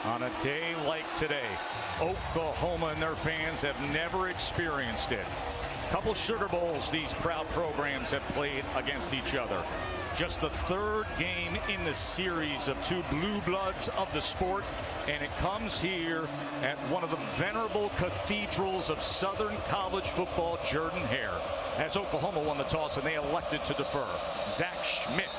On a day like today, Oklahoma and their fans have never experienced it. Couple Sugar Bowls these proud programs have played against each other. Just the third game in the series of two blue bloods of the sport, and it comes here at one of the venerable cathedrals of Southern college football, Jordan-Hare, as Oklahoma won the toss and they elected to defer. Zach Schmidt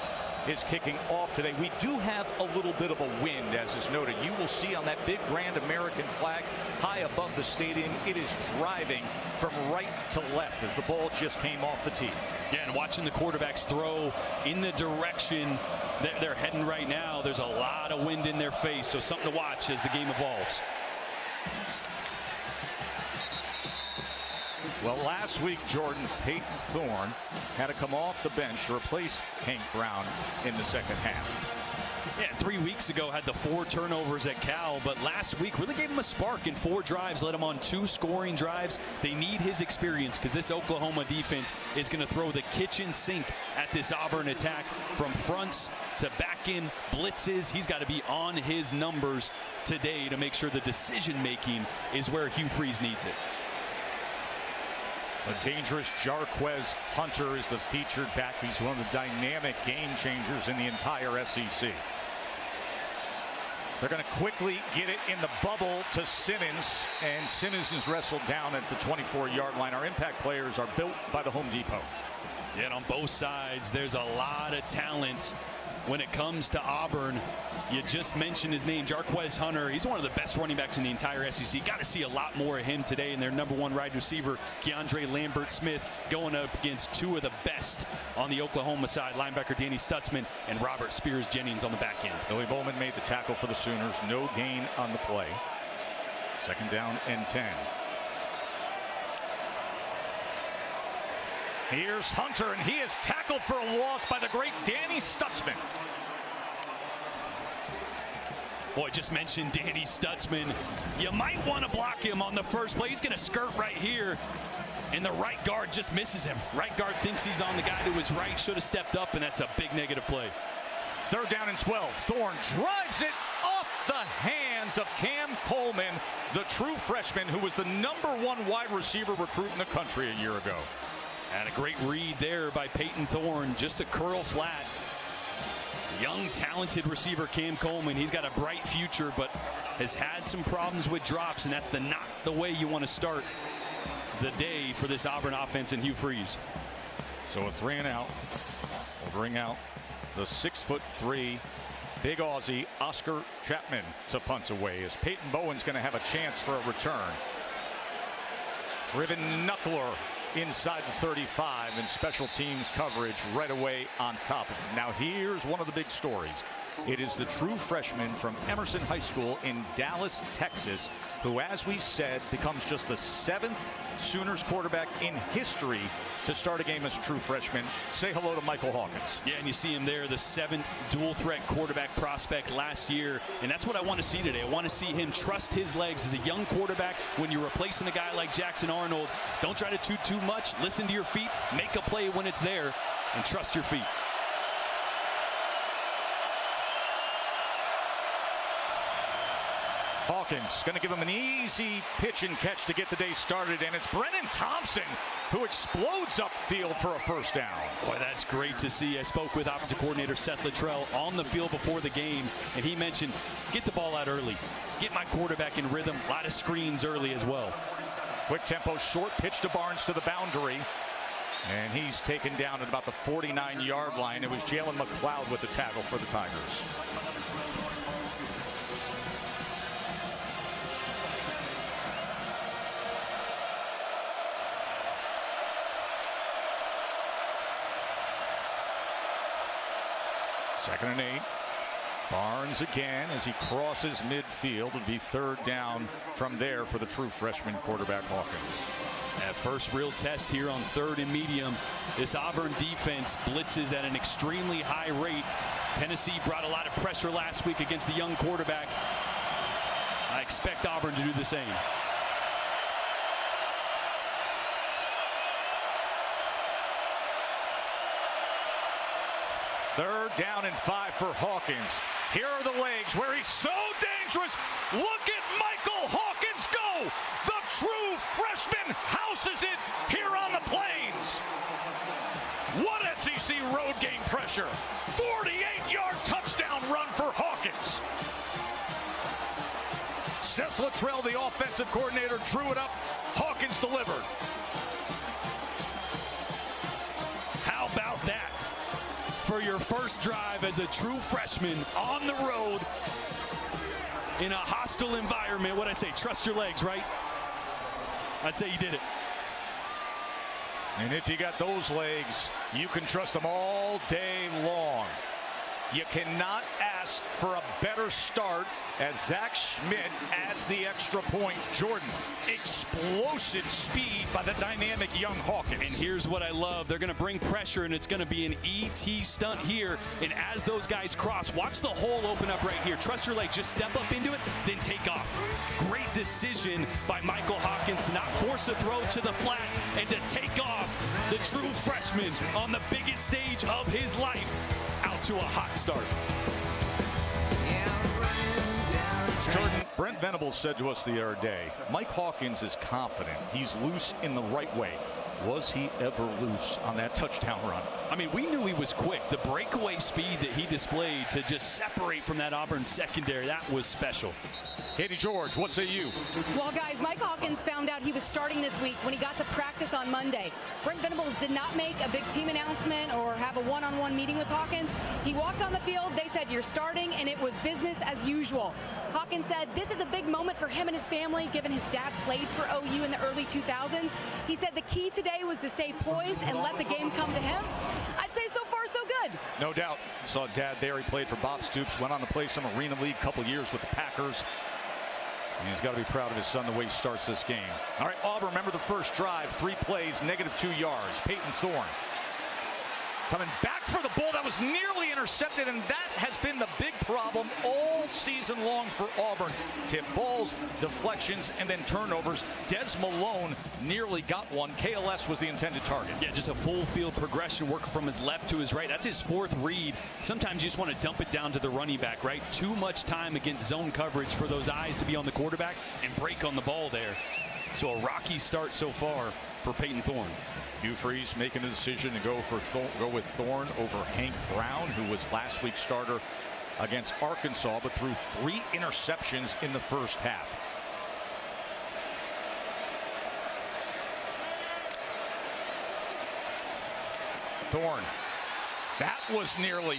is kicking off today. We do have a little bit of a wind, as is noted. You will see on that big grand American flag high above the stadium, it is driving from right to left as the ball just came off the tee. Again, watching the quarterbacks throw in the direction that they're heading right now, there's a lot of wind in their face, so something to watch as the game evolves. Well, last week, Jordan, Peyton Thorne had to come off the bench to replace Hank Brown in the second half. Yeah, 3 weeks ago had the 4 turnovers at Cal, but last week really gave him a spark in 4 drives, led him on 2 scoring drives. They need his experience because this Oklahoma defense is going to throw the kitchen sink at this Auburn attack from fronts to back in blitzes. He's got to be on his numbers today to make sure the decision making is where Hugh Freeze needs it. The dangerous Jarquez Hunter is the featured back. He's one of the dynamic game changers in the entire SEC. They're going to quickly get it in the bubble to Simmons, and Simmons is wrestled down at the 24-yard line. Our impact players are built by the Home Depot. Yeah, and on both sides, there's a lot of talent when it comes to Auburn. You just mentioned his name, Jarquez Hunter. He's one of the best running backs in the entire SEC. Got to see a lot more of him today. And their #1 wide receiver, Keandre Lambert-Smith, going up against 2 of the best on the Oklahoma side, linebacker Danny Stutzman and Robert Spears-Jennings on the back end. Billy Bowman made the tackle for the Sooners. No gain on the play. Second down and 10. Here's Hunter, and he is tackled for a loss by the great Danny Stutzman. Boy, just mentioned Danny Stutzman. You might want to block him on the first play. He's going to skirt right here, and the right guard just misses him. Right guard thinks he's on the guy to his right, should have stepped up, and that's a big negative play. Third down and 12. Thorne drives it off the hands of Cam Coleman, the true freshman who was the #1 wide receiver recruit in the country a year ago. And a great read there by Peyton Thorne, just a curl flat. Young, talented receiver Cam Coleman. He's got a bright future, but has had some problems with drops, and that's not the way you want to start the day for this Auburn offense and Hugh Freeze. So a 3 and out will bring out the 6'3" big Aussie Oscar Chapman to punt away, as Peyton Bowen's going to have a chance for a return. Driven knuckler inside the 35, and special teams coverage right away on top of him. Now here's one of the big stories. It is the true freshman from Emerson High School in Dallas, Texas, who, as we said, becomes just the 7th Sooners quarterback in history to start a game as a true freshman. Say hello to Michael Hawkins. Yeah, and you see him there, the 7th dual threat quarterback prospect last year, and that's what I want to see today. I want to see him trust his legs as a young quarterback. When you're replacing a guy like Jackson Arnold, don't try to toot too much. Listen to your feet, make a play when it's there, and trust your feet. Hawkins going to give him an easy pitch and catch to get the day started, and it's Brennan Thompson who explodes upfield for a first down. Boy, that's great to see. I spoke with offensive coordinator Seth Luttrell on the field before the game, and he mentioned, get the ball out early, get my quarterback in rhythm, a lot of screens early as well. Quick tempo, short pitch to Barnes to the boundary, and he's taken down at about the 49-yard line. It was Jalen McLeod with the tackle for the Tigers. Second and 8. Barnes again as he crosses midfield. It'll be third down from there for the true freshman quarterback Hawkins. That first real test here on 3rd and medium. This Auburn defense blitzes at an extremely high rate. Tennessee brought a lot of pressure last week against the young quarterback. I expect Auburn to do the same. Third down and 5 for Hawkins. Here are the legs where he's so dangerous. Seth Luttrell, the offensive coordinator, drew it up. Hawkins delivered. How about that for your first drive as a true freshman on the road in a hostile environment? What'd I say? Trust your legs, right? I'd say you did it. And if you got those legs, you can trust them all day long. You cannot ask for a better start as Zach Schmidt adds the extra point. Jordan, explosive speed by the dynamic young Hawkins. And here's what I love. They're going to bring pressure, and it's going to be an ET stunt here. And as those guys cross, watch the hole open up right here. Trust your legs. Just step up into it, then take off. Great decision by Michael Hawkins to not force a throw to the flat and to take off the true freshman on the biggest stage of his life out to a hot start. Jordan, Brent Venables said to us the other day, Mike Hawkins is confident. He's loose in the right way. Was he ever loose on that touchdown run? I mean, we knew he was quick. The breakaway speed that he displayed to just separate from that Auburn secondary, that was special. Katie George, what say you? Well, guys, Mike Hawkins found out he was starting this week when he got to practice on Monday. Brent Venables did not make a big team announcement or have a one-on-one meeting with Hawkins. He walked on the field, they said, you're starting, and it was business as usual. Hawkins said this is a big moment for him and his family, given his dad played for OU in the early 2000s. He said the key today was to stay poised and let the game come to him. I'd say so far so good. No doubt. Saw Dad there. He played for Bob Stoops, went on to play some Arena League, a couple years with the Packers. And he's got to be proud of his son the way he starts this game. All right, Auburn, remember the first drive, 3 plays, -2 yards. Peyton Thorne coming back for the ball that was nearly intercepted, and that has been the big problem all season long for Auburn. Tip balls, deflections, and then turnovers. Des Malone nearly got one. KLS was the intended target. Yeah, just a full field progression, working from his left to his right. That's his 4th read. Sometimes you just want to dump it down to the running back, right? Too much time against zone coverage for those eyes to be on the quarterback and break on the ball there. So a rocky start so far for Peyton Thorne. Hugh Freeze making a decision to go with Thorne over Hank Brown, who was last week's starter against Arkansas, but threw 3 interceptions in the first half. Thorne, that was nearly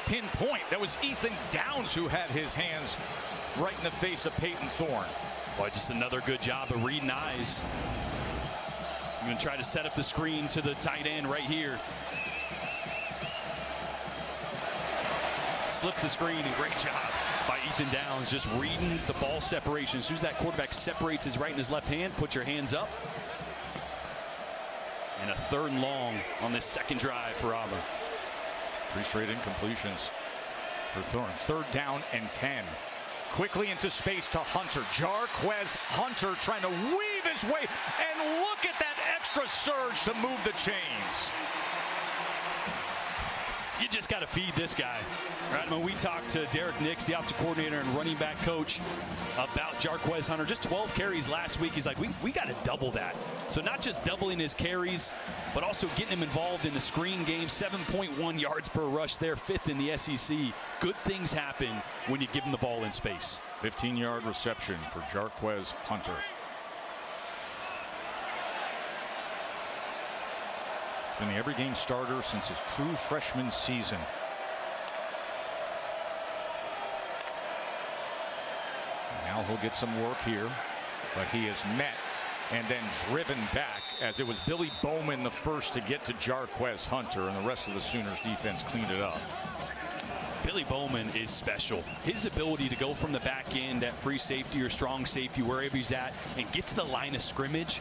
pinpoint. That was Ethan Downs who had his hands right in the face of Peyton Thorne. Boy, just another good job of reading eyes. I'm going to try to set up the screen to the tight end right here. Slips the screen, and great job by Ethan Downs, just reading the ball separation. As soon as that quarterback separates his right and his left hand, put your hands up. And a 3rd and long on this second drive for Auburn. 3 straight incompletions for Thorne. 3rd down and 10. Quickly into space to Hunter. Jarquez Hunter trying to weave his way, and look at that extra surge to move the chains. You just got to feed this guy. Right? When we talked to Derek Nix, the offensive coordinator and running back coach, about Jarquez Hunter, just 12 carries last week. He's like, we got to double that. So not just doubling his carries, but also getting him involved in the screen game. 7.1 yards per rush there, 5th in the SEC. Good things happen when you give him the ball in space. 15-yard reception for Jarquez Hunter. He's been the every game starter since his true freshman season. Now he'll get some work here, but he is met and then driven back, as it was Billy Bowman the first to get to Jarquez Hunter, and the rest of the Sooners defense cleaned it up. Billy Bowman is special. His ability to go from the back end at free safety or strong safety, wherever he's at, and get to the line of scrimmage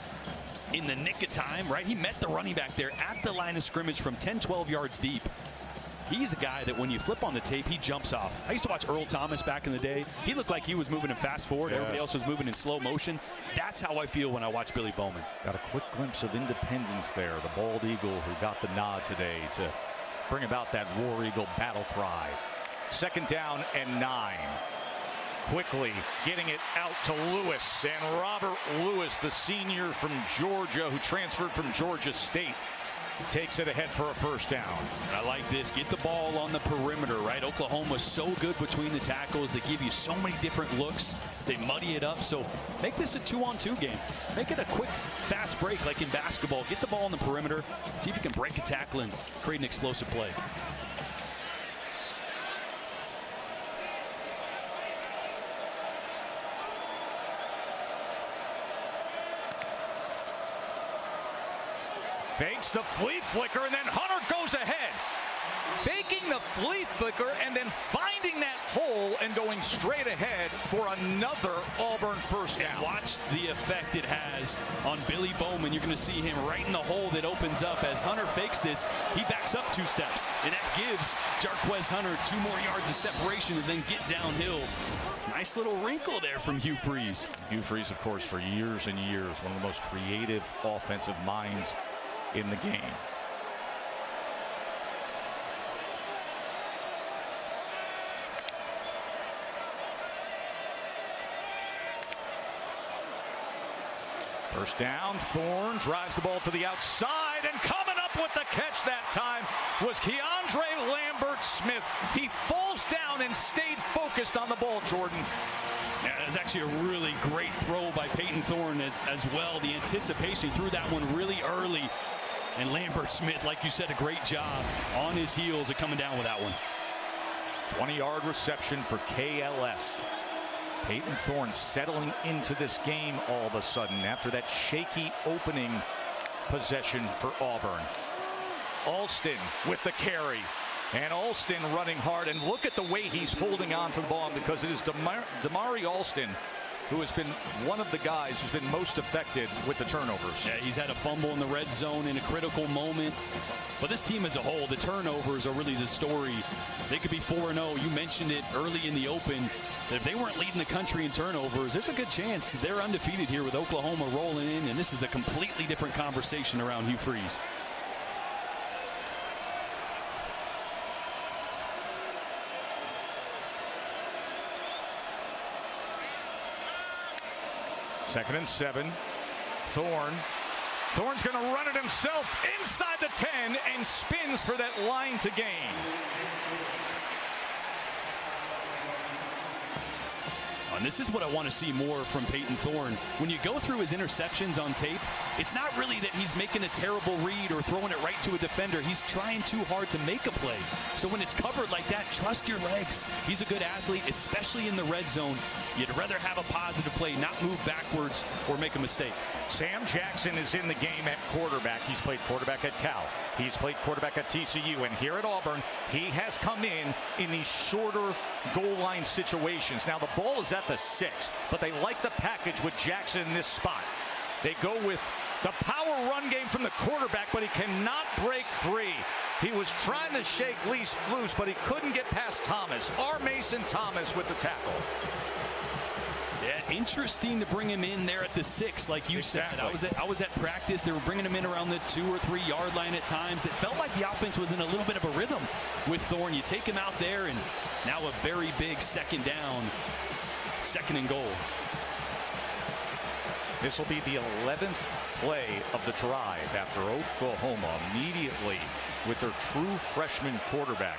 in the nick of time, right? He met the running back there at the line of scrimmage from 10, 12 yards deep. He's a guy that when you flip on the tape, he jumps off. I used to watch Earl Thomas back in the day. He looked like he was moving in fast forward. Yes. Everybody else was moving in slow motion. That's how I feel when I watch Billy Bowman. Got a quick glimpse of independence there. The bald eagle who got the nod today to bring about that War Eagle battle cry. 2nd down and 9. Quickly getting it out to Lewis, and Robert Lewis, the senior from Georgia who transferred from Georgia State, takes it ahead for a first down. I like this. Get the ball on the perimeter, right? Oklahoma's so good between the tackles. They give you so many different looks. They muddy it up. So make this a 2-on-2 game. Make it a quick, fast break like in basketball. Get the ball on the perimeter. See if you can break a tackle and create an explosive play. Fakes the flea flicker, and then Hunter goes ahead. Faking the flea flicker and then finding that hole and going straight ahead for another Auburn first down. Watch the effect it has on Billy Bowman. You're going to see him right in the hole that opens up. As Hunter fakes this, he backs up 2 steps, and that gives Jarquez Hunter 2 more yards of separation and then get downhill. Nice little wrinkle there from Hugh Freeze. Hugh Freeze, of course, for years and years, one of the most creative offensive minds in the game. First down, Thorne drives the ball to the outside, and coming up with the catch that time was Keandre Lambert-Smith. He falls down and stayed focused on the ball, Jordan. Yeah, that's actually a really great throw by Peyton Thorne as well. The anticipation, he threw that one really early. And Lambert-Smith, like you said, a great job on his heels of coming down with that one. 20-yard reception for KLS. Peyton Thorne settling into this game all of a sudden after that shaky opening possession for Auburn. Alston with the carry. And Alston running hard. And look at the way he's holding on to the ball, because it is Damari Alston who has been one of the guys who's been most affected with the turnovers. Yeah, he's had a fumble in the red zone in a critical moment. But this team as a whole, the turnovers are really the story. They could be 4-0. You mentioned it early in the open, that if they weren't leading the country in turnovers, there's a good chance they're undefeated here with Oklahoma rolling in, and this is a completely different conversation around Hugh Freeze. Second and 7. Thorne's going to run it himself inside the 10 and spins for that line to gain. And this is what I want to see more from Peyton Thorne. When you go through his interceptions on tape, it's not really that he's making a terrible read or throwing it right to a defender. He's trying too hard to make a play. So when it's covered like that, trust your legs. He's a good athlete, especially in the red zone. You'd rather have a positive play, not move backwards or make a mistake. Sam Jackson is in the game at quarterback. He's played quarterback at Cal. He's played quarterback at TCU. And here at Auburn, he has come in these shorter goal line situations. Now, the ball is at the 6, but they like the package with Jackson in this spot. They go with the power run game from the quarterback, but he cannot break free. He was trying to shake loose, but he couldn't get past Thomas. R. Mason Thomas with the tackle. Yeah, interesting to bring him in there at the 6, like you said. I was at practice. They were bringing him in around the 2 or 3 yard line at times. It felt like the offense was in a little bit of a rhythm with Thorne. You take him out there, and now a very big second down, 2nd and goal. This will be the 11th play of the drive after Oklahoma immediately with their true freshman quarterback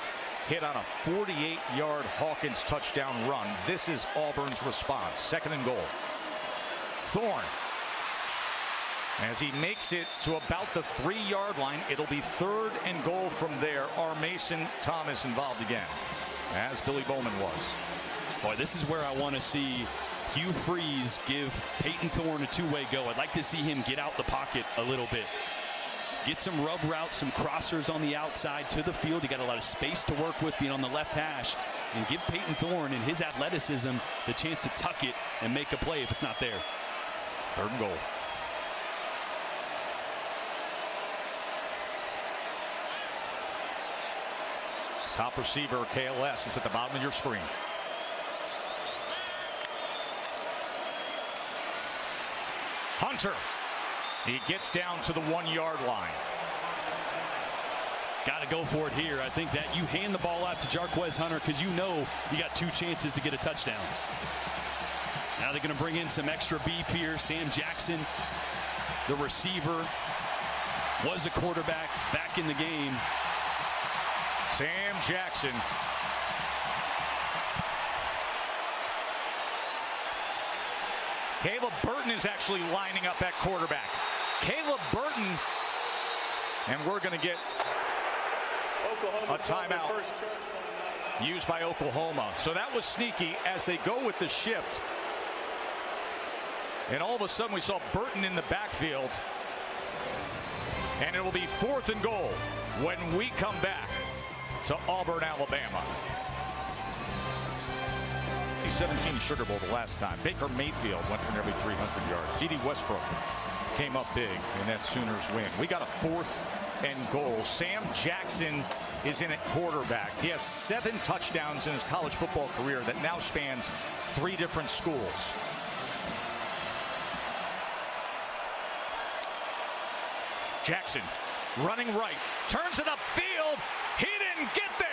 hit on a 48-yard Hawkins touchdown run. This is Auburn's response. 2nd and goal. Thorne, as he makes it to about the 3-yard line, it'll be 3rd and goal from there. R. Mason Thomas involved again, as Billy Bowman was. Boy, this is where I want to see Hugh Freeze give Peyton Thorne a 2-way go. I'd like to see him get out the pocket a little bit. Get some rub routes, some crossers on the outside to the field. He got a lot of space to work with being on the left hash. And give Peyton Thorne and his athleticism the chance to tuck it and make a play if it's not there. 3rd and goal. Top receiver, KLS, is at the bottom of your screen. Hunter. He gets down to the 1-yard line. Got to go for it here. I think that you hand the ball out to Jarquez Hunter because you know you got 2 chances to get a touchdown. Now they're going to bring in some extra beef here. Sam Jackson, the receiver. was a quarterback back in the game. Sam Jackson. Caleb Burton is actually lining up at quarterback. Caleb Burton, and we're going to get a timeout used by Oklahoma. So that was sneaky as they go with the shift. And all of a sudden we saw Burton in the backfield. And it will be 4th and goal when we come back to Auburn, Alabama. 2017 Sugar Bowl the last time. Baker Mayfield went for nearly 300 yards. G.D. Westbrook came up big in that Sooners win. We got a 4th and goal. Sam Jackson is in at quarterback. He has 7 touchdowns in his college football career that now spans 3 different schools. Jackson running right, turns it upfield. He didn't get there.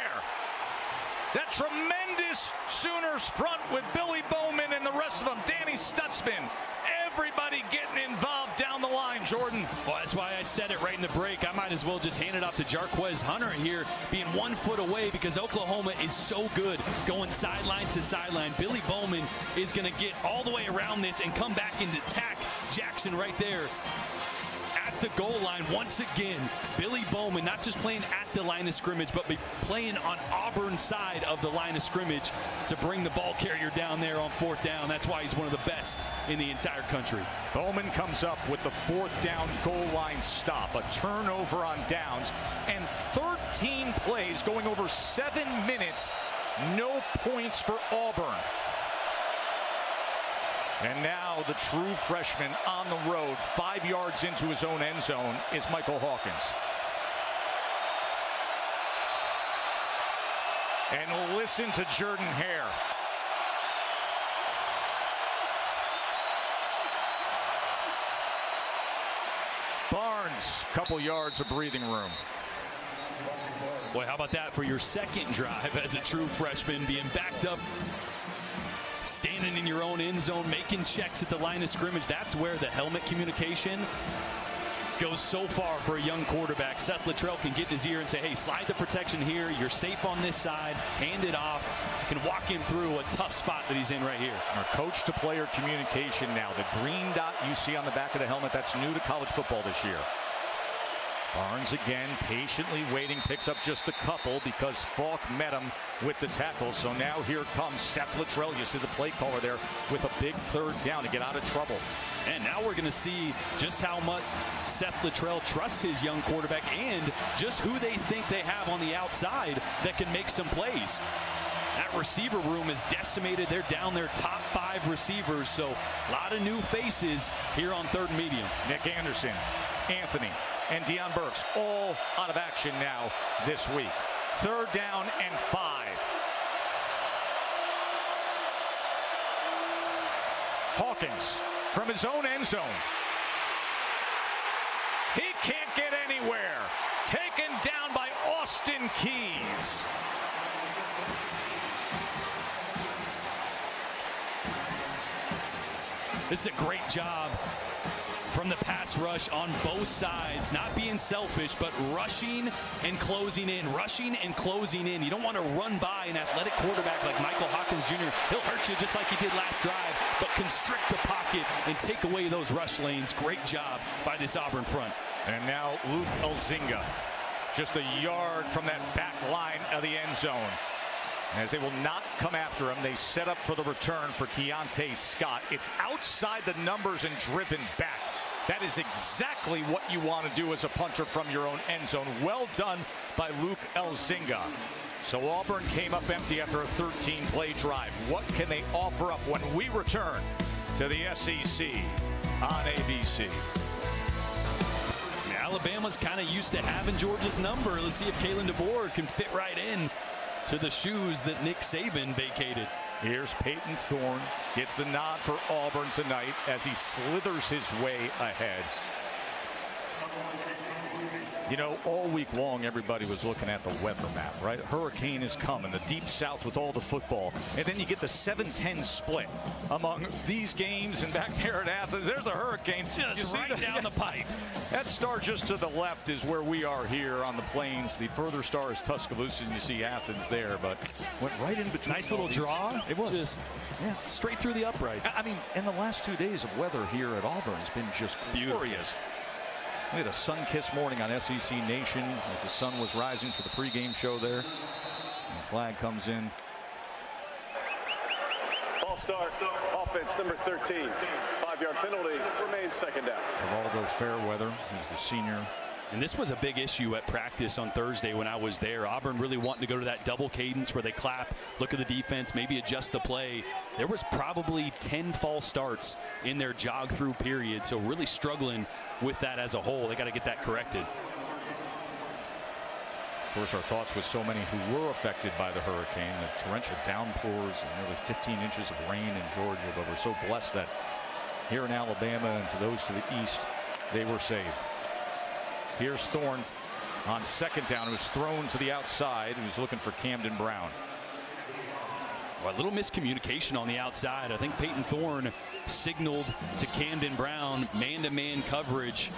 That tremendous Sooners front with Billy Bowman and the rest of them. Danny Stutzman. Everybody getting involved down the line, Jordan. Well, that's why I said it right in the break. I might as well just hand it off to Jarquez Hunter here, being 1 foot away because Oklahoma is so good going sideline to sideline. Billy Bowman is going to get all the way around this and come back and attack Jackson right there at the goal line. Once again, Billy Bowman not just playing at the line of scrimmage, but be playing on Auburn's side of the line of scrimmage to bring the ball carrier down there on 4th down. That's why he's one of the best in the entire country. Bowman comes up with the 4th down goal line stop, a turnover on downs, and 13 plays going over 7 minutes. No points for Auburn. And now the true freshman on the road, 5 yards into his own end zone, is Michael Hawkins. And listen to Jordan Hare. Barnes, couple yards of breathing room. Boy, how about that for your 2nd drive as a true freshman, being backed up, standing in your own end zone, making checks at the line of scrimmage. That's where the helmet communication goes so far for a young quarterback. Seth Luttrell can get in his ear and say, hey, slide the protection here. You're safe on this side. Hand it off. Can walk him through a tough spot that he's in right here. Our coach-to-player communication now. The green dot you see on the back of the helmet, that's new to college football this year. Barnes again patiently waiting, picks up just a couple because Falk met him with the tackle. So now here comes Seth Luttrell. You see the play caller there with a big 3rd down to get out of trouble. And now we're going to see just how much Seth Luttrell trusts his young quarterback and just who they think they have on the outside that can make some plays. That receiver room is decimated. They're down their top 5 receivers. So a lot of new faces here on 3rd and medium. Nick Anderson, Anthony, and Deion Burks all out of action now this week. 3rd down and 5. Hawkins from his own end zone. He can't get anywhere. Taken down by Austin Keys. This is a great job from the pass rush on both sides, not being selfish, but rushing and closing in, rushing and closing in. You don't want to run by an athletic quarterback like Michael Hawkins Jr. He'll hurt you just like he did last drive, but constrict the pocket and take away those rush lanes. Great job by this Auburn front. And now Luke Elzinga, just a yard from that back line of the end zone. As they will not come after him, they set up for the return for Keontae Scott. It's outside the numbers and driven back. That is exactly what you want to do as a punter from your own end zone. Well done by Luke Elzinga. So Auburn came up empty after a 13-play drive. What can they offer up when we return to the SEC on ABC? Alabama's kind of used to having Georgia's number. Let's see if Kalen DeBoer can fit right in to the shoes that Nick Saban vacated. Here's Peyton Thorne, gets the nod for Auburn tonight as he slithers his way ahead. You know, all week long, everybody was looking at the weather map, right? Hurricane is coming, the deep south with all the football. And then you get the 7-10 split among these games and back there at Athens. There's a hurricane. Just right down the pipe. That star just to the left is where we are here on the plains. The further star is Tuscaloosa, and you see Athens there, but went right in between. Nice little draw. It was. Just straight through the uprights. I mean, in the last 2 days of weather here at Auburn has been just glorious. We had a sun-kissed morning on SEC Nation as the sun was rising for the pregame show there. And the flag comes in. False start, offense number 13. 5-yard penalty, remains second down. Rivaldo Fairweather, who's the senior. And this was a big issue at practice on Thursday when I was there. Auburn really wanting to go to that double cadence where they clap, look at the defense, maybe adjust the play. There was probably 10 false starts in their jog through period, so really struggling with that as a whole. They got to get that corrected. Of course, our thoughts with so many who were affected by the hurricane, the torrential downpours and nearly 15 inches of rain in Georgia, but we're so blessed that here in Alabama and to those to the east, they were saved. Here's Thorne on second down. It was thrown to the outside. He was looking for Camden Brown. Well, a little miscommunication on the outside. I think Peyton Thorne signaled to Camden Brown man-to-man coverage,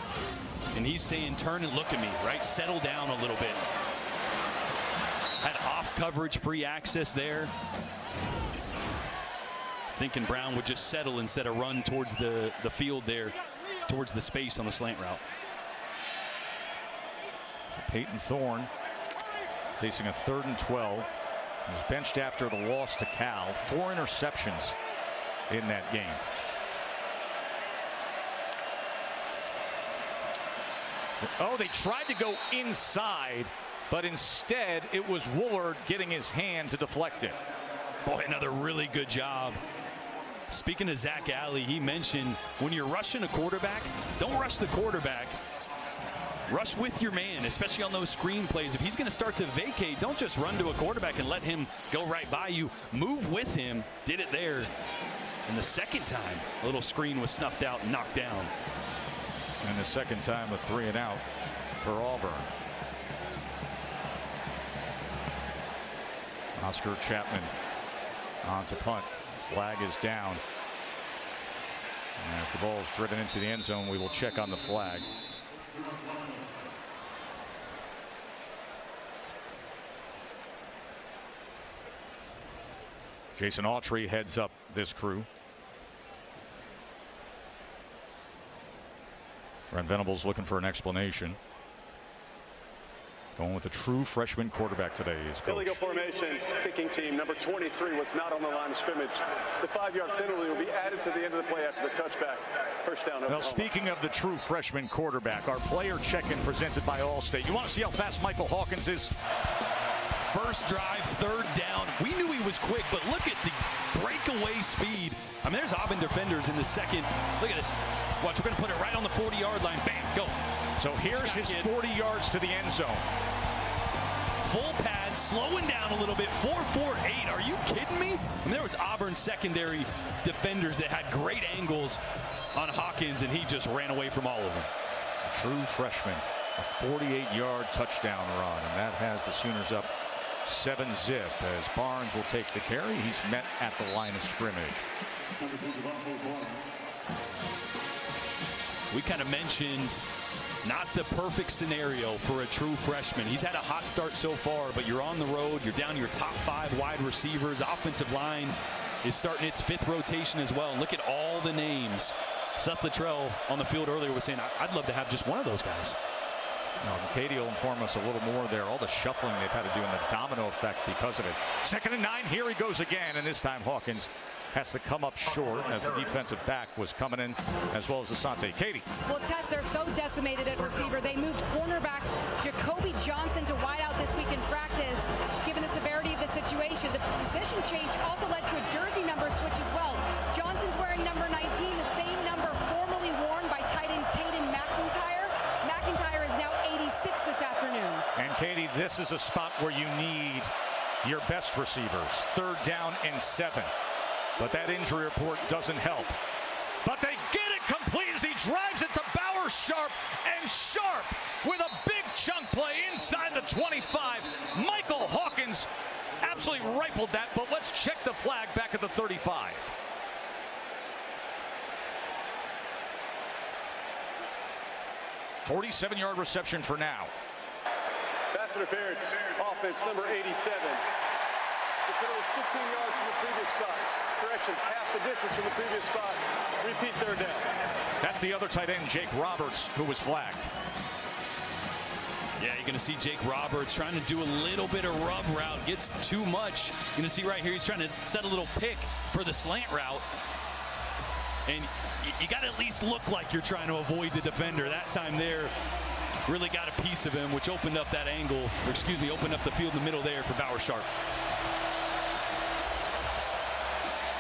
and he's saying, turn and look at me, right? Settle down a little bit. Had off coverage, free access there. Thinking Brown would just settle instead of run towards the field there, towards the space on the slant route. So Peyton Thorne facing a 3rd and 12. He was benched after the loss to Cal. 4 interceptions in that game. Oh, they tried to go inside, but instead it was Woolard getting his hand to deflect it. Boy, another really good job. Speaking to Zach Alley, he mentioned when you're rushing a quarterback, don't rush the quarterback. Rush with your man, especially on those screen plays. If he's going to start to vacate, don't just run to a quarterback and let him go right by you. Move with him. Did it there. And the second time, a little screen was snuffed out and knocked down. And the second time, a 3 and out for Auburn. Oscar Chapman on to punt. Flag is down. And as the ball is driven into the end zone, we will check on the flag. Jason Autry heads up this crew. Brent Venables looking for an explanation. Going with a true freshman quarterback today is coach. Illegal formation, kicking team number 23 was not on the line of scrimmage. The 5-yard penalty will be added to the end of the play after the touchback. First down. Well, speaking of the true freshman quarterback, our player check-in presented by Allstate. You want to see how fast Michael Hawkins is? First drive, 3rd down. We knew he was quick, but look at the breakaway speed. I mean, there's Auburn defenders in the second. Look at this. Watch, we're going to put it right on the 40-yard line. Bam, go. So here's his 40 yards to the end zone. Full pad, slowing down a little bit. 4.48. Are you kidding me? I mean, there was Auburn secondary defenders that had great angles on Hawkins, and he just ran away from all of them. A true freshman, a 48-yard touchdown run, and that has the Sooners up 7-zip as Barnes will take the carry. He's met at the line of scrimmage. We kind of mentioned not the perfect scenario for a true freshman. He's had a hot start so far, but you're on the road. You're down your top 5 wide receivers. Offensive line is starting its 5th rotation as well. And look at all the names. Seth Luttrell on the field earlier was saying, I'd love to have just one of those guys. Katie will inform us a little more there. All the shuffling they've had to do and the domino effect because of it. 2nd and 9. Here he goes again, and this time Hawkins has to come up short as the defensive back was coming in, as well as Asante. Katie. Well, Tess, they're so decimated at receiver. They moved cornerback Jacoby Johnson to wideout this week in practice. Given the severity of the situation, the position change also led to a jersey number switch as well. Johnson's wearing number 19, the same number formerly worn by tight end Caden McIntyre. McIntyre is now 86 this afternoon. And Katie, this is a spot where you need your best receivers. 3rd down and 7. But that injury report doesn't help. But they get it complete as he drives it to Bauer Sharp. Sharp, and Sharp with a big chunk play inside the 25. Michael Hawkins absolutely rifled that, but let's check the flag back at the 35. "47-yard reception for now." Pass interference, offense number 87. The penalty is 15 yards from the previous spot. Correction, half the distance from the previous spot. Repeat, third down. That's the other tight end, Jake Roberts, who was flagged. Yeah, you're going to see Jake Roberts trying to do a little bit of rub route. Gets too much. You're going to see right here he's trying to set a little pick for the slant route. And you got to at least look like you're trying to avoid the defender. That time there really got a piece of him, which opened up that angle, or excuse me, opened up the field in the middle there for Bauer Sharp.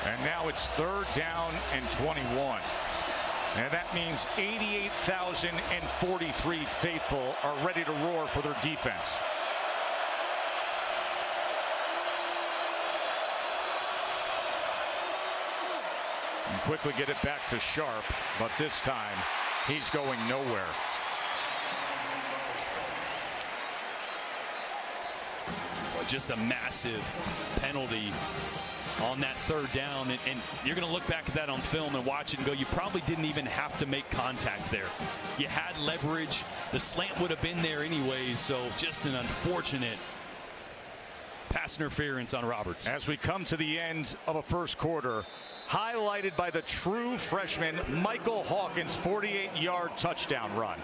And now it's 3rd down and 21. And that means 88,043 faithful are ready to roar for their defense. And quickly get it back to Sharp, but this time he's going nowhere. Well, just a massive penalty on that 3rd down, and you're going to look back at that on film and watch it and go, you probably didn't even have to make contact there. You had leverage. The slant would have been there anyways, so just an unfortunate pass interference on Roberts. As we come to the end of a first quarter, highlighted by the true freshman Michael Hawkins' 48-yard touchdown run.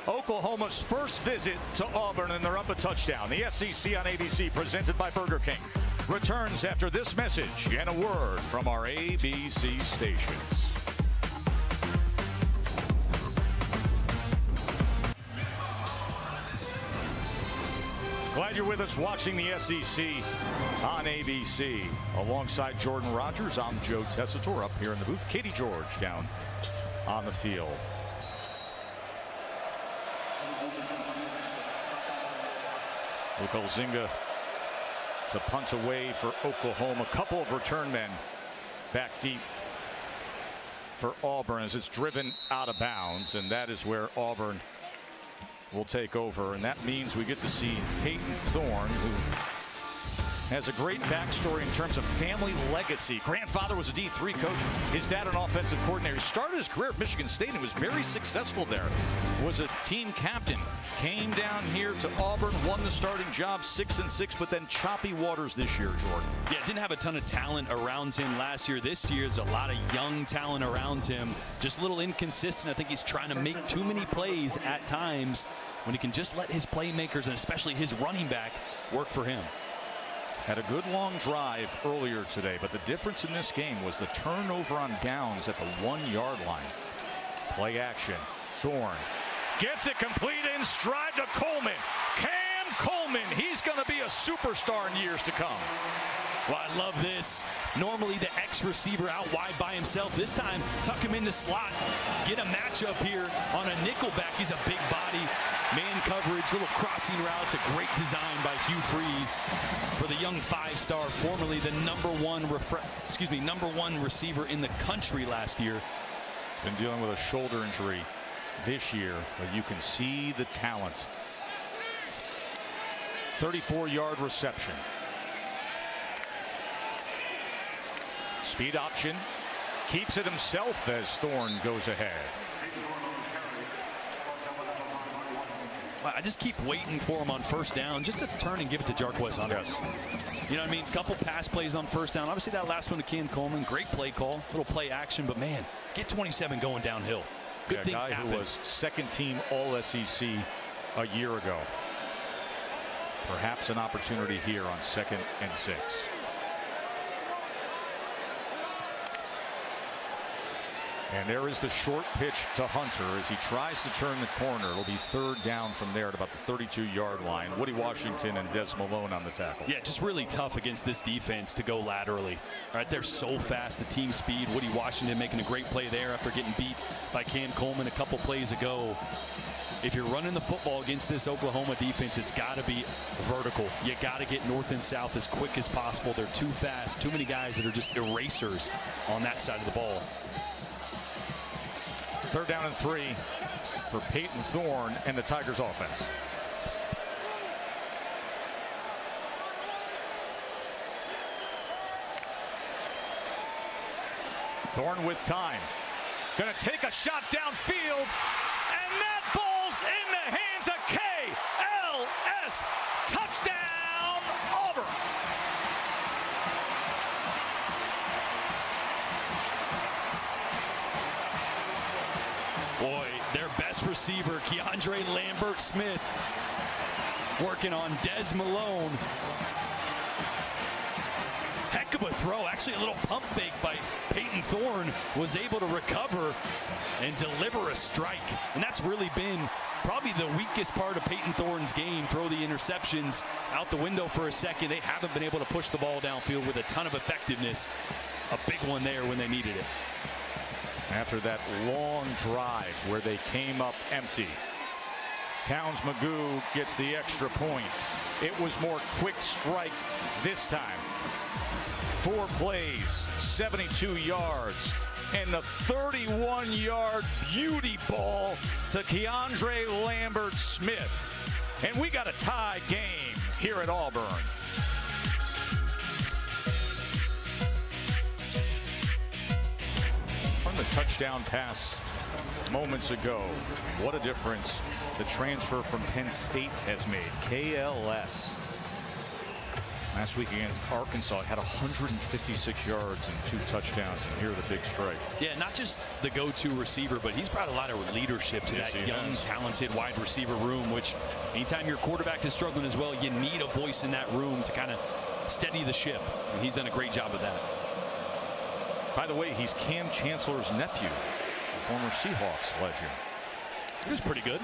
Oklahoma's first visit to Auburn, and they're up a touchdown. The SEC on ABC, presented by Burger King, returns after this message and a word from our ABC stations. Glad you're with us watching the SEC on ABC. Alongside Jordan Rogers, I'm Joe Tessitore up here in the booth. Katie George down on the field. Luke Olzinga to punt away for Oklahoma. A couple of return men back deep for Auburn as it's driven out of bounds, and that is where Auburn will take over, and that means we get to see Peyton Thorne, who has a great backstory in terms of family legacy. Grandfather was a D3 coach. His dad an offensive coordinator. He started his career at Michigan State and was very successful there. Was a team captain. Came down here to Auburn, won the starting job 6-6, but then choppy waters this year, Jordan. Yeah, didn't have a ton of talent around him last year. This year, there's a lot of young talent around him. Just a little inconsistent. I think he's trying to make too many plays at times when he can just let his playmakers, and especially his running back, work for him. Had a good long drive earlier today, but the difference in this game was the turnover on downs at the 1-yard line. Play action. Thorne gets it complete in stride to Coleman. Cam Coleman, he's going to be a superstar in years to come. Well, I love this. Normally the X receiver out wide by himself. This time, tuck him in the slot. Get a matchup here on a nickel back. He's a big body. Man coverage, little crossing route. It's a great design by Hugh Freeze for the young 5-star, formerly the number one receiver in the country last year. Been dealing with a shoulder injury this year, but you can see the talent. 34-yard reception. Speed option. Keeps it himself as Thorne goes ahead. I just keep waiting for him on first down just to turn and give it to Jarquez Hunter. Yes. You know what I mean? Couple pass plays on first down. Obviously that last one to Cam Coleman, great play call, little play action, but man, get 27 going downhill. Good things happen. A guy who was second team All-SEC a year ago. Perhaps an opportunity here on 2nd and 6. And there is the short pitch to Hunter as he tries to turn the corner. It'll be 3rd down from there at about the 32-yard line. Woody Washington and Des Malone on the tackle. Yeah, just really tough against this defense to go laterally. All right, they're so fast, the team speed. Woody Washington making a great play there after getting beat by Cam Coleman a couple plays ago. If you're running the football against this Oklahoma defense, it's got to be vertical. You got to get north and south as quick as possible. They're too fast. Too many guys that are just erasers on that side of the ball. 3rd down and 3. for Peyton Thorne and the Tigers offense. Thorne with time. Going to take a shot downfield, and that ball's in the hands of KLS. Touchdown, Auburn. Boy, their best receiver, Keandre Lambert-Smith, working on Des Malone. Heck of a throw. Actually, a little pump fake by Peyton Thorne, was able to recover and deliver a strike. And that's really been probably the weakest part of Peyton Thorne's game. Throw the interceptions out the window for a second. They haven't been able to push the ball downfield with a ton of effectiveness. A big one there when they needed it. After that long drive where they came up empty, Towns Magoo gets the extra point. It was more quick strike this time. 4 plays, 72 yards, and the 31-yard beauty ball to Keandre Lambert-Smith. And we got a tie game here at Auburn. From the touchdown pass moments ago, what a difference the transfer from Penn State has made. KLS. Last week against Arkansas, had 156 yards and 2 touchdowns, and here the big strike. Yeah, not just the go-to receiver, but he's brought a lot of leadership to that young, talented wide receiver room, which anytime your quarterback is struggling as well, you need a voice in that room to kind of steady the ship, and he's done a great job of that. By the way, he's Cam Chancellor's nephew, the former Seahawks legend. He was pretty good.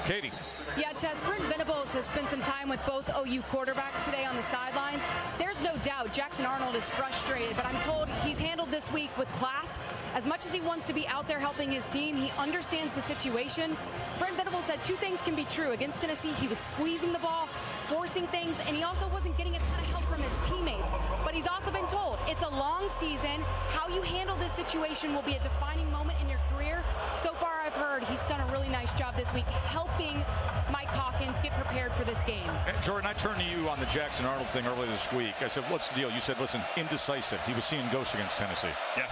Katie. Yeah, Tess, Brent Venables has spent some time with both OU quarterbacks today on the sidelines. There's no doubt Jackson Arnold is frustrated, but I'm told he's handled this week with class. As much as he wants to be out there helping his team, he understands the situation. Brent Venables said 2 things can be true. Against Tennessee, he was squeezing the ball, forcing things, and he also wasn't getting a ton of help from his teammates. But he's also been told it's a long season. How you handle this situation will be a defining moment in your career. So far, I've heard he's done a really nice job this week helping Mike Hawkins get prepared for this game. Jordan, I turned to you on the Jackson Arnold thing earlier this week. I said, what's the deal? You said, listen, indecisive. He was seeing ghosts against Tennessee. Yeah.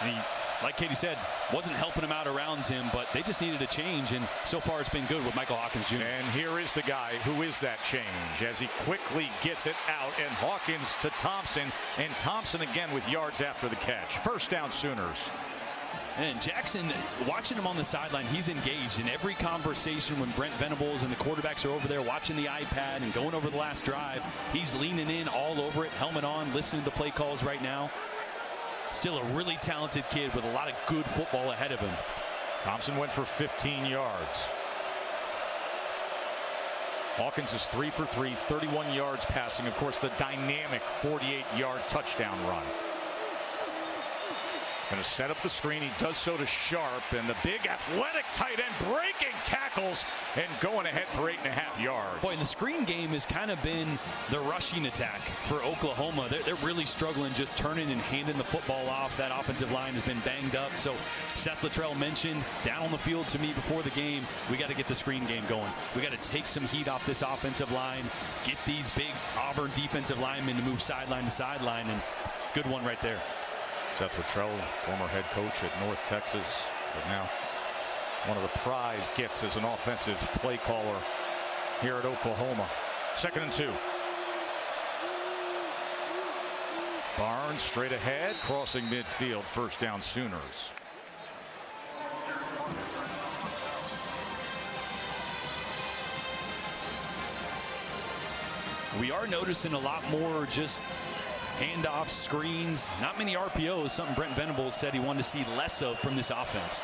And he, like Katie said, wasn't helping him out around him, but they just needed a change, and so far it's been good with Michael Hawkins Jr. And here is the guy who is that change as he quickly gets it out, and Hawkins to Thompson, and Thompson again with yards after the catch. First down, Sooners. And Jackson, watching him on the sideline, he's engaged in every conversation when Brent Venables and the quarterbacks are over there watching the iPad and going over the last drive. He's leaning in all over it, helmet on, listening to the play calls right now. Still a really talented kid with a lot of good football ahead of him. Thompson went for 15 yards. Hawkins is 3 for 3, 31 yards passing. Of course, the dynamic 48-yard touchdown run. Going to set up the screen. He does so to Sharp, and the big athletic tight end breaking tackles and going ahead for 8.5 yards. Boy, and the screen game has kind of been the rushing attack for Oklahoma. They're really struggling just turning and handing the football off. That offensive line has been banged up. So Seth Luttrell mentioned down on the field to me before the game, we got to get the screen game going. We got to take some heat off this offensive line, get these big Auburn defensive linemen to move sideline to sideline, and good one right there. Seth Luttrell, former head coach at North Texas, but now one of the prize gets as an offensive play caller here at Oklahoma. 2nd and 2. Barnes straight ahead, crossing midfield, first down, Sooners. We are noticing a lot more just handoff screens, not many RPOs, something Brent Venables said he wanted to see less of from this offense.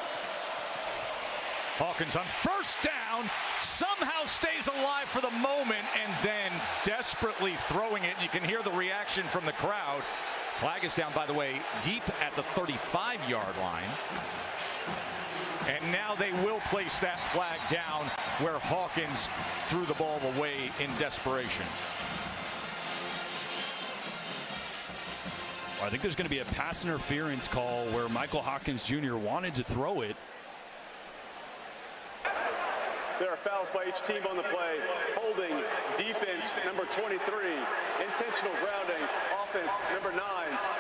Hawkins on first down, somehow stays alive for the moment, and then desperately throwing it. You can hear the reaction from the crowd. Flag is down, by the way, deep at the 35-yard line. And now they will place that flag down where Hawkins threw the ball away in desperation. I think there's going to be a pass interference call where Michael Hawkins Jr. wanted to throw it, There are fouls by each team on the play. Holding, defense, number 23. Intentional grounding, offense, number 9.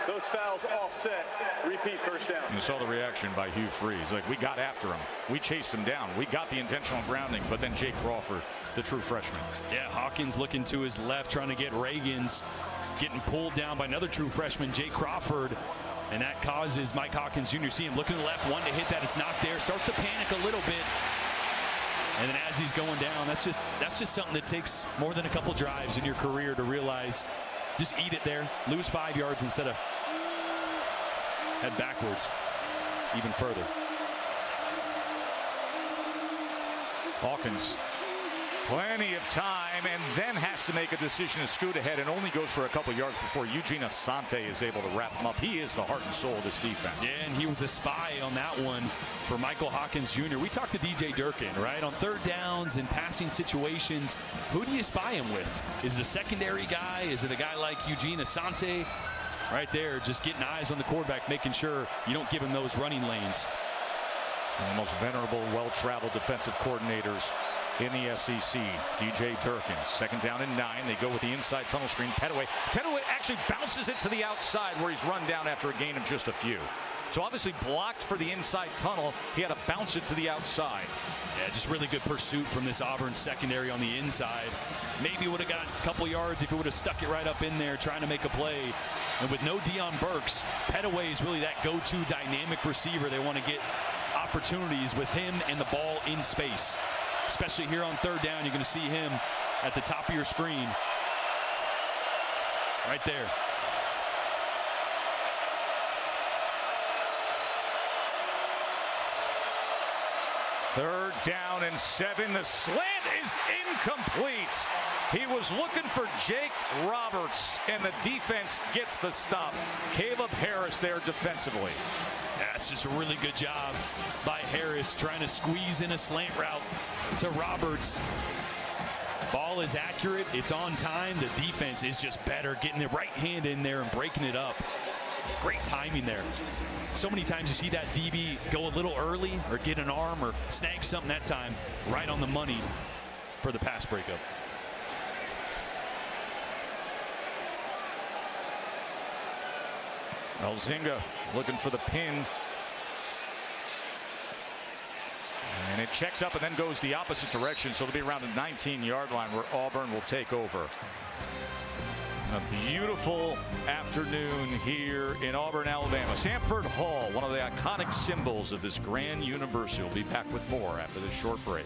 Those fouls offset. Repeat first down. You saw the reaction by Hugh Freeze. Like, we got after him. We chased him down. We got the intentional grounding, but then Jake Crawford, the true freshman. Yeah, Hawkins looking to his left, trying to get Reagans, getting pulled down by another true freshman, Jake Crawford. And that causes Mike Hawkins Jr. See him looking to the left, one to hit that. It's not there. Starts to panic a little bit. And then as he's going down, that's just something that takes more than a couple drives in your career to realize. Just eat it there. Lose 5 yards instead of head backwards even further. Hawkins, plenty of time, and then has to make a decision to scoot ahead, and only goes for a couple yards before Eugene Asante is able to wrap him up. He is the heart and soul of this defense. Yeah, and he was a spy on that one for Michael Hawkins Jr. We talked to DJ Durkin, right? On third downs and passing situations, who do you spy him with? Is it a secondary guy? Is it a guy like Eugene Asante? Right there, just getting eyes on the quarterback, making sure you don't give him those running lanes. One of the most venerable, well-traveled defensive coordinators in the SEC, DJ Durkin. Second down and 9. They go with the inside tunnel screen. Petaway actually bounces it to the outside where he's run down after a gain of just a few. So obviously blocked for the inside tunnel. He had to bounce it to the outside. Yeah, just really good pursuit from this Auburn secondary on the inside. Maybe would have got a couple yards if he would have stuck it right up in there trying to make a play. And with no Deion Burks, Petaway is really that go-to dynamic receiver. They want to get opportunities with him and the ball in space. Especially here on third down, you're going to see him at the top of your screen. Right there. Third down and 7. The slant is incomplete. He was looking for Jake Roberts, and the defense gets the stop. Caleb Harris there defensively. That's just a really good job by Harris, trying to squeeze in a slant route to Roberts. Ball is accurate. It's on time. The defense is just better, getting the right hand in there and breaking it up. Great timing there. So many times you see that DB go a little early or get an arm or snag something. That time right on the money for the pass breakup. Elzinga looking for the pin. And it checks up and then goes the opposite direction. So it'll be around the 19-yard line where Auburn will take over. A beautiful afternoon here in Auburn, Alabama. Sanford Hall, one of the iconic symbols of this grand university. We'll be back with more after this short break.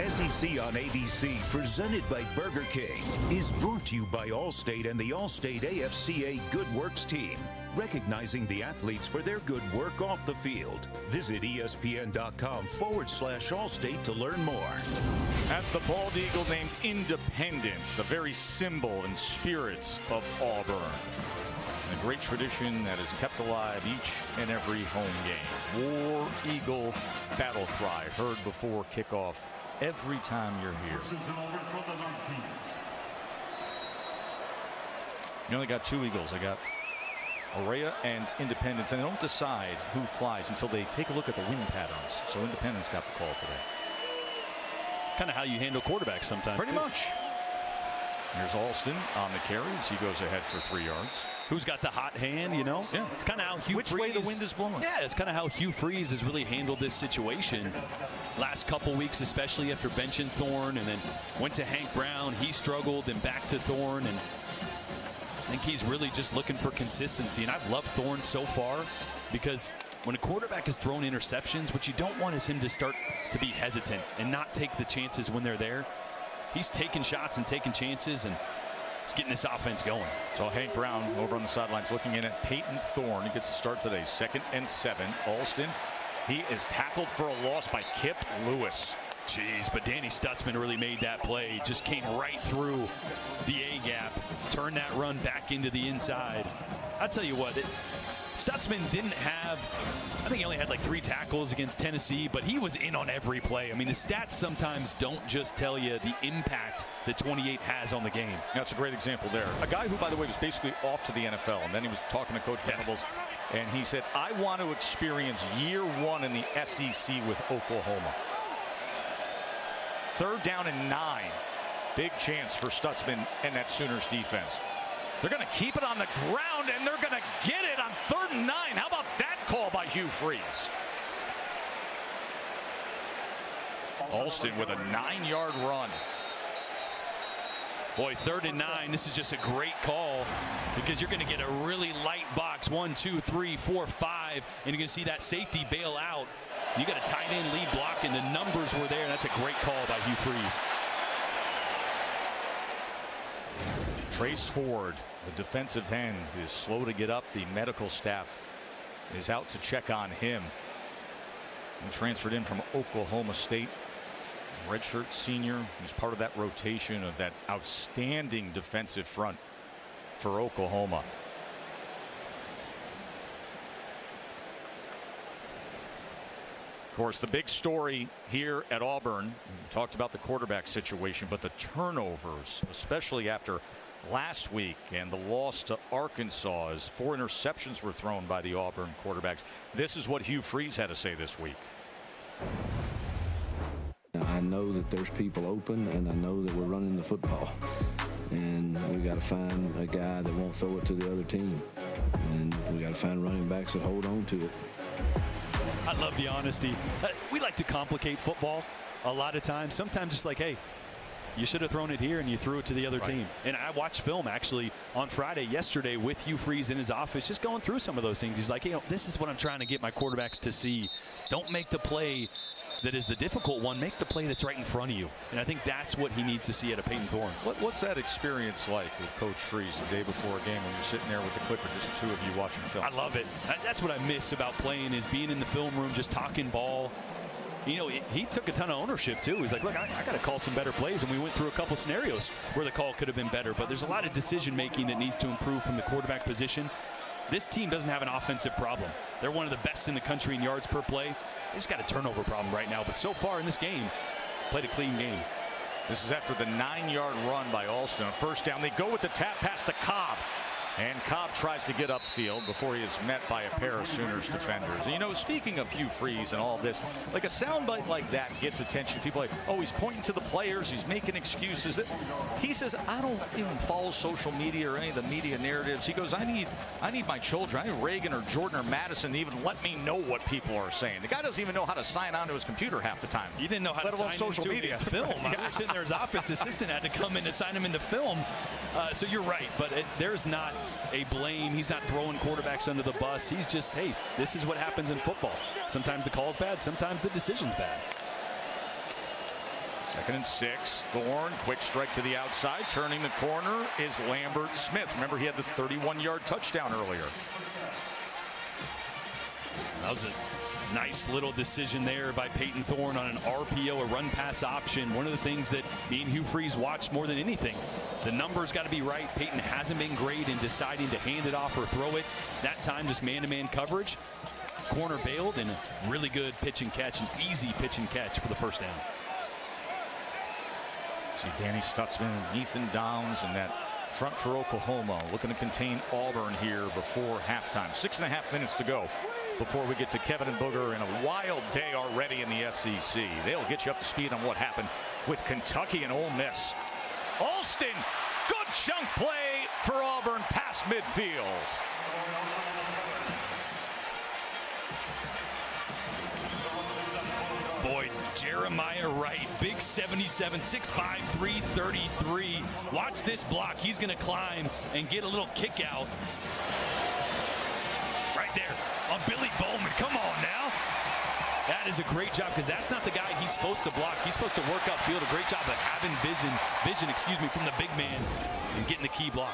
SEC on ABC, presented by Burger King, is brought to you by Allstate and the Allstate AFCA Good Works team, recognizing the athletes for their good work off the field. Visit ESPN.com/Allstate to learn more. That's the bald eagle named Independence, the very symbol and spirit of Auburn. And a great tradition that is kept alive each and every home game. War Eagle battle cry heard before kickoff every time you're here. You only got 2 Eagles. I got Aurea and Independence, and they don't decide who flies until they take a look at the wing patterns. So Independence got the call today. Kind of how you handle quarterbacks sometimes. Pretty much. Here's Alston on the carries. He goes ahead for 3 yards. Who's got the hot hand, you know? Yeah. It's kind of how Hugh Which Freeze, way the wind is blowing. Yeah, it's kind of how Hugh Freeze has really handled this situation. Last couple weeks, especially after benching Thorne and then went to Hank Brown. He struggled, then back to Thorne. And I think he's really just looking for consistency. And I've loved Thorne so far because when a quarterback has thrown interceptions, what you don't want is him to start to be hesitant and not take the chances when they're there. He's taking shots and taking chances, and he's getting this offense going. So Hank Brown over on the sidelines looking in at Peyton Thorne. He gets to start today. 2nd and 7. Alston, he is tackled for a loss by Kip Lewis. Jeez, but Danny Stutzman really made that play. Just came right through the A-gap, turned that run back into the inside. I'll tell you what, Stutzman didn't have, I think he only had like 3 tackles against Tennessee, but he was in on every play. I mean, the stats sometimes don't just tell you the impact that 28 has on the game. That's a great example there. A guy who, by the way, was basically off to the NFL, and then he was talking to Coach Venables, and he said, I want to experience year 1 in the SEC with Oklahoma. 3rd down and 9. Big chance for Stutzman and that Sooners defense. They're going to keep it on the ground, and they're going to get it on 3rd and 9. How about that call by Hugh Freeze? Alston with a 9-yard run. Boy, 3rd and 9, this is just a great call because you're going to get a really light box. 1, 2, 3, 4, 5, and you're going to see that safety bail out. You got a tight end lead block, and the numbers were there. That's a great call by Hugh Freeze. Trace Ford, the defensive end, is slow to get up. The medical staff is out to check on him. He transferred in from Oklahoma State. Redshirt senior. He's part of that rotation of that outstanding defensive front for Oklahoma. Of course, the big story here at Auburn, we talked about the quarterback situation, but the turnovers, especially after last week and the loss to Arkansas, as 4 interceptions were thrown by the Auburn quarterbacks. This is what Hugh Freeze had to say this week. I know that there's people open, and I know that we're running the football, and we got to find a guy that won't throw it to the other team, and we got to find running backs that hold on to it. I love the honesty. We like to complicate football a lot of times. Sometimes it's like, hey, you should have thrown it here and you threw it to the other team. And I watched film actually on Friday yesterday with Hugh Freeze in his office, just going through some of those things. He's like, you know, this is what I'm trying to get my quarterbacks to see. Don't make the play that is the difficult one. Make the play that's right in front of you. And I think that's what he needs to see out of Peyton Thorne. What's that experience like with Coach Freeze the day before a game when you're sitting there with the clipper, just the 2 of you watching film? I love it. That's what I miss about playing, is being in the film room, just talking ball. You know, he took a ton of ownership too. He's like, look, I got to call some better plays, and we went through a couple scenarios where the call could have been better. But there's a lot of decision making that needs to improve from the quarterback position. This team doesn't have an offensive problem. They're one of the best in the country in yards per play. They just got a turnover problem right now. But so far in this game, played a clean game. This is after the 9-yard run by Alston. 1st down. They go with the tap pass to Cobb. And Cobb tries to get upfield before he is met by a pair of Sooners defenders. And, you know, speaking of Hugh Freeze and all this, like a soundbite like that gets attention. People are like, oh, he's pointing to the players, he's making excuses. He says, I don't even follow social media or any of the media narratives. He goes, I need my children. I need Reagan or Jordan or Madison to even let me know what people are saying. The guy doesn't even know how to sign onto his computer half the time. He didn't know how to sign into his film. I was sitting there, his office assistant had to come in to sign him into film. So you're right, but there's not a blame. He's not throwing quarterbacks under the bus. He's just, hey, this is what happens in football. Sometimes the call's bad, sometimes the decision's bad. 2nd and 6. Thorne, quick strike to the outside. Turning the corner is Lambert Smith. Remember, he had the 31-yard touchdown earlier. That was a nice little decision there by Peyton Thorne on an RPO, a run pass option. One of the things that me and Hugh Freeze watched more than anything. The numbers got to be right. Peyton hasn't been great in deciding to hand it off or throw it. That time just man-to-man coverage. Corner bailed, and a really good pitch and catch, an easy pitch and catch for the 1st down. See Danny Stutzman and Ethan Downs and that front for Oklahoma looking to contain Auburn here before halftime. 6.5 minutes to go before we get to Kevin and Booger, in a wild day already in the SEC. They'll get you up to speed on what happened with Kentucky and Ole Miss. Alston, good chunk play for Auburn past midfield. Boy, Jeremiah Wright, big 77, 6'5", 333. Watch this block. He's going to climb and get a little kick out. Right there on Billy Bowman. Come on now. That is a great job, because that's not the guy he's supposed to block. He's supposed to work upfield. A great job of having vision from the big man and getting the key block.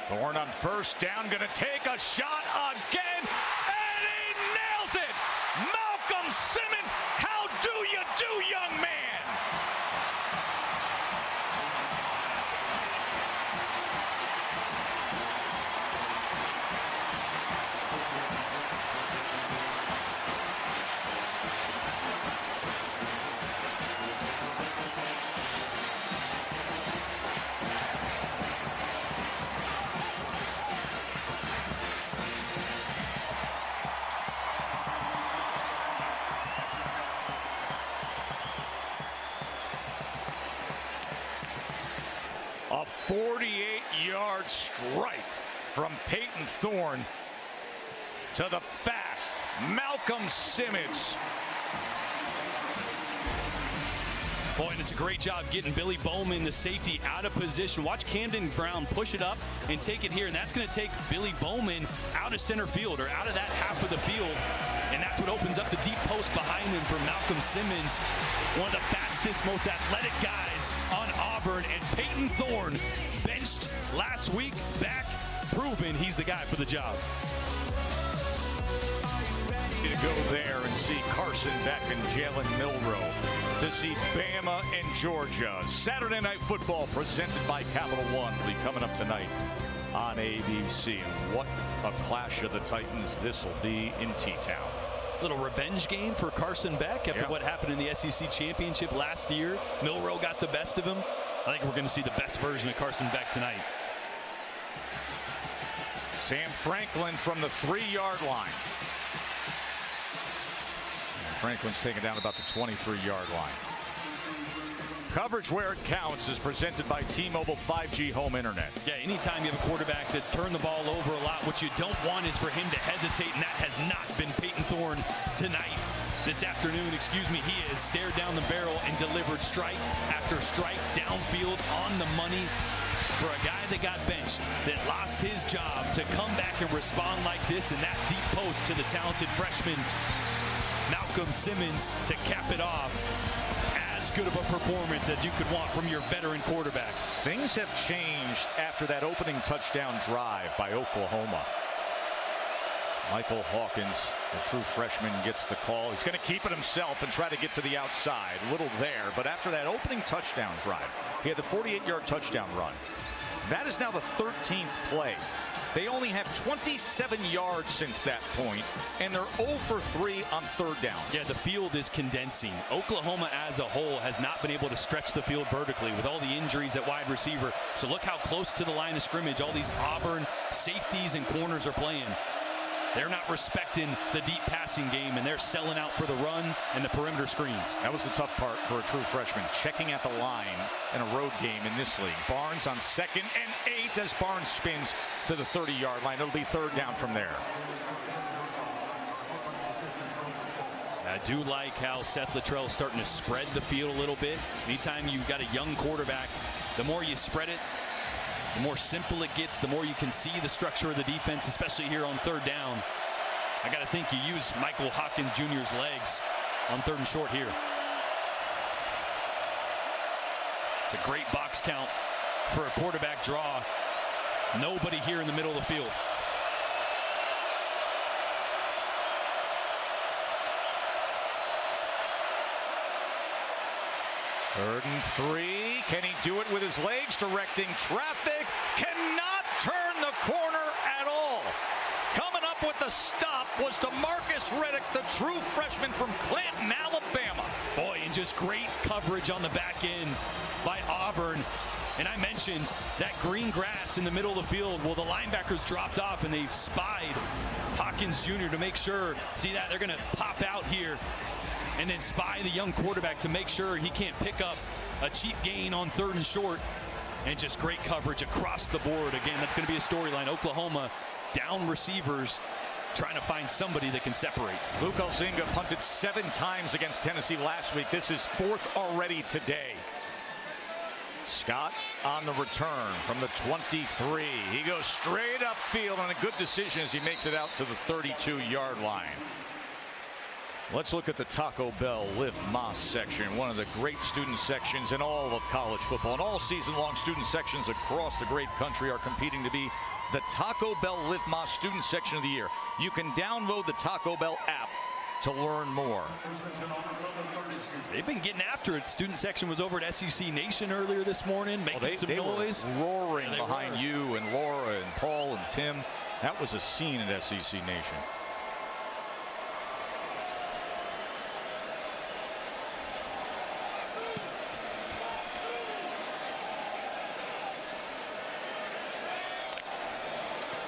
Thorne on 1st down, going to take a shot again, and he nails it! Malcolm Simmons, how do you do, young man? A 48-yard strike from Peyton Thorne to the fast Malcolm Simmons. Boy, and it's a great job getting Billy Bowman, the safety, out of position. Watch Camden Brown push it up and take it here, and that's going to take Billy Bowman out of center field, or out of that half of the field, and that's what opens up the deep post behind him for Malcolm Simmons, one of the fastest, most athletic guys on Auburn. And Peyton Thorne, benched last week, back, proven he's the guy for the job. To go there and see Carson Beck and Jalen Milroe, to see Bama and Georgia. Saturday Night Football presented by Capital One will be coming up tonight on ABC. And what a clash of the Titans this will be in T-Town. Little revenge game for Carson Beck after what happened in the SEC Championship last year. Milroe got the best of him. I think we're going to see the best version of Carson Beck tonight. Sam Franklin from the 3-yard line. Franklin's taken down about the 23-yard line. Coverage where it counts is presented by T-Mobile 5G home internet. Yeah, anytime you have a quarterback that's turned the ball over a lot, what you don't want is for him to hesitate, and that has not been Peyton Thorne tonight. This afternoon, he has stared down the barrel and delivered strike after strike downfield on the money. For a guy that got benched, that lost his job, to come back and respond like this in that deep post to the talented freshman Malcolm Simmons to cap it off. As good of a performance as you could want from your veteran quarterback. Things have changed after that opening touchdown drive by Oklahoma. Michael Hawkins, the true freshman, gets the call. He's going to keep it himself and try to get to the outside. Little there, but after that opening touchdown drive, he had the 48-yard touchdown run. That is now the 13th play. They only have 27 yards since that point, and they're 0 for 3 on third down. Yeah, the field is condensing. Oklahoma as a whole has not been able to stretch the field vertically with all the injuries at wide receiver. So look how close to the line of scrimmage all these Auburn safeties and corners are playing. They're not respecting the deep passing game, and they're selling out for the run and the perimeter screens. That was the tough part for a true freshman, checking at the line in a road game in this league. Barnes on 2nd and 8 as Barnes spins to the 30-yard line. It'll be third down from there. I do like how Seth Luttrell is starting to spread the field a little bit. Anytime you've got a young quarterback, the more you spread it, the more simple it gets, the more you can see the structure of the defense, especially here on third down. I got to think you use Michael Hawkins Jr.'s legs on 3rd and short here. It's a great box count for a quarterback draw. Nobody here in the middle of the field. Third and 3. Can he do it with his legs? Directing traffic. Cannot turn the corner at all. Coming up with the stop was DeMarcus Riddick, the true freshman from Clanton, Alabama. Boy, and just great coverage on the back end by Auburn. And I mentioned that green grass in the middle of the field. Well, the linebackers dropped off and they spied Hawkins Jr. to make sure. See that? They're going to pop out here and then spy the young quarterback to make sure he can't pick up a cheap gain on 3rd and short. And just great coverage across the board. Again, that's going to be a storyline. Oklahoma down receivers, trying to find somebody that can separate. Luke Elzinga punted 7 times against Tennessee last week. This is 4th already today. Scott on the return from the 23. He goes straight upfield on a good decision as he makes it out to the 32-yard line. Let's look at the Taco Bell Live Mas section, one of the great student sections in all of college football. And all season long, student sections across the great country are competing to be the Taco Bell Live Mas student section of the year. You can download the Taco Bell app to learn more. They've been getting after it. Student section was over at SEC Nation earlier this morning, making some noise. Were roaring behind you and Laura and Paul and Tim. That was a scene at SEC Nation.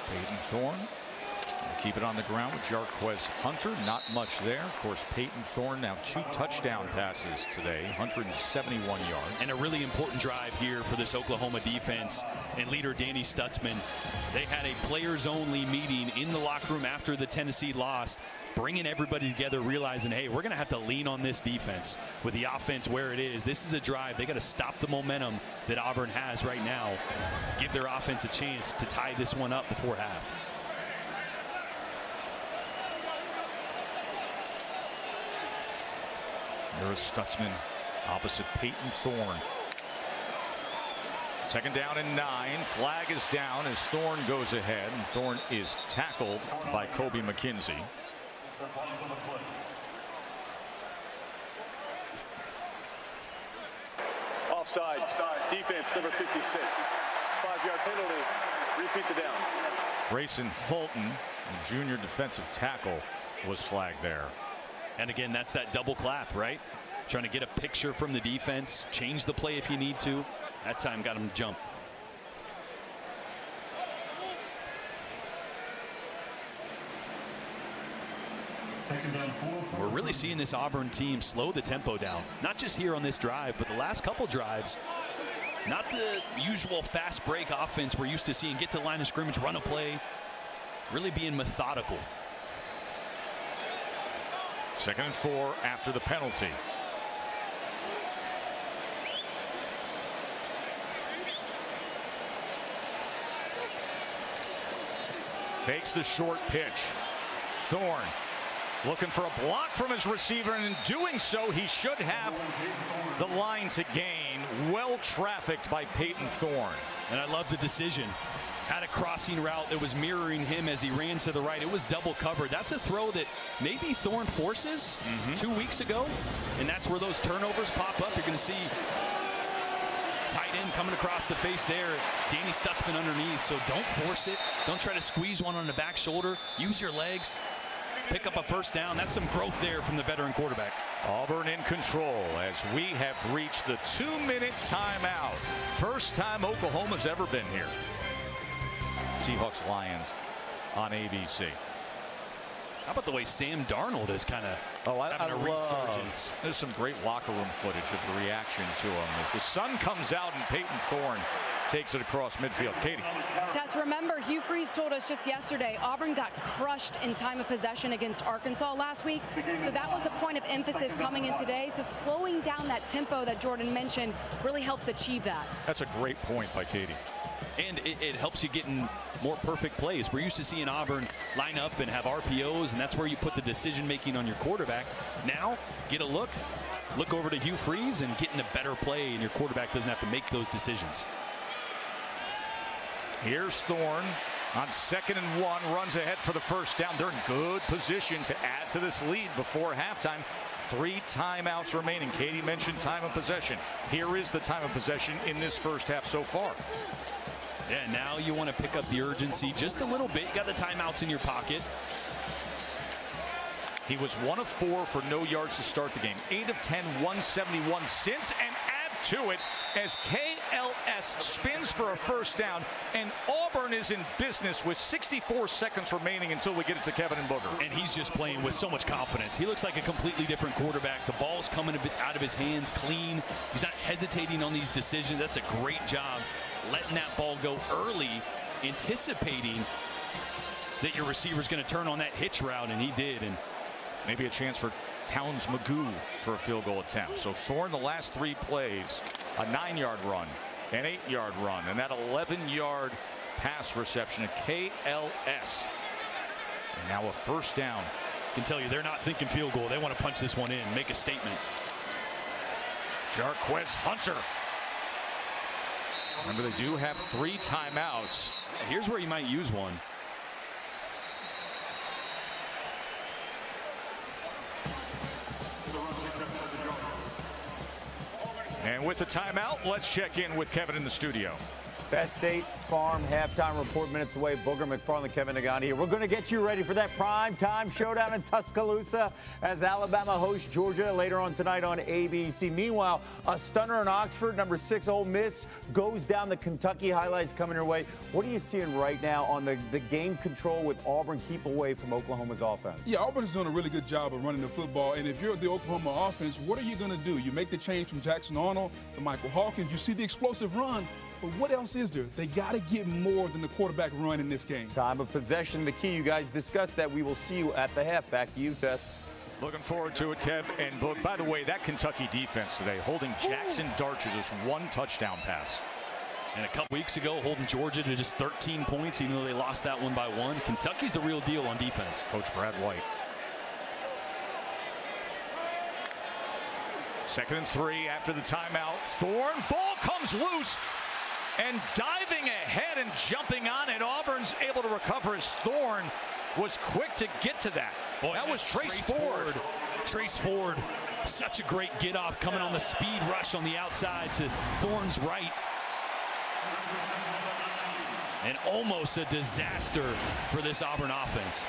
Peyton Thorne Keep it on the ground with Jarquez Hunter. Not much there. Of course, Peyton Thorne now 2 touchdown passes today, 171 yards. And a really important drive here for this Oklahoma defense and leader Danny Stutzman. They had a players-only meeting in the locker room after the Tennessee loss, bringing everybody together, realizing, hey, we're going to have to lean on this defense with the offense where it is. This is a drive. They got to stop the momentum that Auburn has right now. Give their offense a chance to tie this one up before half. There's Stutzman opposite Peyton Thorne. 2nd down and 9. Flag is down as Thorne goes ahead, and Thorne is tackled by Kobe McKenzie. Offside. Defense number 56. 5-yard penalty. Repeat the down. Grayson Holton, the junior defensive tackle, was flagged there. And again, that's that double clap, right? Trying to get a picture from the defense, change the play if you need to. That time got him to jump. We're really seeing this Auburn team slow the tempo down. Not just here on this drive, but the last couple drives. Not the usual fast break offense we're used to seeing. Get to the line of scrimmage, run a play. Really being methodical. 2nd and 4 after the penalty. Fakes the short pitch. Thorne looking for a block from his receiver, and in doing so, he should have the line to gain. Well trafficked by Peyton Thorne. And I love the decision. Had a crossing route that was mirroring him as he ran to the right. It was double covered. That's a throw that maybe Thorne forces 2 weeks ago, and that's where those turnovers pop up. You're going to see tight end coming across the face there. Danny Stutzman underneath, so don't force it. Don't try to squeeze one on the back shoulder. Use your legs. Pick up a 1st down. That's some growth there from the veteran quarterback. Auburn in control as we have reached the 2-minute timeout. First time Oklahoma's ever been here. Seahawks Lions on ABC. How about the way Sam Darnold is kind of having a resurgence? There's some great locker room footage of the reaction to him as the sun comes out and Peyton Thorne takes it across midfield. Katie. Tess, remember, Hugh Freeze told us just yesterday Auburn got crushed in time of possession against Arkansas last week. So that was a point of emphasis coming in today. So slowing down that tempo that Jordan mentioned really helps achieve that. That's a great point by Katie. And it helps you get in more perfect plays. We're used to seeing Auburn line up and have RPOs, and that's where you put the decision making on your quarterback. Now, get a look over to Hugh Freeze and get in a better play, and your quarterback doesn't have to make those decisions. Here's Thorne on 2nd and 1, runs ahead for the 1st down. They're in good position to add to this lead before halftime. 3 timeouts remaining. Katie mentioned time of possession. Here is the time of possession in this first half so far. Yeah, now you want to pick up the urgency just a little bit. You got the timeouts in your pocket. He was 1 of 4 for no yards to start the game. 8 of 10, 171 since, and add to it as KLS spins for a 1st down, and Auburn is in business with 64 seconds remaining until we get it to Kevin and Booger. And he's just playing with so much confidence. He looks like a completely different quarterback. The ball's coming out of his hands clean. He's not hesitating on these decisions. That's a great job letting that ball go early, anticipating that your receiver's going to turn on that hitch route, and he did. And maybe a chance for Towns Magoo for a field goal attempt. So Thorne, the last 3 plays, a 9-yard run, an 8-yard run, and that 11-yard pass reception at KLS. And now a 1st down. I can tell you they're not thinking field goal. They want to punch this one in, make a statement. Jarquez Hunter. Remember, they do have 3 timeouts. Here's where you might use one. And with the timeout, let's check in with Kevin in the studio. Best State Farm halftime report minutes away. Booger McFarland, Kevin Nagani here. We're going to get you ready for that prime time showdown in Tuscaloosa as Alabama hosts Georgia later on tonight on ABC. Meanwhile, a stunner in Oxford, number 6 Ole Miss goes down. The Kentucky highlights coming your way. What are you seeing right now on the game control with Auburn keep away from Oklahoma's offense? Yeah, Auburn's doing a really good job of running the football. And if you're the Oklahoma offense, what are you going to do? You make the change from Jackson Arnold to Michael Hawkins. You see the explosive run. But what else is there? They got to get more than the quarterback run in this game. Time of possession, the key. You guys discussed that. We will see you at the half. Back to you, Tess. Looking forward to it, Kev. And Book, by the way, that Kentucky defense today holding Jackson Dart to just 1 touchdown pass. And a couple weeks ago, holding Georgia to just 13 points, even though they lost that one by 1. Kentucky's the real deal on defense. Coach Brad White. 2nd and 3 after the timeout. Thorne, ball comes loose. And diving ahead and jumping on it, Auburn's able to recover as Thorne was quick to get to that. Boy, that was Trace Ford. Trace Ford, such a great get off coming on the speed rush on the outside to Thorne's right. And almost a disaster for this Auburn offense.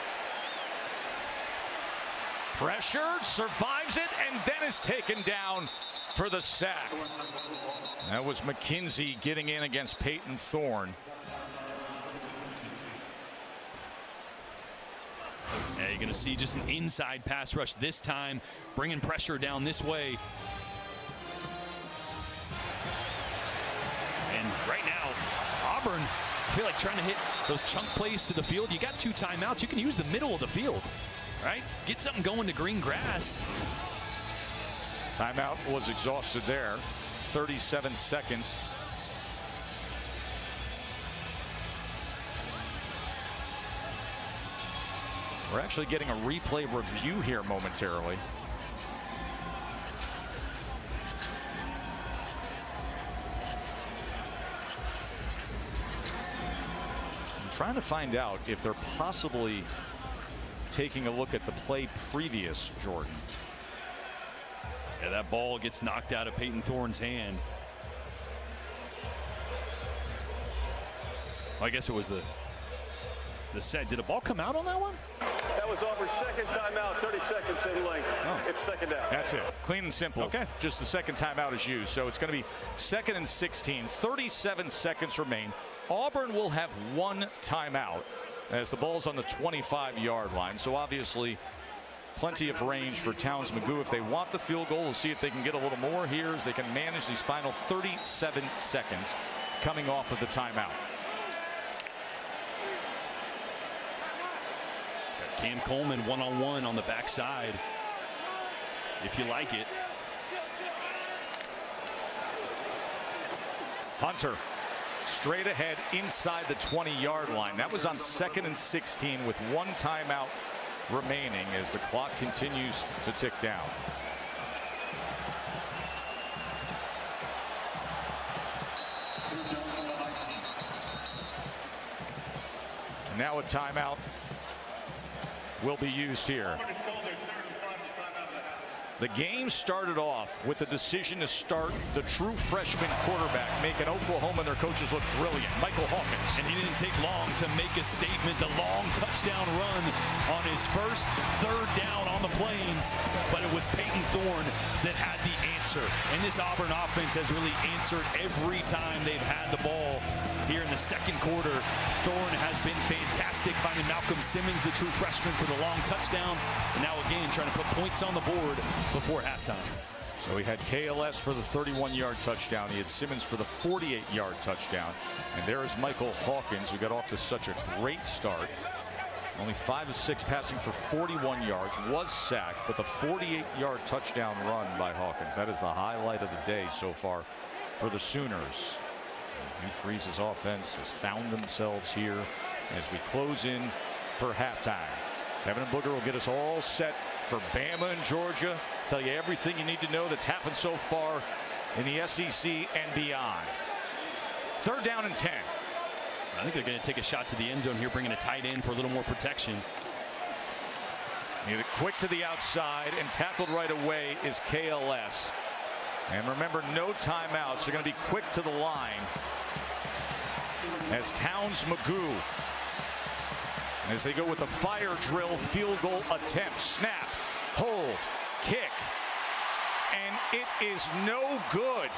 Pressured, survives it, and then is taken down for the sack. That was McKenzie getting in against Peyton Thorne. Yeah, you're going to see just an inside pass rush this time, bringing pressure down this way. And right now, Auburn, I feel like trying to hit those chunk plays to the field. You got 2 timeouts. You can use the middle of the field, right? Get something going to green grass. Timeout was exhausted there. 37 seconds. We're actually getting a replay review here momentarily. I'm trying to find out if they're possibly taking a look at the play previous, Jordan. Yeah, that ball gets knocked out of Peyton Thorne's hand. Well, I guess it was the set. Did a ball come out on that one? That was Auburn's 2nd timeout, 30 seconds in length. Oh. It's 2nd down. That's it. Clean and simple. Okay. Just the 2nd timeout is used. So it's going to be 2nd and 16. 37 seconds remain. Auburn will have 1 timeout as the ball's on the 25-yard line. So obviously plenty of range for Towns Magoo. If they want the field goal, we'll see if they can get a little more here as they can manage these final 37 seconds coming off of the timeout. Got Cam Coleman one-on-one on the backside, if you like it. Hunter straight ahead inside the 20-yard line. That was on 2nd and 16 with 1 timeout remaining as the clock continues to tick down. And now a timeout will be used here. The game started off with the decision to start the true freshman quarterback, making Oklahoma and their coaches look brilliant, Michael Hawkins. And he didn't take long to make a statement. The long touchdown run on his first 3rd down on the Plains, but it was Peyton Thorne that had the answer. And this Auburn offense has really answered every time they've had the ball here in the 2nd quarter. Thorne has been fantastic, finding Malcolm Simmons, the true freshman, for the long touchdown. And now again, trying to put points on the board before halftime. So he had KLS for the 31-yard touchdown. He had Simmons for the 48-yard touchdown. And there is Michael Hawkins, who got off to such a great start. Only 5 of 6 passing for 41 yards, was sacked, but the 48-yard touchdown run by Hawkins, that is the highlight of the day so far for the Sooners. Hugh Freeze's offense has found themselves here as we close in for halftime. Kevin and Booger will get us all set for Bama and Georgia. Tell you everything you need to know that's happened so far in the SEC and beyond. 3rd down and 10. I think they're going to take a shot to the end zone here, bringing a tight end for a little more protection. Need it quick to the outside, and tackled right away is KLS. And remember, no timeouts. They're going to be quick to the line. as Towns Magoo, as they go with the fire drill field goal attempt. Snap, hold, kick, and it is no good.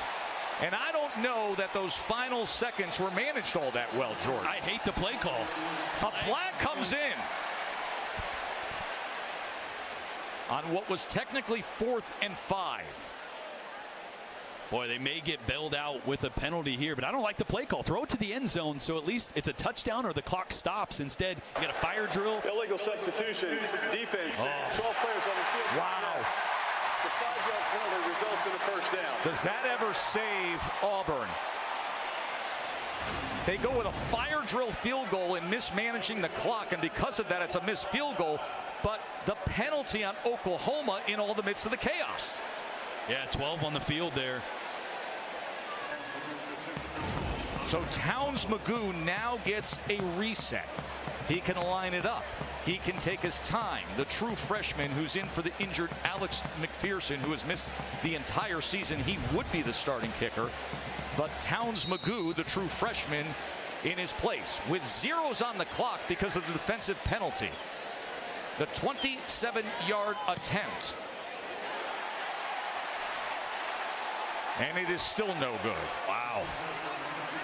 And I don't know that those final seconds were managed all that well, Jordan. I hate the play call. A flag comes in on what was technically 4th and 5. Boy, they may get bailed out with a penalty here, but I don't like the play call. Throw it to the end zone, so at least it's a touchdown or the clock stops. Instead, you got a fire drill. Illegal substitution. Defense. 12 players on the field. Wow. The 5-yard penalty results in a first down. Does that ever save Auburn? They go with a fire drill field goal in mismanaging the clock, and because of that, it's a missed field goal. But the penalty on Oklahoma in all the midst of the chaos. Yeah, 12 on the field there. So Towns Magoo now gets a reset. He can line it up. He can take his time. The true freshman who's in for the injured Alex McPherson, who has missed the entire season, he would be the starting kicker. But Towns Magoo, the true freshman, in his place with zeros on the clock because of the defensive penalty. The 27-yard attempt. And it is still no good. Wow.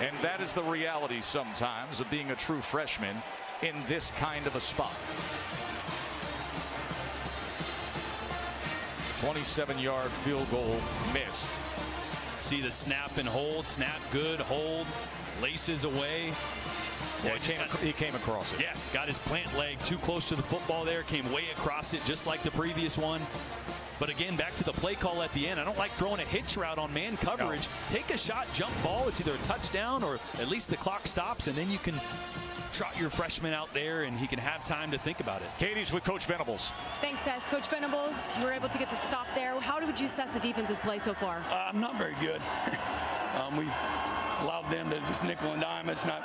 And that is the reality sometimes of being a true freshman in this kind of a spot. 27-yard field goal missed. See the snap and hold. Snap good, hold, laces away. Yeah, he came across it. Yeah, got his plant leg too close to the football there, came way across it just like the previous one. But again, back to the play call at the end. I don't like throwing a hitch route on man coverage. No. Take a shot, jump ball. It's either a touchdown or at least the clock stops, and then you can trot your freshman out there and he can have time to think about it. Katie's with Coach Venables. Thanks, Tess. Coach Venables, you were able to get the stop there. How would you assess the defense's play so far? Not very good. We've allowed them to just nickel and dime us, not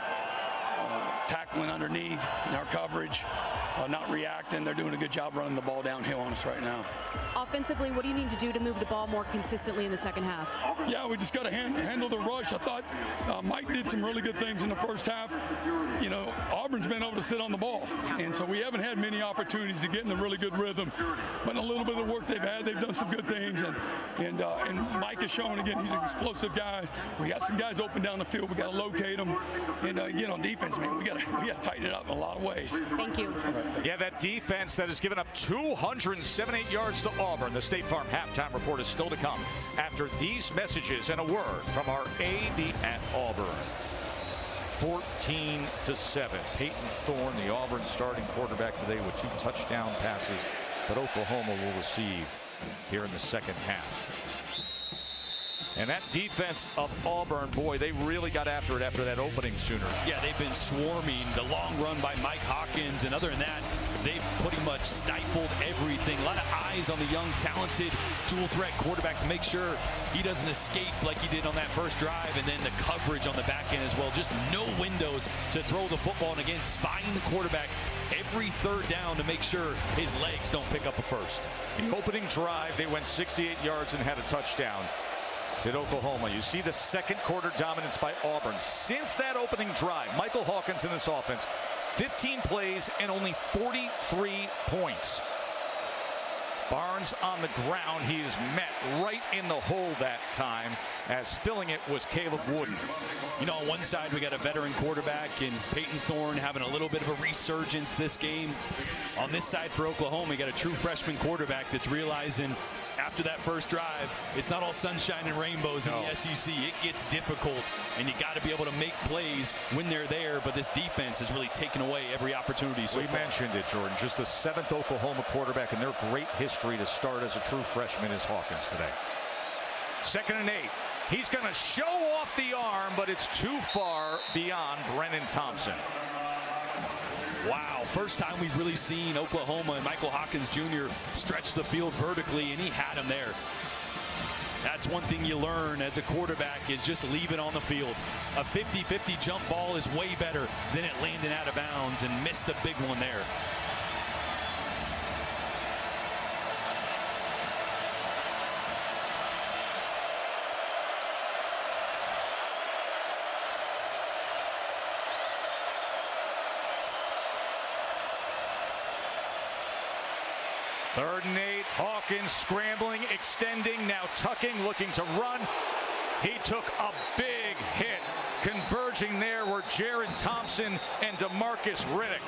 tackling underneath in our coverage, not reacting. They're doing a good job running the ball downhill on us right now. Offensively, what do you need to do to move the ball more consistently in the second half? Yeah, we just got to handle the rush. I thought Mike did some really good things in the first half. You know, Auburn's been able to sit on the ball, and so we haven't had many opportunities to get in a really good rhythm. But in a little bit of work they've had, they've done some good things, and Mike is showing again he's an explosive guy. We got some guys open down the field. We got to locate them, and you know, defense, man, we got to tighten it up in a lot of ways. Thank you. Yeah, that defense that has given up 278 yards to Auburn. The State Farm halftime report is still to come after these messages and a word from our AD at Auburn. 14-7. Peyton Thorne, the Auburn starting quarterback today with 2 touchdown passes that Oklahoma will receive here in the second half. And that defense of Auburn, boy, they really got after it after that opening sooner. Yeah, they've been swarming. The long run by Mike Hawkins, and other than that, they've pretty much stifled everything. A lot of eyes on the young, talented, dual-threat quarterback to make sure he doesn't escape like he did on that first drive, and then the coverage on the back end as well. Just no windows to throw the football, and again, spying the quarterback every third down to make sure his legs don't pick up a first. The opening drive, they went 68 yards and had a touchdown. At Oklahoma, you see the second quarter dominance by Auburn. Since that opening drive, Michael Hawkins in this offense, 15 plays and only 43 points. Barnes on the ground. He is met right in the hole that time, as filling it was Caleb Wooden. You know, on one side we got a veteran quarterback in Peyton Thorne having a little bit of a resurgence this game. On this side for Oklahoma, you got a true freshman quarterback that's realizing after that first drive, it's not all sunshine and rainbows in the SEC. It gets difficult, and you got to be able to make plays when they're there, but this defense has really taken away every opportunity so far. We mentioned it, Jordan. Just the 7th Oklahoma quarterback in their great history to start as a true freshman is Hawkins today. 2nd and 8. He's going to show off the arm, but it's too far beyond Brennan Thompson. Wow, first time we've really seen Oklahoma and Michael Hawkins Jr. stretch the field vertically, and he had him there. That's one thing you learn as a quarterback is just leave it on the field. A 50-50 jump ball is way better than it landing out of bounds, and missed a big one there. 3rd and 8. Hawkins scrambling, extending, now tucking, looking to run. He took a big hit. Converging there were Jared Thompson and DeMarcus Riddick.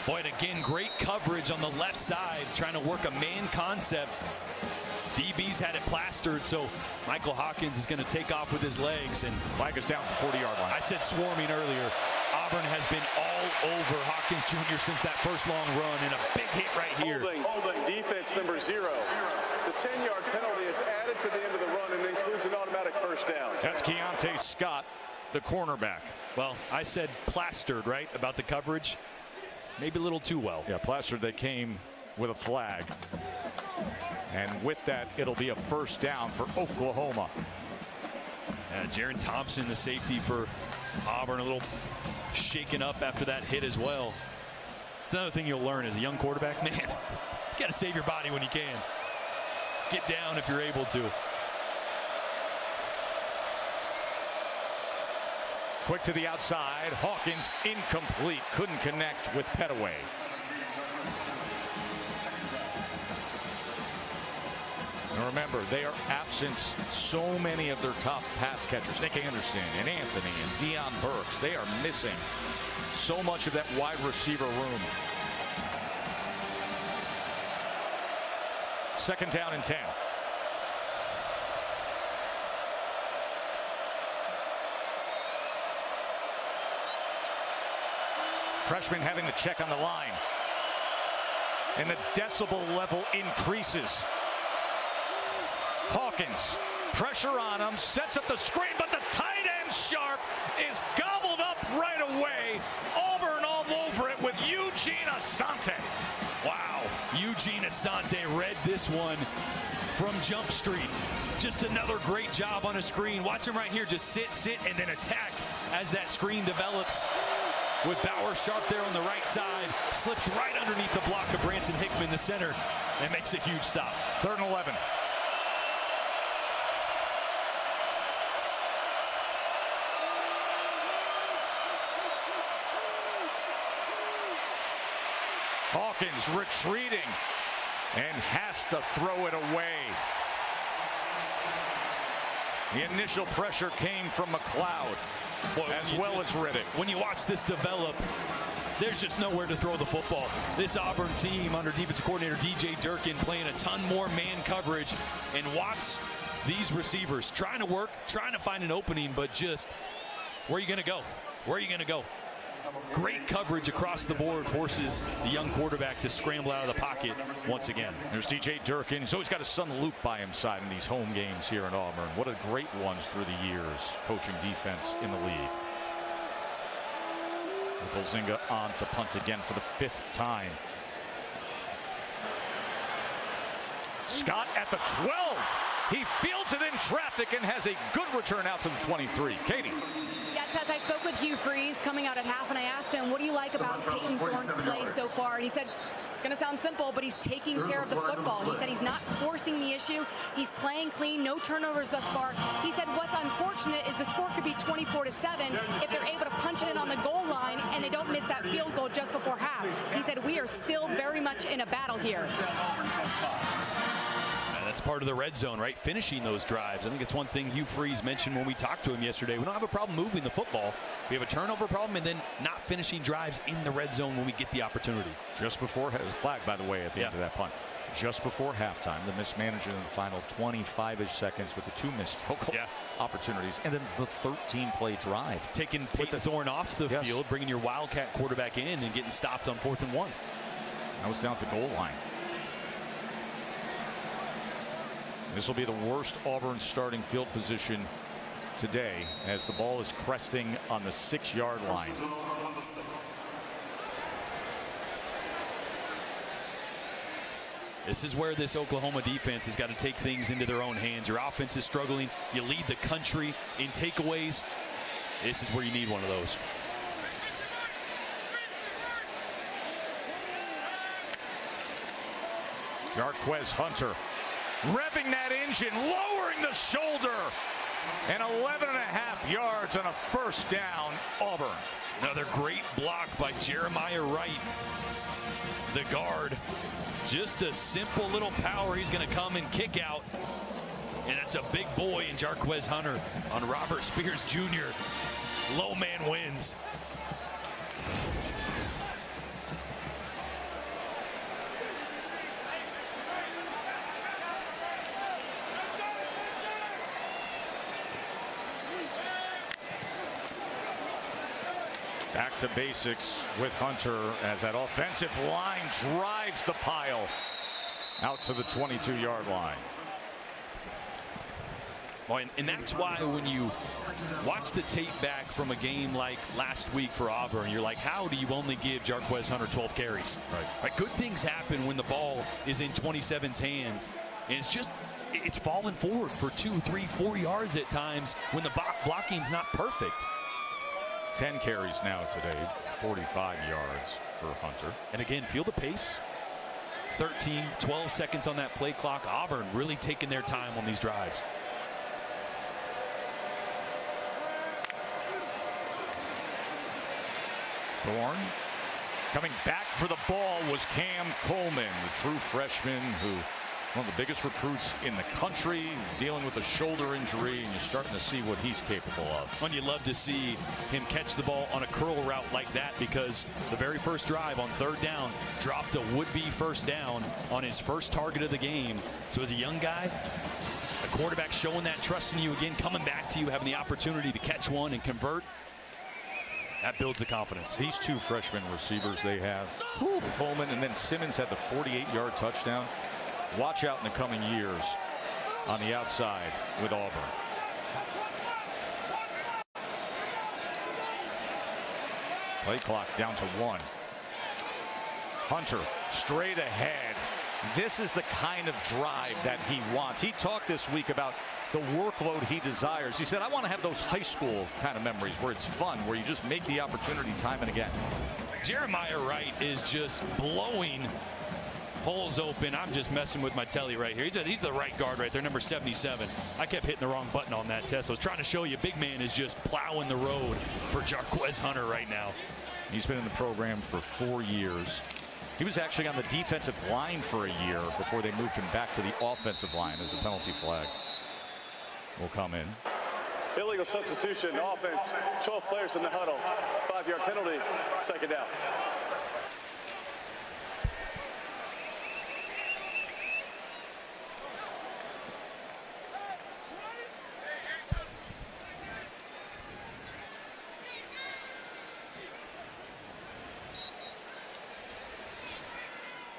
Boy, and again, great coverage on the left side, trying to work a man concept. DB's had it plastered, so Michael Hawkins is going to take off with his legs. And flag is down at the 40-yard line. I said swarming earlier. Auburn has been all over Hawkins Jr. since that first long run, and a big hit right here. Holding defense number 0. The 10-yard penalty is added to the end of the run and includes an automatic first down. That's Keontae Scott, the cornerback. Well, I said plastered, right, about the coverage. Maybe a little too well. Yeah, plastered. They came with a flag. And with that, it'll be a first down for Oklahoma. Jared Thompson, the safety for Auburn, a little shaken up after that hit as well. It's another thing you'll learn as a young quarterback, man. You got to save your body when you can. Get down if you're able to. Quick to the outside. Hawkins incomplete. Couldn't connect with Petaway. And remember, they are absent so many of their top pass catchers. Nick Anderson and Anthony and Deion Burks. They are missing so much of that wide receiver room. 2nd down and 10. Freshman having to check on the line. And the decibel level increases. Hawkins, pressure on him, sets up the screen, but the tight end Sharp is gobbled up right away. Auburn all over it with Eugene Asante. Wow, Eugene Asante read this one from Jump Street. Just another great job on a screen. Watch him right here, just sit, and then attack as that screen develops. With Bauer Sharp there on the right side, slips right underneath the block of Branson Hickman, the center, and makes a huge stop. 3rd and 11. Hawkins retreating and has to throw it away. The initial pressure came from McLeod. Boy, as well as Riddick. When you watch this develop, there's just nowhere to throw the football. This Auburn team under defensive coordinator DJ Durkin playing a ton more man coverage, and watch these receivers trying to work, trying to find an opening, but just where are you going to go? Where are you going to go? Great coverage across the board forces the young quarterback to scramble out of the pocket once again. There's DJ Durkin. He's always got his son Luke by his side in these home games here in Auburn. What a great ones through the years coaching defense in the league. Zinga on to punt again for the 5th time. Scott at the 12. He fields it in traffic and has a good return out to the 23. Katie. Yeah, Tess, I spoke with Hugh Freeze coming out at half, and I asked him, what do you like about Peyton Thorne's play so far? And he said, it's going to sound simple, but he's taking care of the football. He said he's not forcing the issue. He's playing clean, no turnovers thus far. He said what's unfortunate is the score could be 24-7 if they're able to punch it in on the goal line and they don't miss that field goal just before half. He said we are still very much in a battle here. That's part of the red zone, right? Finishing those drives. I think it's one thing Hugh Freeze mentioned when we talked to him yesterday. We don't have a problem moving the football. We have a turnover problem and then not finishing drives in the red zone when we get the opportunity. Just before, flag, by the way, at the end of that punt. Just before halftime, the mismanagement in the final 25-ish seconds with the 2 missed field goal opportunities, and then the 13-play drive. Taking Peyton Thorne off the field, bringing your Wildcat quarterback in and getting stopped on 4th and 1. That was down at the goal line. This will be the worst Auburn starting field position today as the ball is cresting on the 6-yard line. This is where this Oklahoma defense has got to take things into their own hands. Your offense is struggling. You lead the country in takeaways. This is where you need one of those. Jarquez Hunter revving that engine, lowering the shoulder. And 11.5 yards on a first down, Auburn. Another great block by Jeremiah Wright, the guard. Just a simple little power. He's going to come and kick out. And that's a big boy in Jarquez Hunter on Robert Spears Jr. Low man wins. Back to basics with Hunter as that offensive line drives the pile out to the 22-yard line. Well, and that's why when you watch the tape back from a game like last week for Auburn, you're like, how do you only give Jarquez Hunter 12 carries? Right. Good things happen when the ball is in 27's hands. And it's falling forward for 2, 3, 4 yards at times when the blocking's not perfect. 10 carries now today, 45 yards for Hunter. And again, feel the pace. 13, 12 seconds on that play clock. Auburn really taking their time on these drives. Thorne coming back for the ball was Cam Coleman, the true freshman who one of the biggest recruits in the country, dealing with a shoulder injury, and you're starting to see what he's capable of. And you love to see him catch the ball on a curl route like that, because the very first drive on 3rd down dropped a would-be first down on his first target of the game. So as a young guy, the quarterback showing that trust in you again, coming back to you, having the opportunity to catch one and convert. That builds the confidence. These 2 freshman receivers they have, Coleman, and then Simmons had the 48-yard touchdown. Watch out in the coming years on the outside with Auburn. Play clock down to 1. Hunter straight ahead. This is the kind of drive that he wants. He talked this week about the workload he desires. He said, I want to have those high school kind of memories where it's fun, where you just make the opportunity time and again. Jeremiah Wright is just blowing holes open. I'm just messing with my telly right here. He's the right guard right there, number 77. I kept hitting the wrong button on that test. I was trying to show you, big man is just plowing the road for Jarquez Hunter right now. He's been in the program for 4 years. He was actually on the defensive line for a year before they moved him back to the offensive line as a penalty flag will come in. Illegal substitution, offense, 12 players in the huddle, 5-yard penalty, 2nd down.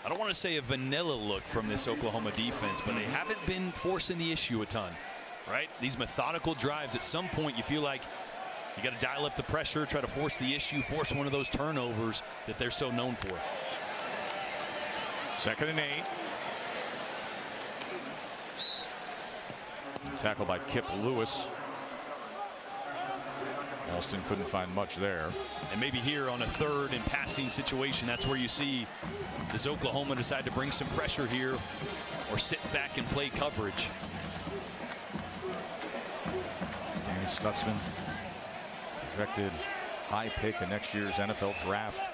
I don't want to say a vanilla look from this Oklahoma defense, but they haven't been forcing the issue a ton, right? These methodical drives, at some point you feel like you got to dial up the pressure, try to force the issue, force one of those turnovers that they're so known for. 2nd and 8. Tackled by Kip Lewis. Alston couldn't find much there. And maybe here on a 3rd and passing situation, that's where you see does Oklahoma decide to bring some pressure here or sit back and play coverage. Danny Stutzman, projected high pick in next year's NFL draft.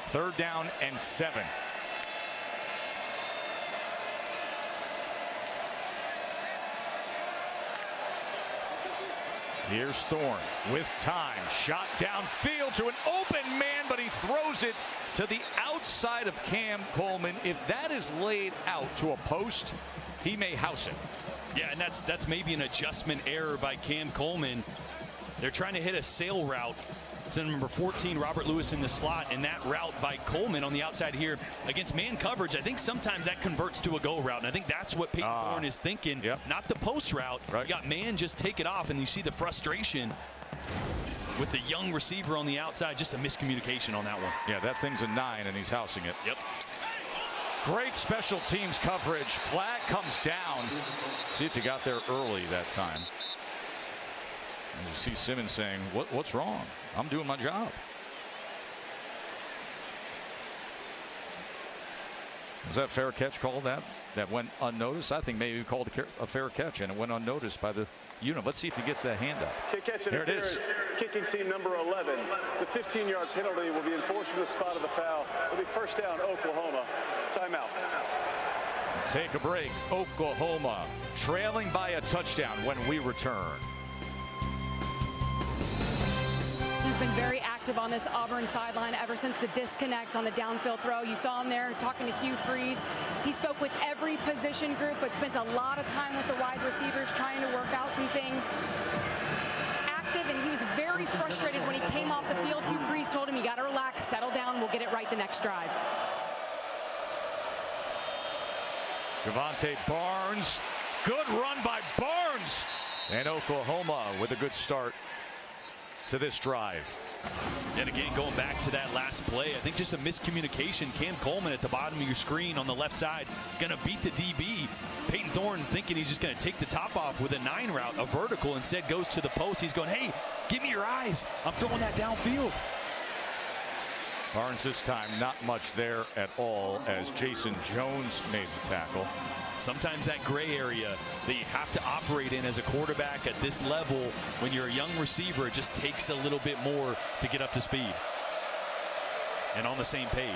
Third down and 7. Here's Thorne with time. Shot downfield to an open man, but he throws it to the outside of Cam Coleman. If that is laid out to a post, he may house it. Yeah, and that's maybe an adjustment error by Cam Coleman. They're trying to hit a sail route. It's number 14, Robert Lewis, in the slot, and that route by Coleman on the outside here against man coverage, I think sometimes that converts to a go route, and I think that's what Peyton Thorne is thinking, not the post route. Right. You got man just take it off, and you see the frustration with the young receiver on the outside. Just a miscommunication on that one. Yeah, that thing's a 9, and he's housing it. Yep. Great special teams coverage. Flag comes down. See if he got there early that time. And you see Simmons saying, what's wrong? I'm doing my job. Was that a fair catch call that went unnoticed? I think maybe he called a fair catch and it went unnoticed by the unit. Let's see if he gets that hand up. Kick catch There it is. interference, kicking team number 11. The 15-yard penalty will be enforced from the spot of the foul. It'll be first down, Oklahoma. Timeout. Take a break. Oklahoma trailing by a touchdown when we return. He's been very active on this Auburn sideline ever since the disconnect on the downfield throw. You saw him there talking to Hugh Freeze. He spoke with every position group, but spent a lot of time with the wide receivers trying to work out some things. Active, and he was very frustrated when he came off the field. Hugh Freeze told him, you got to relax, settle down, we'll get it right the next drive. Javonte Barnes. Good run by Barnes. And Oklahoma with a good start to this drive. And again, going back to that last play, I think just a miscommunication. Cam Coleman at the bottom of your screen on the left side, going to beat the DB. Peyton Thorne thinking he's just going to take the top off with a 9 route, a vertical, instead goes to the post. He's going, hey, give me your eyes. I'm throwing that downfield. Barnes this time not much there at all as Jason Jones made the tackle. Sometimes that gray area that you have to operate in as a quarterback at this level, when you're a young receiver, it just takes a little bit more to get up to speed and on the same page.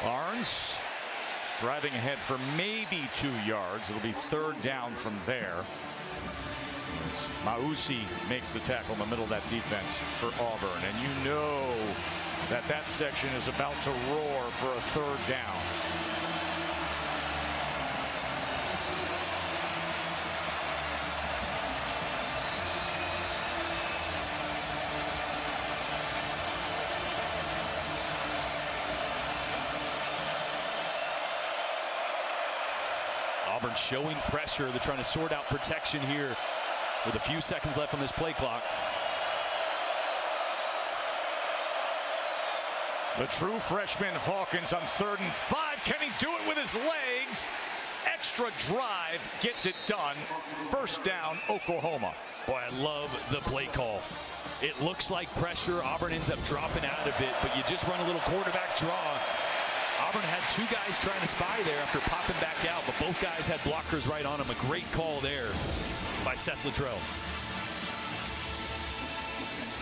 Barnes driving ahead for maybe 2 yards. It'll be third down from there. Mausi makes the tackle in the middle of that defense for Auburn, and you know that that section is about to roar for a third down. Auburn showing pressure. They're trying to sort out protection here with a few seconds left on this play clock. The true freshman Hawkins on 3rd and 5. Can he do it with his legs? Extra drive gets it done. First down, Oklahoma. Boy, I love the play call. It looks like pressure. Auburn ends up dropping out of it, but you just run a little quarterback draw. Auburn had 2 guys trying to spy there after popping back out, but both guys had blockers right on them. A great call there by Seth Littrell.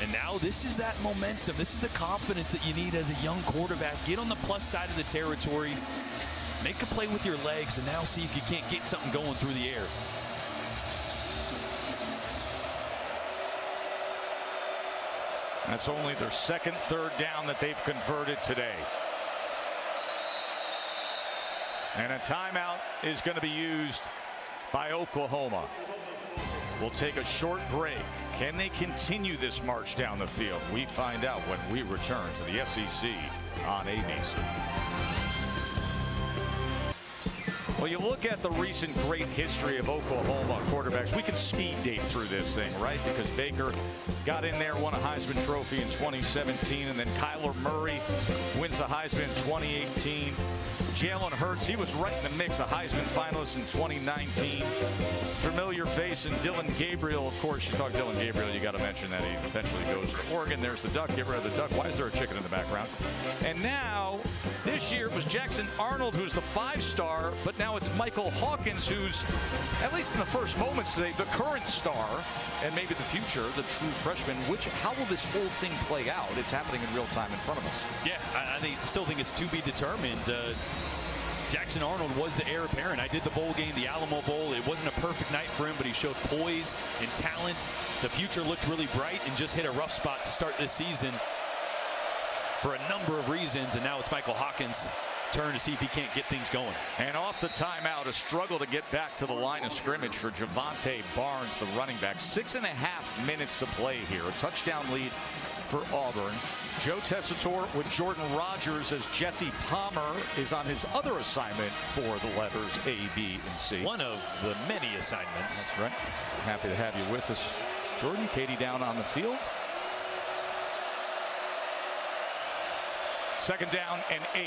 And now this is that momentum. This is the confidence that you need as a young quarterback. Get on the plus side of the territory. Make a play with your legs, and now see if you can't get something going through the air. That's only their second third down that they've converted today. And a timeout is going to be used by Oklahoma. We'll take a short break. Can they continue this march down the field? We find out when we return to the SEC on ABC. Well, you look at the recent great history of Oklahoma quarterbacks. We can speed date through this thing, right? Because Baker got in there, won a Heisman Trophy in 2017, and then Kyler Murray wins the Heisman in 2018. Jalen Hurts, he was right in the mix, a Heisman finalist in 2019. Familiar face, and Dylan Gabriel. Of course, you talk Dylan Gabriel, you got to mention that he eventually goes to Oregon. There's the duck. Get rid of the duck. Why is there a chicken in the background? And now, this year, it was Jackson Arnold who's the 5-star, but now it's Michael Hawkins who's, at least in the first moments today, the current star, and maybe the future, the true freshman. How will this whole thing play out? It's happening in real time in front of us. Yeah, I still think it's to be determined. Jackson Arnold was the heir apparent. I did the bowl game, the Alamo Bowl. It wasn't a perfect night for him, but he showed poise and talent. The future looked really bright and just hit a rough spot to start this season for a number of reasons. And now it's Michael Hawkins' turn to see if he can't get things going. And off the timeout, a struggle to get back to the line of scrimmage for Javonte Barnes, the running back. 6.5 minutes to play here. A touchdown lead for Auburn. Joe Tessitore with Jordan Rogers as Jesse Palmer is on his other assignment for the letters A, B, and C. One of the many assignments. That's right. Happy to have you with us, Jordan. Katie down on the field. 2nd down and 8.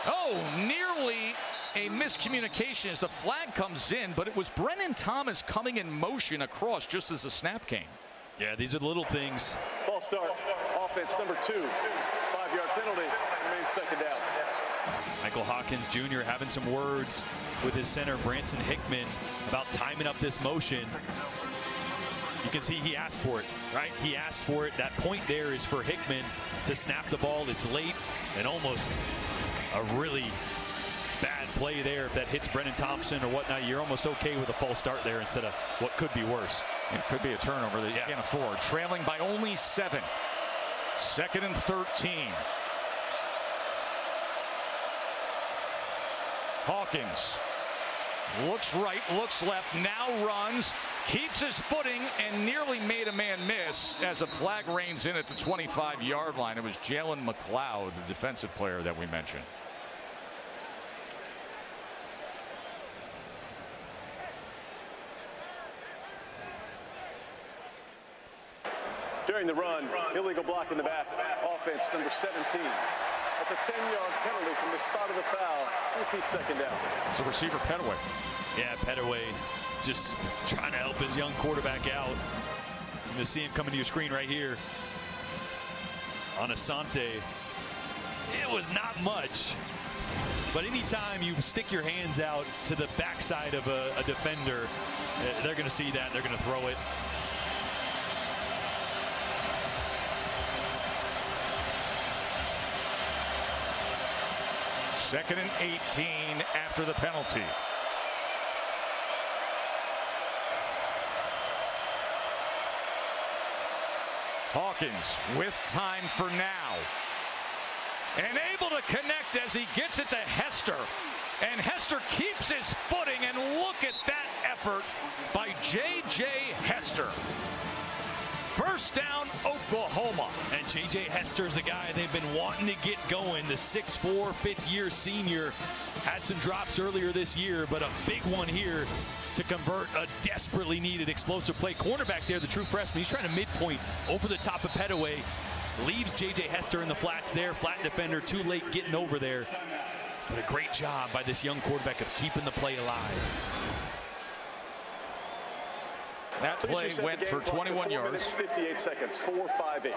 Oh, nearly a miscommunication as the flag comes in, but it was Brennan Thomas coming in motion across just as the snap came. Yeah, these are the little things. False start. Offense number 2. 5-yard penalty. Remains second down. Michael Hawkins Jr. having some words with his center, Branson Hickman, about timing up this motion. You can see he asked for it, right? He asked for it. That point there is for Hickman to snap the ball. It's late and almost a really bad play there. If that hits Brennan Thompson or whatnot, you're almost okay with a false start there instead of what could be worse. It could be a turnover that you can't afford. Trailing by only 7. 2nd and 13. Hawkins looks right, looks left, now runs, keeps his footing, and nearly made a man miss as a flag reins in at the 25-yard line. It was Jalen McLeod, the defensive player that we mentioned. During the run, illegal block in the back. Offense number 17. That's a 10-yard penalty from the spot of the foul. Repeat second down. So receiver Petaway. Yeah, Petaway just trying to help his young quarterback out. And to see him coming to your screen right here on Asante. It was not much. But anytime you stick your hands out to the backside of a defender, they're going to see that. They're going to throw it. Second and 18 after the penalty. Hawkins with time for now. And able to connect as he gets it to Hester. And Hester keeps his footing, and look at that effort by J.J. Hester. First down, Oklahoma. And J.J. Hester's a guy they've been wanting to get going. The 6'4", fifth-year senior had some drops earlier this year, but a big one here to convert a desperately needed explosive play. Cornerback there, the true freshman, he's trying to midpoint over the top of Petaway. Leaves J.J. Hester in the flats there. Flat defender, too late getting over there. But a great job by this young quarterback of keeping the play alive. That play went for 21 yards. 58 seconds, 4-5-8.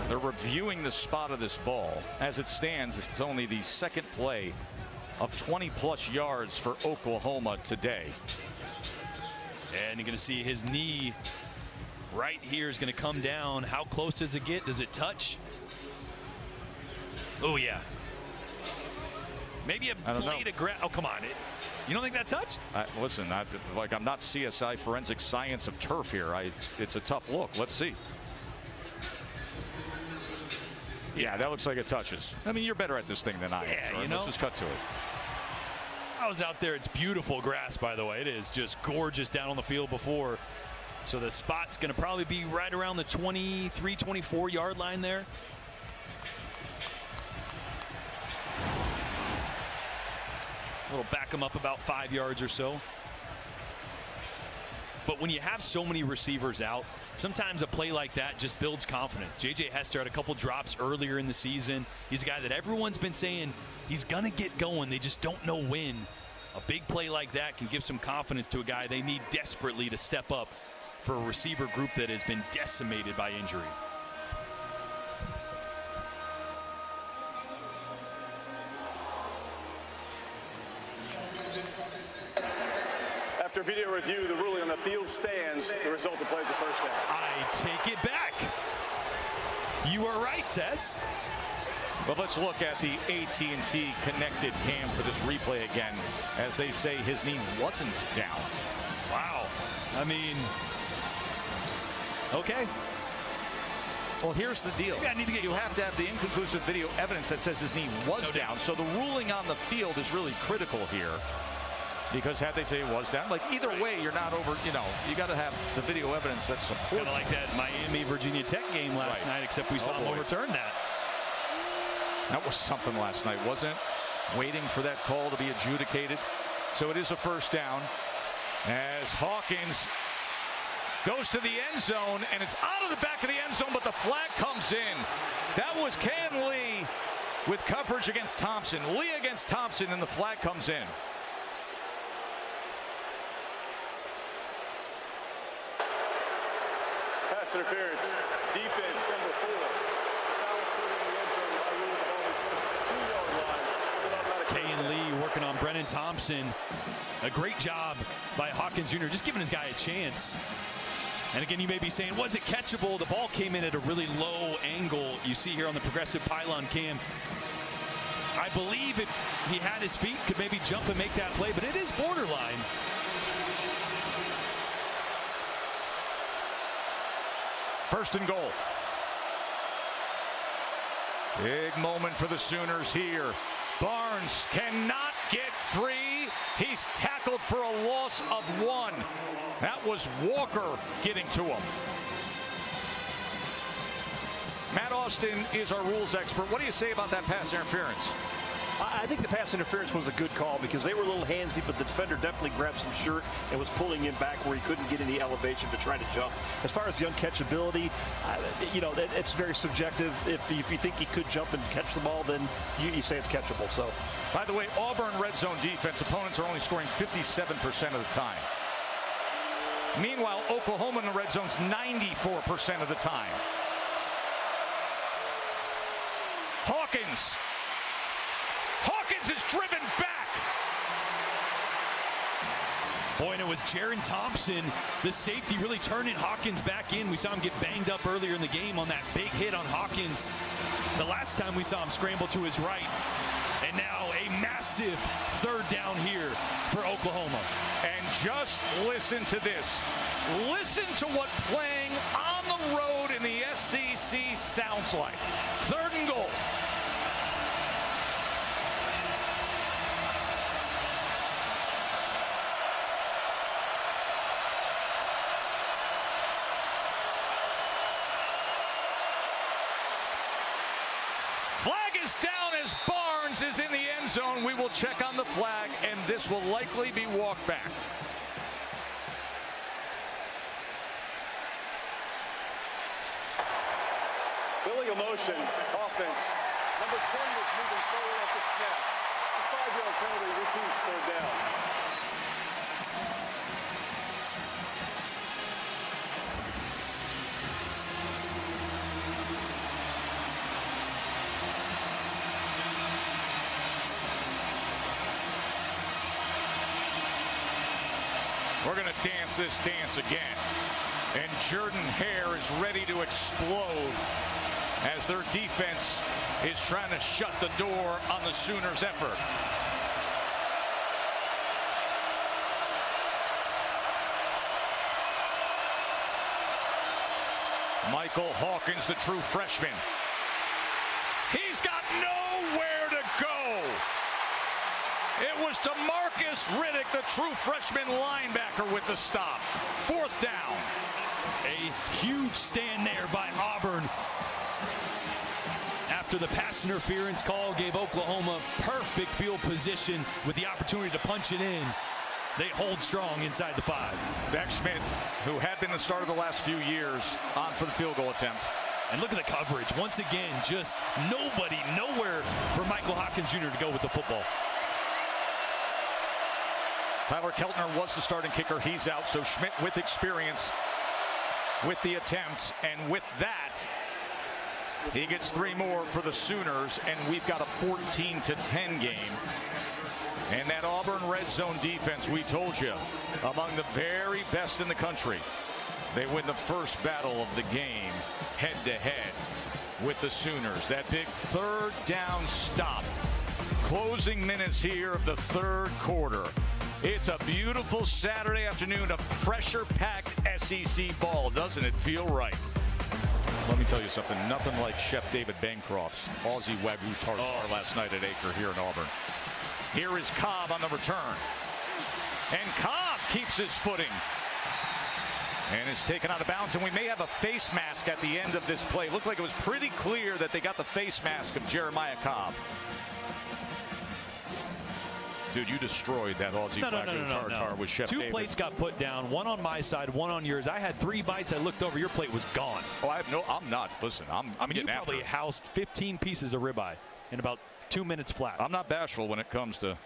They're reviewing the spot of this ball. As it stands, it's only the second play of 20-plus yards for Oklahoma today. And you're going to see his knee right here is going to come down. How close does it get? Does it touch? Oh, yeah. Maybe a blade of grass. Oh, come on. You don't think that touched? Listen, I'm not CSI forensic science of turf here. It's a tough look. Let's see. Yeah, that looks like it touches. I mean, you're better at this thing than I am. Yeah, Jordan. Let's just cut to it. I was out there. It's beautiful grass, by the way. It is just gorgeous down on the field before. So the spot's going to probably be right around the 23, 24-yard line there. We'll back him up about 5 yards or so. But when you have so many receivers out, sometimes a play like that just builds confidence. J.J. Hester had a couple drops earlier in the season. He's a guy that everyone's been saying he's going to get going. They just don't know when. A big play like that can give some confidence to a guy they need desperately to step up for a receiver group that has been decimated by injury. After video review, the ruling on the field stands. The result of the play is a first down. I take it back. You are right, Tess. But let's look at the AT&T connected cam for this replay again, as they say his knee wasn't down. Wow. I mean, okay. Well, here's the deal. You have to have the inconclusive video evidence that says his knee was down. So the ruling on the field is really critical here. Because had they say it was down, like either way, you're not over, you got to have the video evidence that supports it. Kind of like that Miami-Virginia Tech game last night, except we saw him overturn that. That was something last night, wasn't it? Waiting for that call to be adjudicated. So it is a first down as Hawkins goes to the end zone, and it's out of the back of the end zone, but the flag comes in. That was Ken Lee with coverage against Thompson. Lee against Thompson, and the flag comes in. Pass interference. Defense number 4. Foul included in the end zone by rule of the ball across the 2-yard line with automatic Kay first and down. Lee working on Brennan Thompson. A great job by Hawkins Jr. just giving his guy a chance. And again, you may be saying, was it catchable? The ball came in at a really low angle. You see here on the progressive pylon cam. I believe if he had his feet, could maybe jump and make that play, but it is borderline. First and goal. Big moment for the Sooners here. Barnes cannot get free. He's tackled for a loss of 1. That was Walker getting to him. Matt Austin is our rules expert. What do you say about that pass interference? I think the pass interference was a good call because they were a little handsy, but the defender definitely grabbed some shirt and was pulling him back where he couldn't get any elevation to try to jump. As far as the uncatchability, it's very subjective. If you think he could jump and catch the ball, then you say it's catchable. So, by the way, Auburn red zone defense, opponents are only scoring 57% of the time. Meanwhile, Oklahoma in the red zone's 94% of the time. Hawkins is driven back. Boy, and it was Jaron Thompson, the safety, really turning Hawkins back in. We saw him get banged up earlier in the game on that big hit on Hawkins. The last time we saw him scramble to his right. And now a massive third down here for Oklahoma. And just listen to this. Listen to what playing on the road in the SEC sounds like. Third and goal. Flag is down as Barnes is in the end zone. We will check on the flag, and this will likely be walked back. Building a motion, offense. Number 10 was moving forward at the snap. It's a 5-yard penalty. Repeat, third down. We're going to dance this dance again. And Jordan Hare is ready to explode as their defense is trying to shut the door on the Sooners' effort. Michael Hawkins, the true freshman. He's got nowhere to go. It was DeMarcus Riddick, the true freshman linebacker, with the stop. Fourth down. A huge stand there by Auburn. After the pass interference call gave Oklahoma perfect field position with the opportunity to punch it in. They hold strong inside the 5. Beck Schmidt, who had been the starter the last few years, on for the field goal attempt. And look at the coverage. Once again, just nowhere for Michael Hawkins Jr. to go with the football. Tyler Keltner was the starting kicker. He's out, so Schmidt with experience with the attempts, and with that, he gets 3 more for the Sooners, and we've got a 14-10 game. And that Auburn red zone defense, we told you, among the very best in the country. They win the first battle of the game, head-to-head with the Sooners. That big third down stop. Closing minutes here of the third quarter. It's a beautiful Saturday afternoon of pressure-packed SEC ball. Doesn't it feel right? Let me tell you something. Nothing like Chef David Bancroft's Aussie Wagyu tartar last night at Acre here in Auburn. Here is Cobb on the return. And Cobb keeps his footing. And is taken out of bounds. And we may have a face mask at the end of this play. It looked like it was pretty clear that they got the face mask of Jeremiah Cobb. Dude, you destroyed that Aussie Wagyu tartar with Chef David. 2 plates got put down, 1 on my side, 1 on yours. I had 3 bites. I looked over. Your plate was gone. Oh, I'm not. Listen, I'm getting you after probably it. housed 15 pieces of ribeye. in about 2 minutes flat. I'm not bashful when it comes to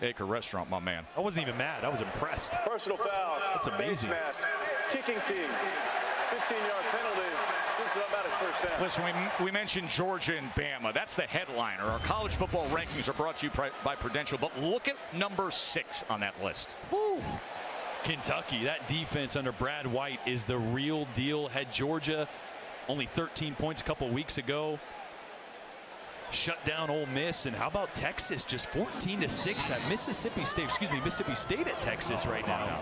Acre Restaurant, my man. I wasn't even mad. I was impressed. Personal foul. That's amazing. Face mask. Kicking team. 15-yard penalty. Brings it up at first down. Listen, we mentioned Georgia and Bama. That's the headliner. Our college football rankings are brought to you by Prudential. But look at number 6 on that list. Woo. Kentucky, that defense under Brad White is the real deal. Had Georgia only 13 points a couple weeks ago. Shut down Ole Miss. And how about Texas? Just 14-6 at Mississippi State at Texas right now.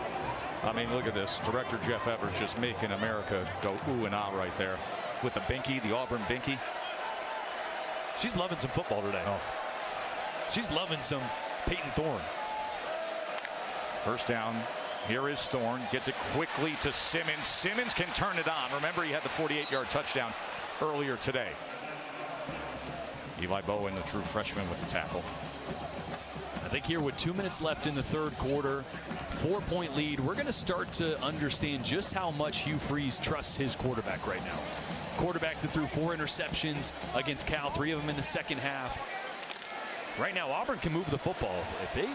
I mean, look at this. Director Jeff Evers just making America go ooh and ah right there with the binky, the Auburn binky. She's loving some football today. Oh. She's loving some Peyton Thorne. First down. Here is Thorne. Gets it quickly to Simmons. Simmons can turn it on. Remember, he had the 48-yard touchdown earlier today. Eli Bowen, the true freshman, with the tackle. I think here with 2 minutes left in the third quarter, 4-point lead, we're going to start to understand just how much Hugh Freeze trusts his quarterback right now. Quarterback that threw 4 interceptions against Cal, 3 of them in the second half. Right now, Auburn can move the football. If they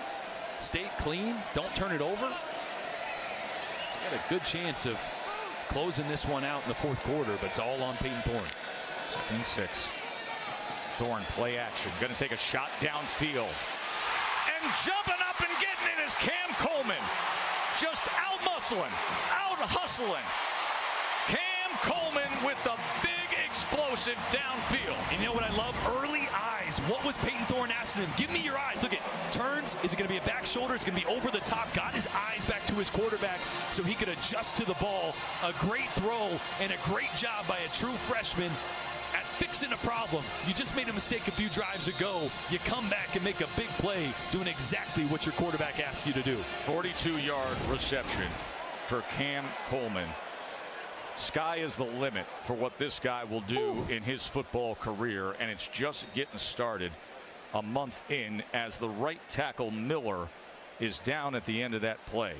stay clean, don't turn it over, they got a good chance of closing this one out in the fourth quarter, but it's all on Peyton Thorne. 2nd and 6. Thorne, play action. Going to take a shot downfield. And jumping up and getting it is Cam Coleman. Just out-muscling, out-hustling. Cam Coleman with the big explosive downfield. And you know what I love? Early eyes. What was Peyton Thorne asking him? Give me your eyes. Look at turns. Is it going to be a back shoulder? It's going to be over the top. Got his eyes back to his quarterback so he could adjust to the ball. A great throw and a great job by a true freshman at fixing a problem. You just made a mistake a few drives ago. You come back and make a big play doing exactly what your quarterback asked you to do. 42-yard reception for Cam Coleman. Sky is the limit for what this guy will do in his football career, and it's just getting started a month in as the right tackle Miller is down at the end of that play.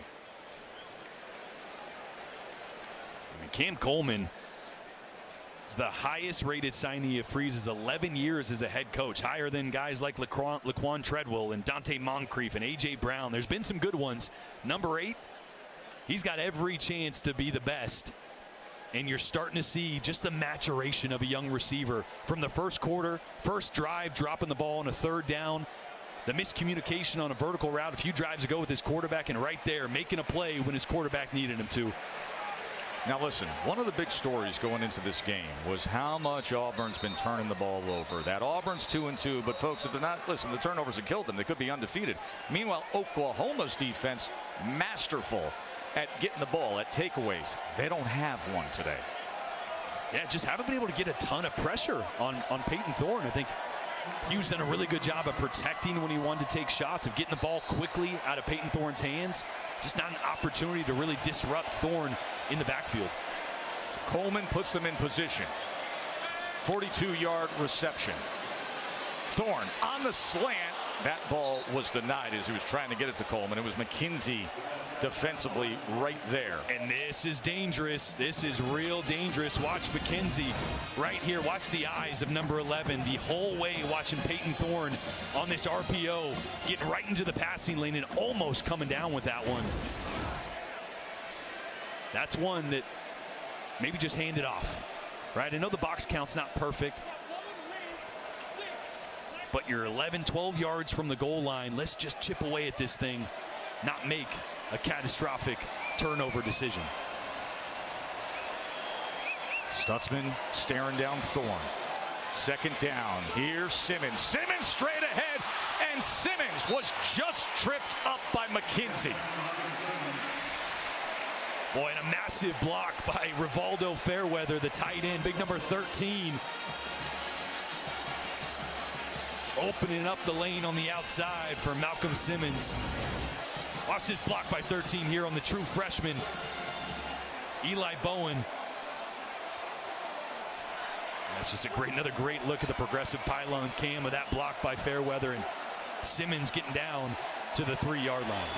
I mean, Cam Coleman is the highest rated signee of Freeze's 11 years as a head coach, higher than guys like Laquan Treadwell and Dante Moncrief and A.J. Brown. There's been some good ones. Number 8, he's got every chance to be the best. And you're starting to see just the maturation of a young receiver from the first quarter, first drive, dropping the ball on a 3rd down, the miscommunication on a vertical route a few drives ago with his quarterback, and right there making a play when his quarterback needed him to. Now listen, one of the big stories going into this game was how much Auburn's been turning the ball over. That Auburn's 2-2, but folks, if they're not, listen, the turnovers have killed them. They could be undefeated. Meanwhile, Oklahoma's defense, masterful at getting the ball, at takeaways. They don't have one today. Yeah, just haven't been able to get a ton of pressure on Peyton Thorne. I think Hugh's done a really good job of protecting when he wanted to take shots, of getting the ball quickly out of Peyton Thorne's hands. Just not an opportunity to really disrupt Thorne in the backfield. Coleman puts them in position. 42-yard reception. Thorne on the slant. That ball was denied as he was trying to get it to Coleman. It was McKenzie defensively right there. And this is dangerous. This is real dangerous. Watch McKenzie right here. Watch the eyes of number 11 the whole way, watching Peyton Thorne on this RPO, getting right into the passing lane and almost coming down with that one. That's one that maybe just hand it off, right? I know the box count's not perfect, but you're 11, 12 yards from the goal line. Let's just chip away at this thing, not make a catastrophic turnover decision. Stutzman staring down Thorne. 2nd down. Here's Simmons. Simmons straight ahead, and Simmons was just tripped up by McKenzie. Boy, and a massive block by Rivaldo Fairweather, the tight end, big number 13. Opening up the lane on the outside for Malcolm Simmons. Watch this block by 13 here on the true freshman, Eli Bowen. That's just another great look at the progressive pylon cam with that block by Fairweather, and Simmons getting down to the 3-yard line.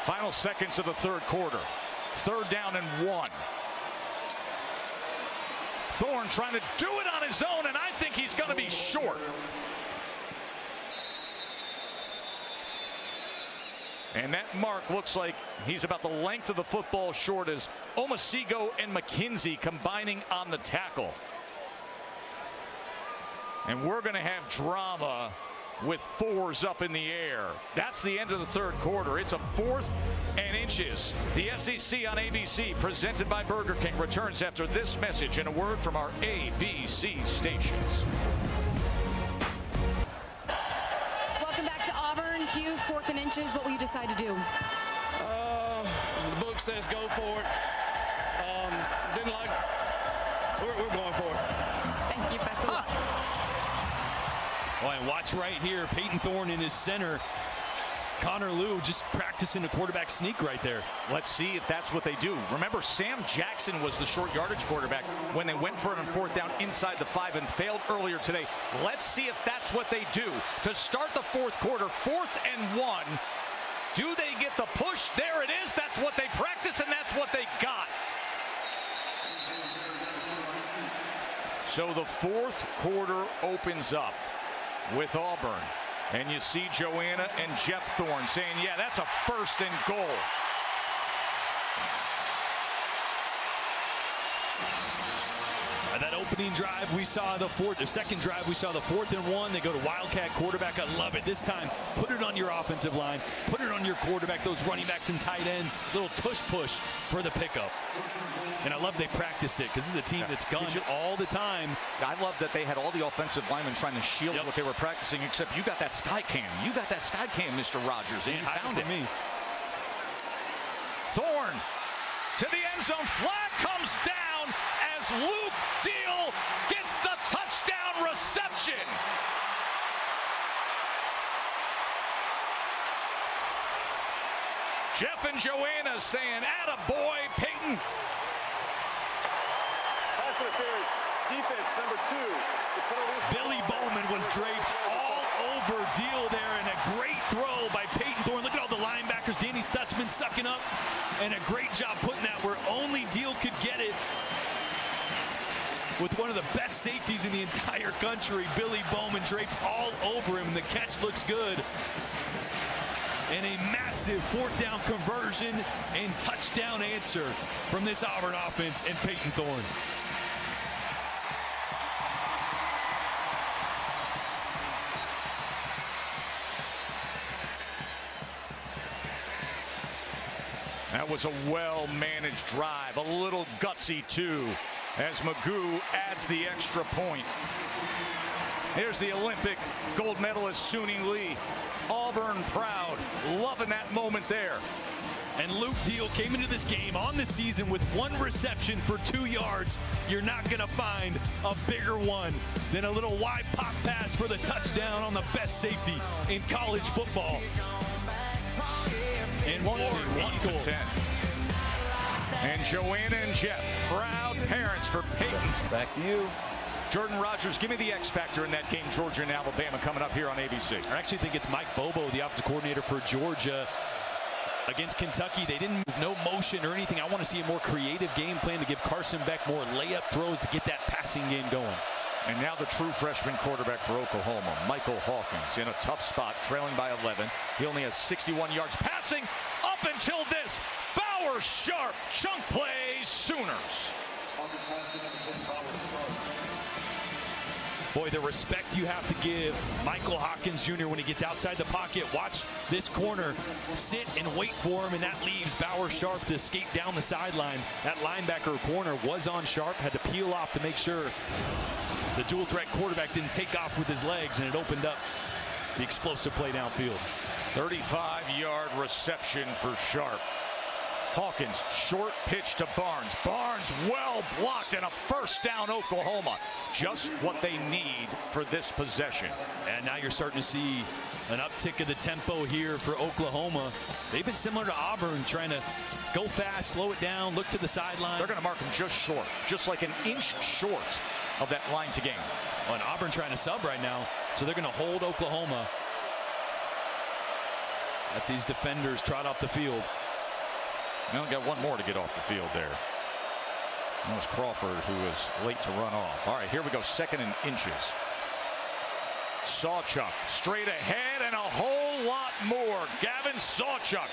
Final seconds of the third quarter. 3rd down and 1. Thorne trying to do it on his own, and I think he's going to be short. And that mark looks like he's about the length of the football short as Omasigo and McKenzie combining on the tackle. And we're going to have drama with 4s up in the air. That's the end of the third quarter. It's a 4th and inches. The SEC on ABC, presented by Burger King, returns after this message and a word from our ABC stations. Welcome back to Auburn. Hugh, 4th and inches. What will you decide to do? The book says go for it. Didn't like it. We're going for it. Thank you. Best of luck. Oh, and watch right here, Peyton Thorne in his center. Connor Lew just practicing a quarterback sneak right there. Let's see if that's what they do. Remember, Sam Jackson was the short yardage quarterback when they went for it on 4th down inside the 5 and failed earlier today. Let's see if that's what they do to start the 4th quarter. 4th and 1. Do they get the push? There it is. That's what they practice, and that's what they got. So the 4th quarter opens up with Auburn. And you see Joanna and Jeff Thorne saying, yeah, that's a 1st and goal. That opening drive, we saw the second drive, we saw the 4th and 1. They go to Wildcat quarterback. I love it. This time, put it on your offensive line. Put it on your quarterback, those running backs and tight ends. Little tush push for the pickup. And I love they practice it because this is a team that's gunned all the time. I love that they had all the offensive linemen trying to shield what they were practicing, except you got that sky cam. You got that sky cam, Mr. Rogers, and you found it. Me. Thorne to the end zone. Flag comes down as Luke Deal gets the touchdown reception. Jeff and Joanna saying, attaboy, Peyton. Pass interference. Defense number 2. Billy Bowman was draped all over Deal there, and a great throw by Peyton Thorne. Look at all the linebackers. Danny Stutzman sucking up, and a great job putting that where only Deal could get it. With one of the best safeties in the entire country, Billy Bowman draped all over him. The catch looks good. And a massive 4th down conversion and touchdown answer from this Auburn offense and Peyton Thorne. That was a well-managed drive, a little gutsy too, as Magoo adds the extra point. Here's the Olympic gold medalist Suni Lee. Auburn proud, loving that moment there. And Luke Deal came into this game on the season with 1 reception for 2 yards. You're not going to find a bigger one than a little wide pop pass for the touchdown on the best safety in college football. And 1-10. And Joanna and Jeff, proud parents for Peyton. Back to you. Jordan Rogers, give me the X factor in that game, Georgia and Alabama, coming up here on ABC. I actually think it's Mike Bobo, the offensive coordinator for Georgia. Against Kentucky, they didn't move no motion or anything. I want to see a more creative game plan to give Carson Beck more layup throws to get that passing game going. And now the true freshman quarterback for Oklahoma, Michael Hawkins, in a tough spot, trailing by 11. He only has 61 yards passing up until this. Bauer Sharp, chunk play, Sooners. Boy, the respect you have to give Michael Hawkins Jr. when he gets outside the pocket. Watch this corner sit and wait for him, and that leaves Bauer Sharp to skate down the sideline. That linebacker corner was on Sharp, had to peel off to make sure the dual threat quarterback didn't take off with his legs, and it opened up the explosive play downfield. 35-yard reception for Sharp. Hawkins, short pitch to Barnes. Barnes well blocked, and a 1st down Oklahoma. Just what they need for this possession. And now you're starting to see an uptick of the tempo here for Oklahoma. They've been similar to Auburn, trying to go fast, slow it down, look to the sideline. They're going to mark him just short, just like an inch short of that line to gain. Well, and Auburn trying to sub right now, so they're going to hold Oklahoma. Let these defenders trot off the field. They only got 1 more to get off the field there. That was Crawford, who was late to run off. All right, here we go. 2nd and inches. Sawchuk straight ahead and a whole lot more. Gavin Sawchuk,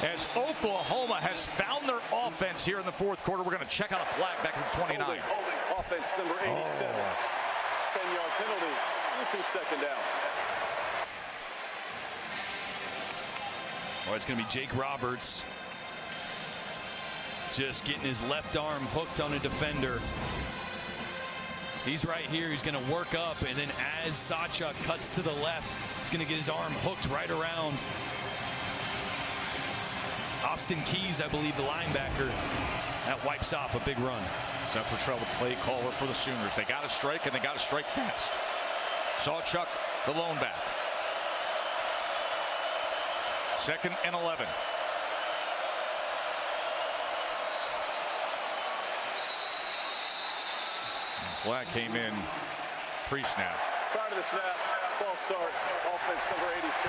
as Oklahoma has found their offense here in the 4th quarter. We're going to check out a flag back at the 29. Holding. Offense number 87. 10-yard penalty. Repeat 2nd down. Oh, it's going to be Jake Roberts. Just getting his left arm hooked on a defender. He's right here. He's going to work up, and then as Sawchuk cuts to the left, he's going to get his arm hooked right around Austin Keys, I believe, the linebacker. That wipes off a big run. Set for trouble, play caller for the Sooners. They got to strike, and they got to strike fast. Sawchuk, the lone back. 2nd and 11. Flag came in pre-snap. Prior to the snap, false start, offense number 86.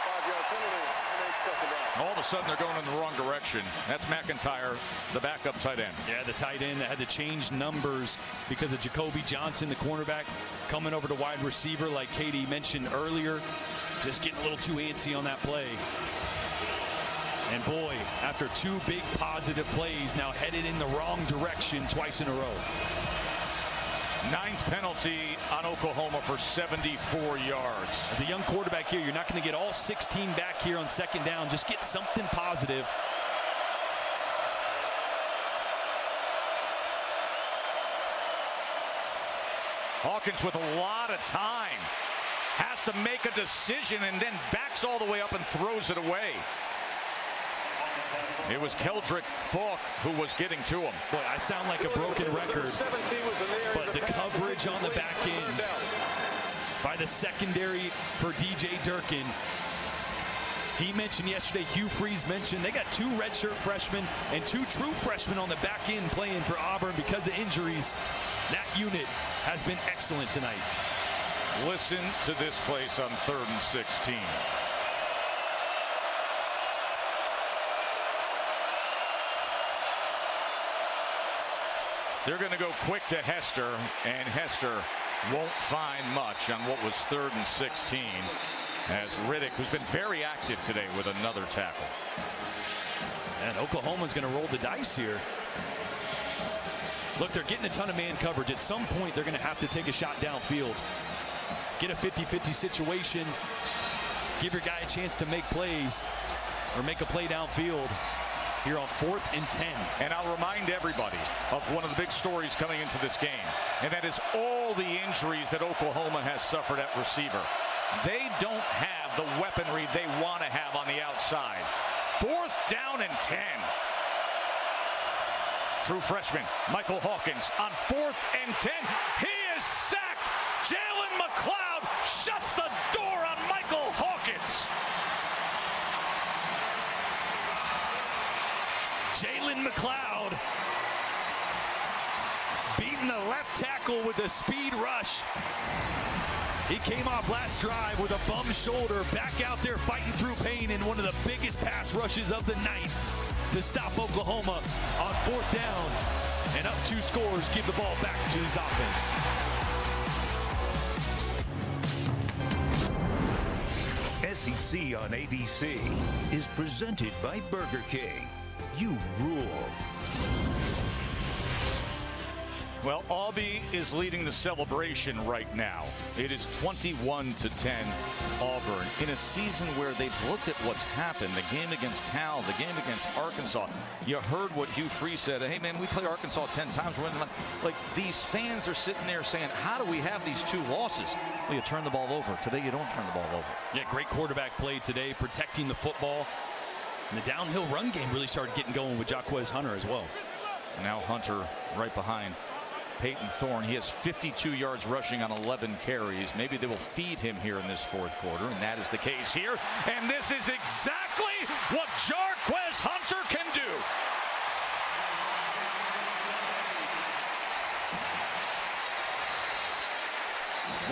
5-yard penalty, and 2nd down. All of a sudden, they're going in the wrong direction. That's McIntyre, the backup tight end. Yeah, the tight end that had to change numbers because of Jacoby Johnson, the cornerback, coming over to wide receiver, like Katie mentioned earlier. Just getting a little too antsy on that play. And boy, after 2 big positive plays, now headed in the wrong direction twice in a row. 9th penalty on Oklahoma for 74 yards. As a young quarterback here, you're not going to get all 16 back here on 2nd down. Just get something positive. Hawkins with a lot of time. Has to make a decision and then backs all the way up and throws it away. It was Keldrick Falk who was getting to him. Boy, I sound like a broken record, but the coverage on the back end by the secondary for DJ Durkin. He mentioned yesterday, Hugh Freeze mentioned, they got 2 redshirt freshmen and 2 true freshmen on the back end playing for Auburn because of injuries. That unit has been excellent tonight. Listen to this place on 3rd and 16. They're going to go quick to Hester, and Hester won't find much on what was 3rd and 16 as Riddick, who's been very active today, with another tackle. And Oklahoma's going to roll the dice here. Look, they're getting a ton of man coverage. At some point, they're going to have to take a shot downfield. Get a 50-50 situation. Give your guy a chance to make plays or make a play downfield. Here on 4th and 10. And I'll remind everybody of one of the big stories coming into this game, and that is all the injuries that Oklahoma has suffered at receiver. They don't have the weaponry they want to have on the outside. 4th down and 10. True freshman Michael Hawkins on 4th and 10. He is sacked. Jalen McLeod shuts the door on Michael Hawkins. Jalen McLeod beating the left tackle with a speed rush. He came off last drive with a bum shoulder, back out there fighting through pain in one of the biggest pass rushes of the night to stop Oklahoma on 4th down. And up 2 scores, give the ball back to his offense. SEC on ABC is presented by Burger King. You rule. Well, Aubie is leading the celebration right now. It is 21-10 Auburn in a season where they've looked at what's happened. The game against Cal, the game against Arkansas. You heard what Hugh Freeze said. Hey, man, we play Arkansas 10 times. We're winning them. Like, these fans are sitting there saying, how do we have these 2 losses? Well, you turn the ball over. Today, you don't turn the ball over. Yeah, great quarterback play today, protecting the football. And the downhill run game really started getting going with Jaquez Hunter as well. Now Hunter right behind Peyton Thorne. He has 52 yards rushing on 11 carries. Maybe they will feed him here in this 4th quarter, and that is the case here. And this is exactly what Jaquez Hunter can do.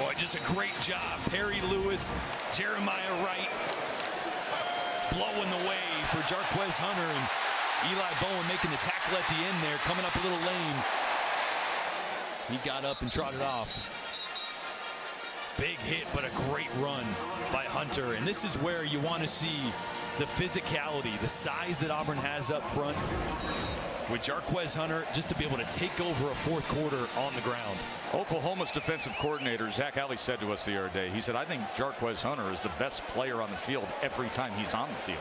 Boy, just a great job. Perry Lewis, Jeremiah Wright blowing the way for Jaquez Hunter. And Eli Bowen making the tackle at the end there, coming up a little lame. He got up and trotted off. Big hit, but a great run by Hunter. And this is where you want to see the physicality, the size that Auburn has up front with Jarquez Hunter, just to be able to take over a fourth quarter on the ground. Oklahoma's defensive coordinator, Zach Alley, said to us the other day, he said, I think Jarquez Hunter is the best player on the field every time he's on the field.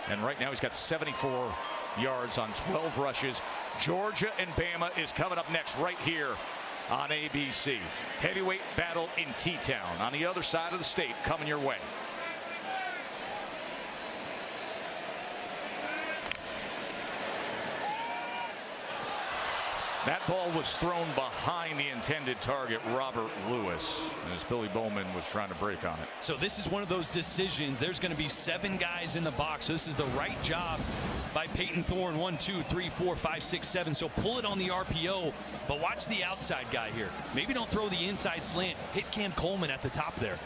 And right now he's got 74 yards on 12 rushes. Georgia and Bama is coming up next right here on ABC. Heavyweight battle in T-Town on the other side of the state coming your way. That ball was thrown behind the intended target, Robert Lewis, as Billy Bowman was trying to break on it. So this is one of those decisions. There's going to be 7 guys in the box. So this is the right job by Peyton Thorne. 1, 2, 3, 4, 5, 6, 7. So pull it on the RPO, but watch the outside guy here. Maybe don't throw the inside slant. Hit Cam Coleman at the top there.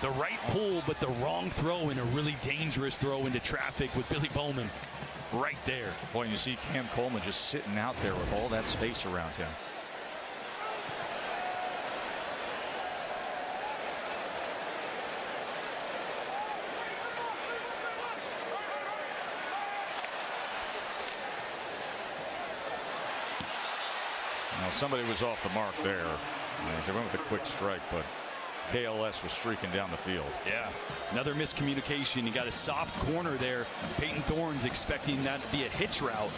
The right pull, but the wrong throw, and a really dangerous throw into traffic with Billy Bowman. Right there. Boy, you see Cam Coleman just sitting out there with all that space around him. Now somebody was off the mark there. They went with a quick strike, but KLS was streaking down the field. Yeah, another miscommunication. You got a soft corner there. Peyton Thorne's expecting that to be a hitch route.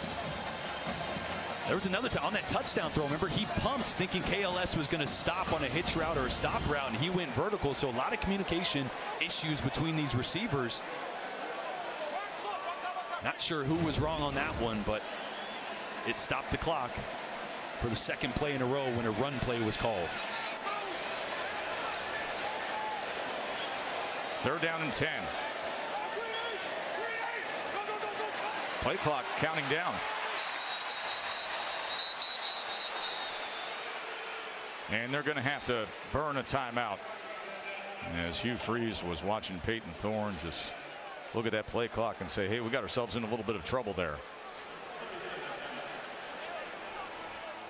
There was another time on that touchdown throw. Remember, he pumped thinking KLS was going to stop on a hitch route or a stop route, and he went vertical. So a lot of communication issues between these receivers. Not sure who was wrong on that one, but it stopped the clock for the second play in a row when a run play was called. 3rd down and 10. Play clock counting down. And they're going to have to burn a timeout. As Hugh Freeze was watching Peyton Thorne just look at that play clock and say, hey, we got ourselves in a little bit of trouble there.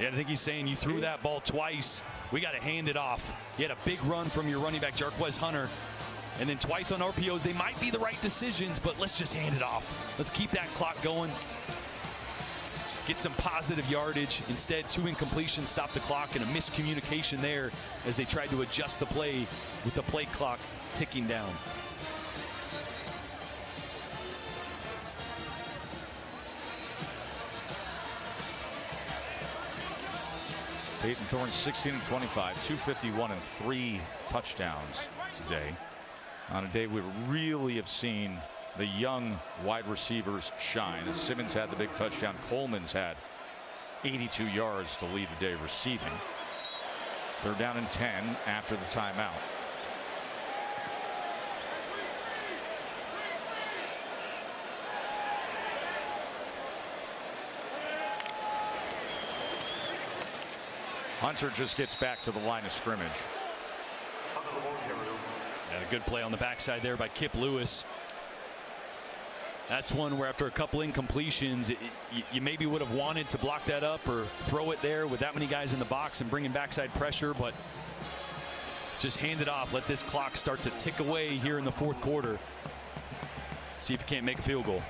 Yeah, I think he's saying you threw that ball twice. We got to hand it off. You had a big run from your running back, Jarquez Hunter. And then twice on RPOs. They might be the right decisions, but let's just hand it off. Let's keep that clock going. Get some positive yardage. Instead, 2 incompletions stop the clock, and a miscommunication there as they tried to adjust the play with the play clock ticking down. Peyton Thorne 16 of 25, 251 and 3 touchdowns today. On a day we really have seen the young wide receivers shine. As Simmons had the big touchdown, Coleman's had 82 yards to lead the day receiving. 3rd down and 10 after the timeout. Hunter just gets back to the line of scrimmage. And a good play on the backside there by Kip Lewis. That's one where after a couple incompletions, you maybe would have wanted to block that up or throw it there with that many guys in the box and bring in backside pressure, but just hand it off. Let this clock start to tick away here in the 4th quarter. See if you can't make a field goal.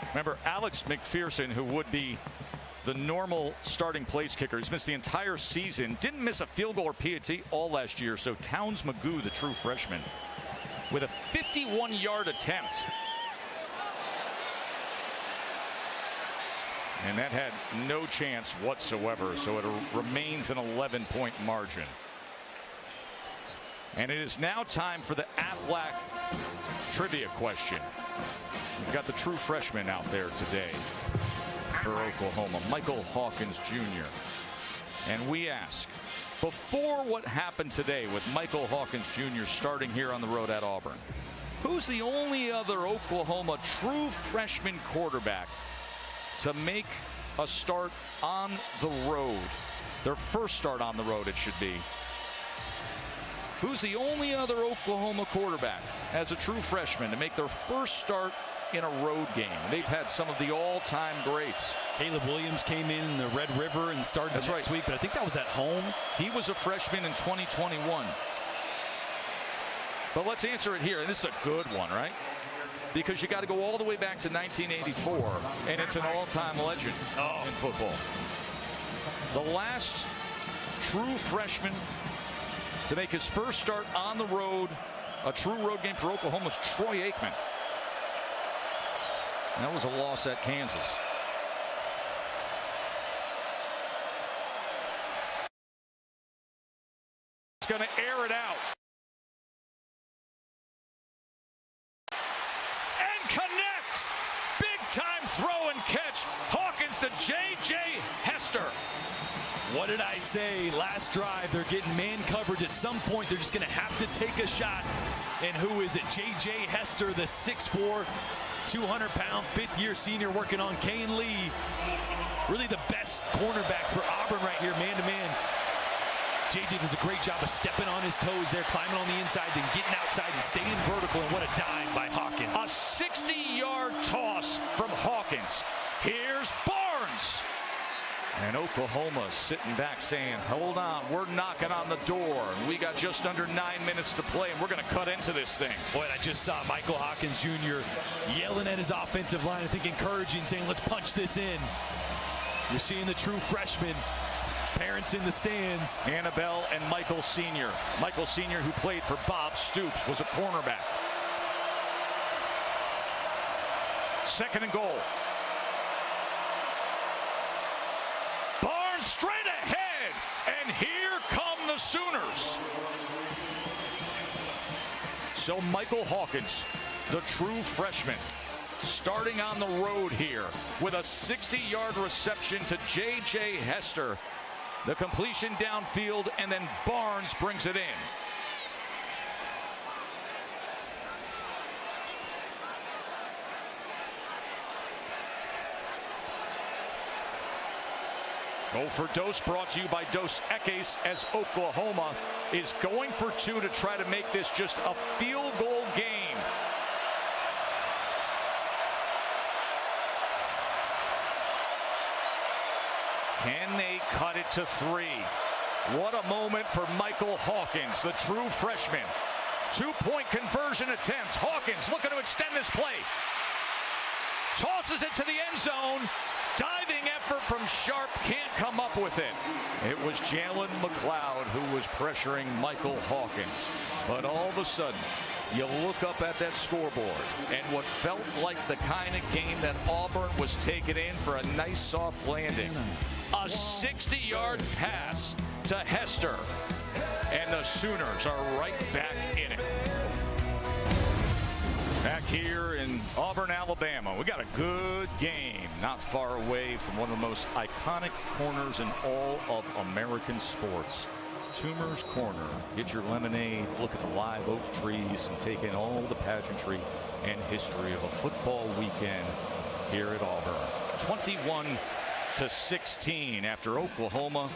Remember, Alex McPherson, who would be the normal starting place kicker, he's missed the entire season, didn't miss a field goal or PAT all last year. So Towns Magoo, the true freshman, with a 51-yard attempt. And that had no chance whatsoever, so it remains an 11-point margin. And it is now time for the Aflac trivia question. We've got the true freshman out there today for Oklahoma, Michael Hawkins Jr. And we ask, before what happened today with Michael Hawkins Jr. starting here on the road at Auburn, who's the only other Oklahoma true freshman quarterback to make a start on the road? Their first start on the road, it should be. Who's the only other Oklahoma quarterback as a true freshman to make their first start in a road game. They've had some of the all-time greats. Caleb Williams came in the Red River and started next week, but I think that was at home. He was a freshman in 2021. But let's answer it here. And this is a good one, right? Because you got to go all the way back to 1984, and it's an all-time legend in football. The last true freshman to make his first start on the road, a true road game for Oklahoma, was Troy Aikman. And that was a loss at Kansas. He's going to air it out. And connect! Big-time throw and catch. Hawkins to J.J. Hester. What did I say last drive? They're getting man coverage. At some point, they're just going to have to take a shot. And who is it? J.J. Hester, the 6'4", 200-pound, fifth-year senior working on Kane Lee. Really the best cornerback for Auburn right here, man-to-man. J.J. does a great job of stepping on his toes there, climbing on the inside, then getting outside and staying vertical. And what a dime by Hawkins. A 60-yard toss from Hawkins. Here's Barnes. And Oklahoma sitting back saying, hold on, we're knocking on the door. We got just under 9 minutes to play, and we're going to cut into this thing. Boy, I just saw Michael Hawkins Jr. yelling at his offensive line, I think encouraging, saying, let's punch this in. You're seeing the true freshman. Parents in the stands. Annabelle and Michael Sr. Michael Sr., who played for Bob Stoops, was a cornerback. 2nd and goal. Barnes straight ahead, and here come the Sooners. So Michael Hawkins, the true freshman, starting on the road here with a 60-yard reception to J.J. Hester. The completion downfield, and then Barnes brings it in. Go for Dos, brought to you by Dos Equis, as Oklahoma is going for 2 to try to make this just a field goal game. Can they cut it to 3? What a moment for Michael Hawkins, the true freshman. 2-point conversion attempt. Hawkins looking to extend this play. Tosses it to the end zone. Diving effort from Sharp, can't come up with it. It was Jalen McLeod who was pressuring Michael Hawkins. But all of a sudden, you look up at that scoreboard, and what felt like the kind of game that Auburn was taking in for a nice soft landing. A 60-yard pass to Hester, and the Sooners are right back in it. Back here in Auburn, Alabama, we got a good game not far away from one of the most iconic corners in all of American sports. Toomer's Corner. Get your lemonade, look at the live oak trees, and take in all the pageantry and history of a football weekend here at Auburn. 21-16 after Oklahoma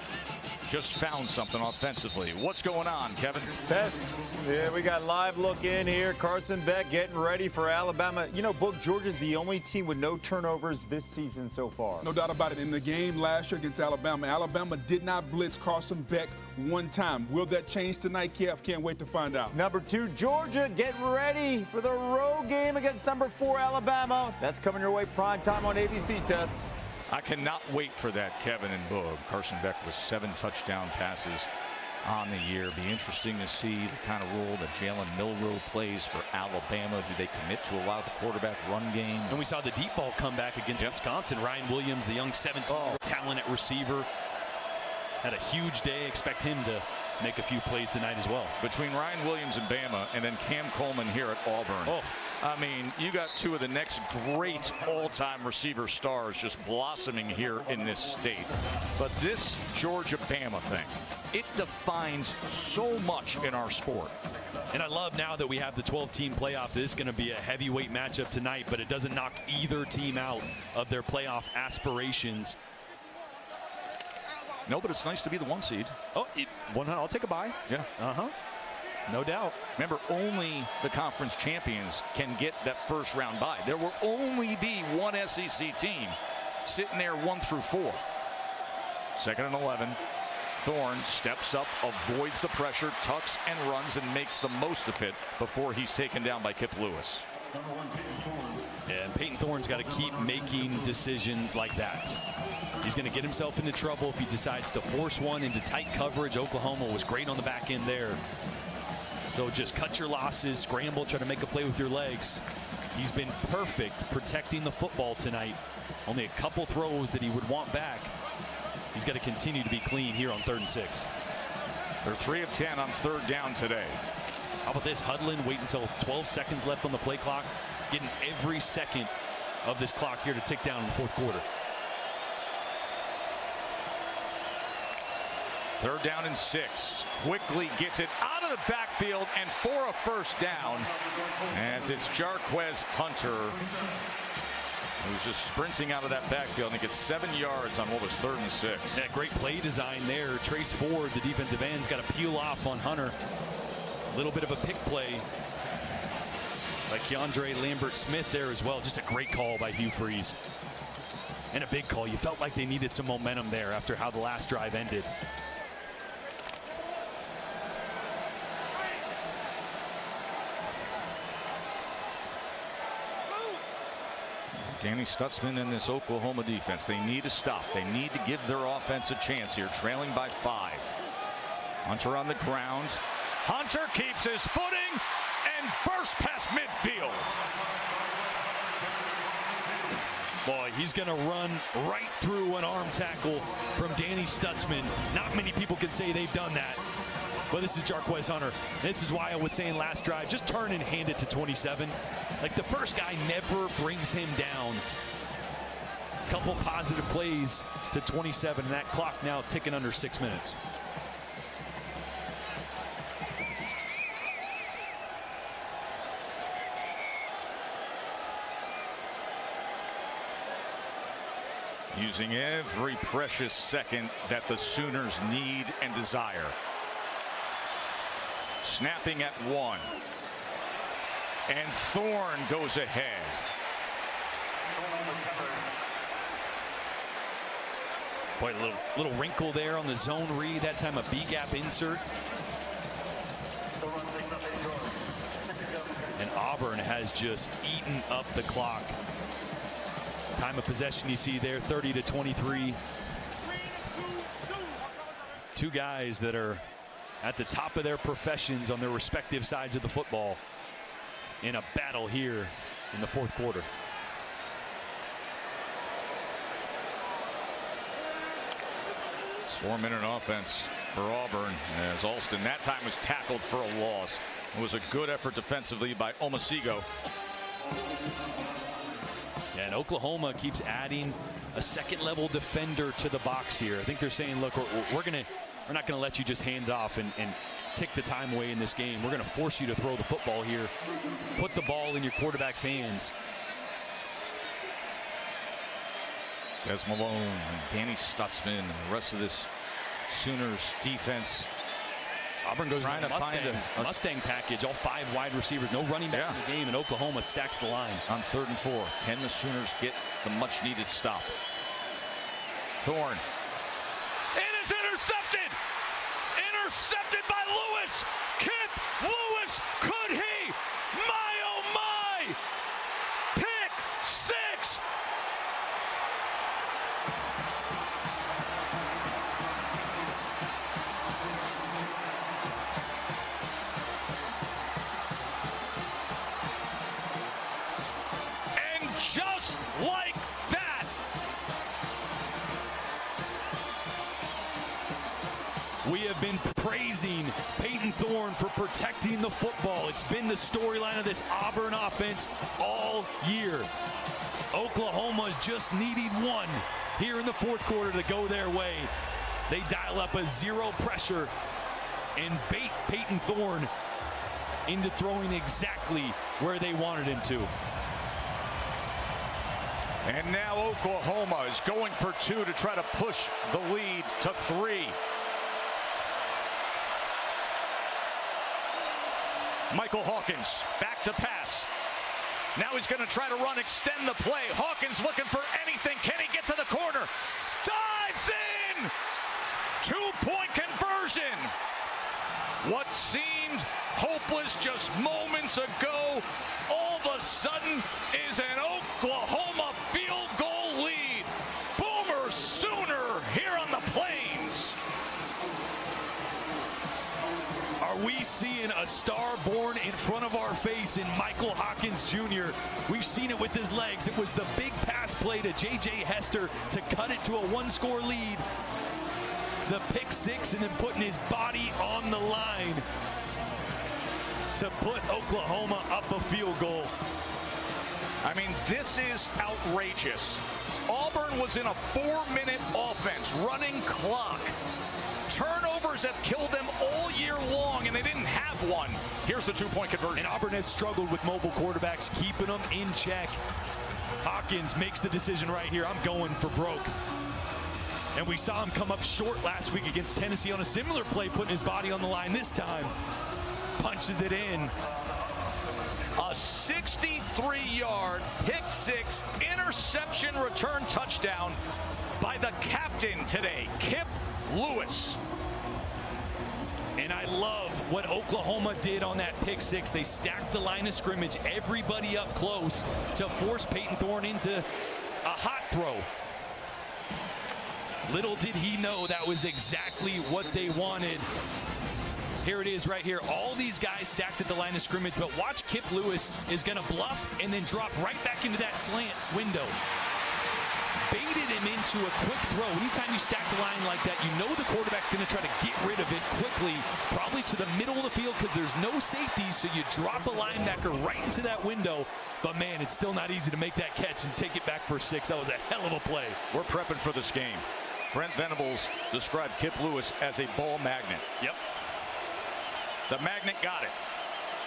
just found something offensively. What's going on, Kevin? Tess, yeah, we got live look in here. Carson Beck getting ready for Alabama. You know, Book, Georgia's the only team with no turnovers this season so far. No doubt about it. In the game last year against Alabama, Alabama did not blitz Carson Beck one time. Will that change tonight, Kev? Can't wait to find out. Number 2, Georgia, get ready for the road game against number 4, Alabama. That's coming your way prime time on ABC, Tess. I cannot wait for that, Kevin and Boog. Carson Beck with 7 touchdown passes on the year. Be interesting to see the kind of role that Jalen Milroe plays for Alabama. Do they commit to allow the quarterback run game? And we saw the deep ball come back against Wisconsin. Ryan Williams, the young 17-year-old talent at receiver, had a huge day. Expect him to make a few plays tonight as well. Between Ryan Williams and Bama, and then Cam Coleman here at Auburn. I mean, you got 2 of the next great all-time receiver stars just blossoming here in this state. But this Georgia-Bama thing, it defines so much in our sport. And I love now that we have the 12-team playoff. This is going to be a heavyweight matchup tonight, but it doesn't knock either team out of their playoff aspirations. No, but it's nice to be the 1 seed. I'll take a bye. Yeah. No doubt. Remember, only the conference champions can get that first round bye. There will only be one SEC team sitting there 1 through 4. 2nd and 11. Thorne steps up, avoids the pressure, tucks and runs, and makes the most of it before he's taken down by Kip Lewis. And Peyton Thorne's got to keep making decisions like that. He's going to get himself into trouble if he decides to force one into tight coverage. Oklahoma was great on the back end there. So just cut your losses, scramble, try to make a play with your legs. He's been perfect protecting the football tonight. Only a couple throws that he would want back. He's got to continue to be clean here on 3rd and 6. They're 3 of 10 on 3rd down today. How about this? Hudlin, wait until 12 seconds left on the play clock. Getting every second of this clock here to tick down in the 4th quarter. 3rd down and 6. Quickly gets it out of the backfield and for a first down, as it's Jarquez Hunter, who's just sprinting out of that backfield, and he gets 7 yards on what was 3rd and 6. Yeah, great play design there. Trace Ford, the defensive end's got to peel off on Hunter. A little bit of a pick play by Keandre Lambert-Smith there as well. Just a great call by Hugh Freeze. And a big call. You felt like they needed some momentum there after how the last drive ended. Danny Stutzman and this Oklahoma defense, they need to stop. They need to give their offense a chance here, trailing by 5. Hunter on the ground. Hunter keeps his footing and bursts past midfield. Boy, he's going to run right through an arm tackle from Danny Stutzman. Not many people can say they've done that. But this is Jarquez Hunter. This is why I was saying last drive, just turn and hand it to 27. Like, the first guy never brings him down. Couple positive plays to 27, and that clock now ticking under 6 minutes. Using every precious second that the Sooners need and desire. Snapping at 1. And Thorne goes ahead. Boy, a little wrinkle there on the zone read. That time a B-gap insert. And Auburn has just eaten up the clock. Time of possession you see there, 30-23. Two guys that are at the top of their professions on their respective sides of the football in a battle here in the 4th quarter. It's 4-minute offense for Auburn, as Alston that time was tackled for a loss. It was a good effort defensively by Omasigo. And Oklahoma keeps adding a second-level defender to the box here. I think they're saying, look, we're not going to let you just hand off and tick the time away in this game. We're going to force you to throw the football here. Put the ball in your quarterback's hands. Des Malone and Danny Stutzman and the rest of this Sooners defense. Auburn goes trying to find a Mustang package, all 5 wide receivers, no running back in the game, and Oklahoma stacks the line. On 3rd and 4, can the Sooners get the much-needed stop? Thorne. It is intercepted! Intercepted by Lewis! Kip Lewis, could he? My, oh my! Pick 6! And just like that, we have been praising Peyton Thorne for protecting the football. It's been the storyline of this Auburn offense all year. Oklahoma's just needing one here in the 4th quarter to go their way. They dial up a 0 pressure and bait Peyton Thorne into throwing exactly where they wanted him to. and now Oklahoma is going for 2 to try to push the lead to 3. Michael Hawkins back to pass. Now he's going to try to run, extend the play. Hawkins looking for anything. Can he get to the corner? Dives in! 2-point conversion. What seemed hopeless just moments ago, all of a sudden is an Oklahoma field goal lead. Boomer Sooner here on the Plains. Are we seeing a star born in front of our face in Michael Hawkins Jr.? We've seen it with his legs. It was the big pass play to J.J. Hester to cut it to a one-score lead. The pick six, and then putting his body on the line to put Oklahoma up a field goal. I mean, this is outrageous. Auburn was in a 4-minute offense, running clock. Turnovers have killed them all year long, and they didn't have one. Here's the 2-point conversion. And Auburn has struggled with mobile quarterbacks, keeping them in check. Hawkins makes the decision right here. I'm going for broke. And we saw him come up short last week against Tennessee on a similar play, putting his body on the line this time. Punches it in. A 63-yard pick six interception return touchdown by the captain today, Kip Lewis. And I love what Oklahoma did on that pick six. They stacked the line of scrimmage, everybody up close to force Peyton Thorne into a hot throw. Little did he know that was exactly what they wanted. Here it is right here. All these guys stacked at the line of scrimmage, but watch Kip Lewis is going to bluff and then drop right back into that slant window. Baited him into a quick throw. Anytime you stack the line like that, you know the quarterback's going to try to get rid of it quickly, probably to the middle of the field because there's no safety, so you drop a linebacker right into that window. But, man, it's still not easy to make that catch and take it back for 6. That was a hell of a play. We're prepping for this game. Brent Venables described Kip Lewis as a ball magnet. Yep. The magnet got it,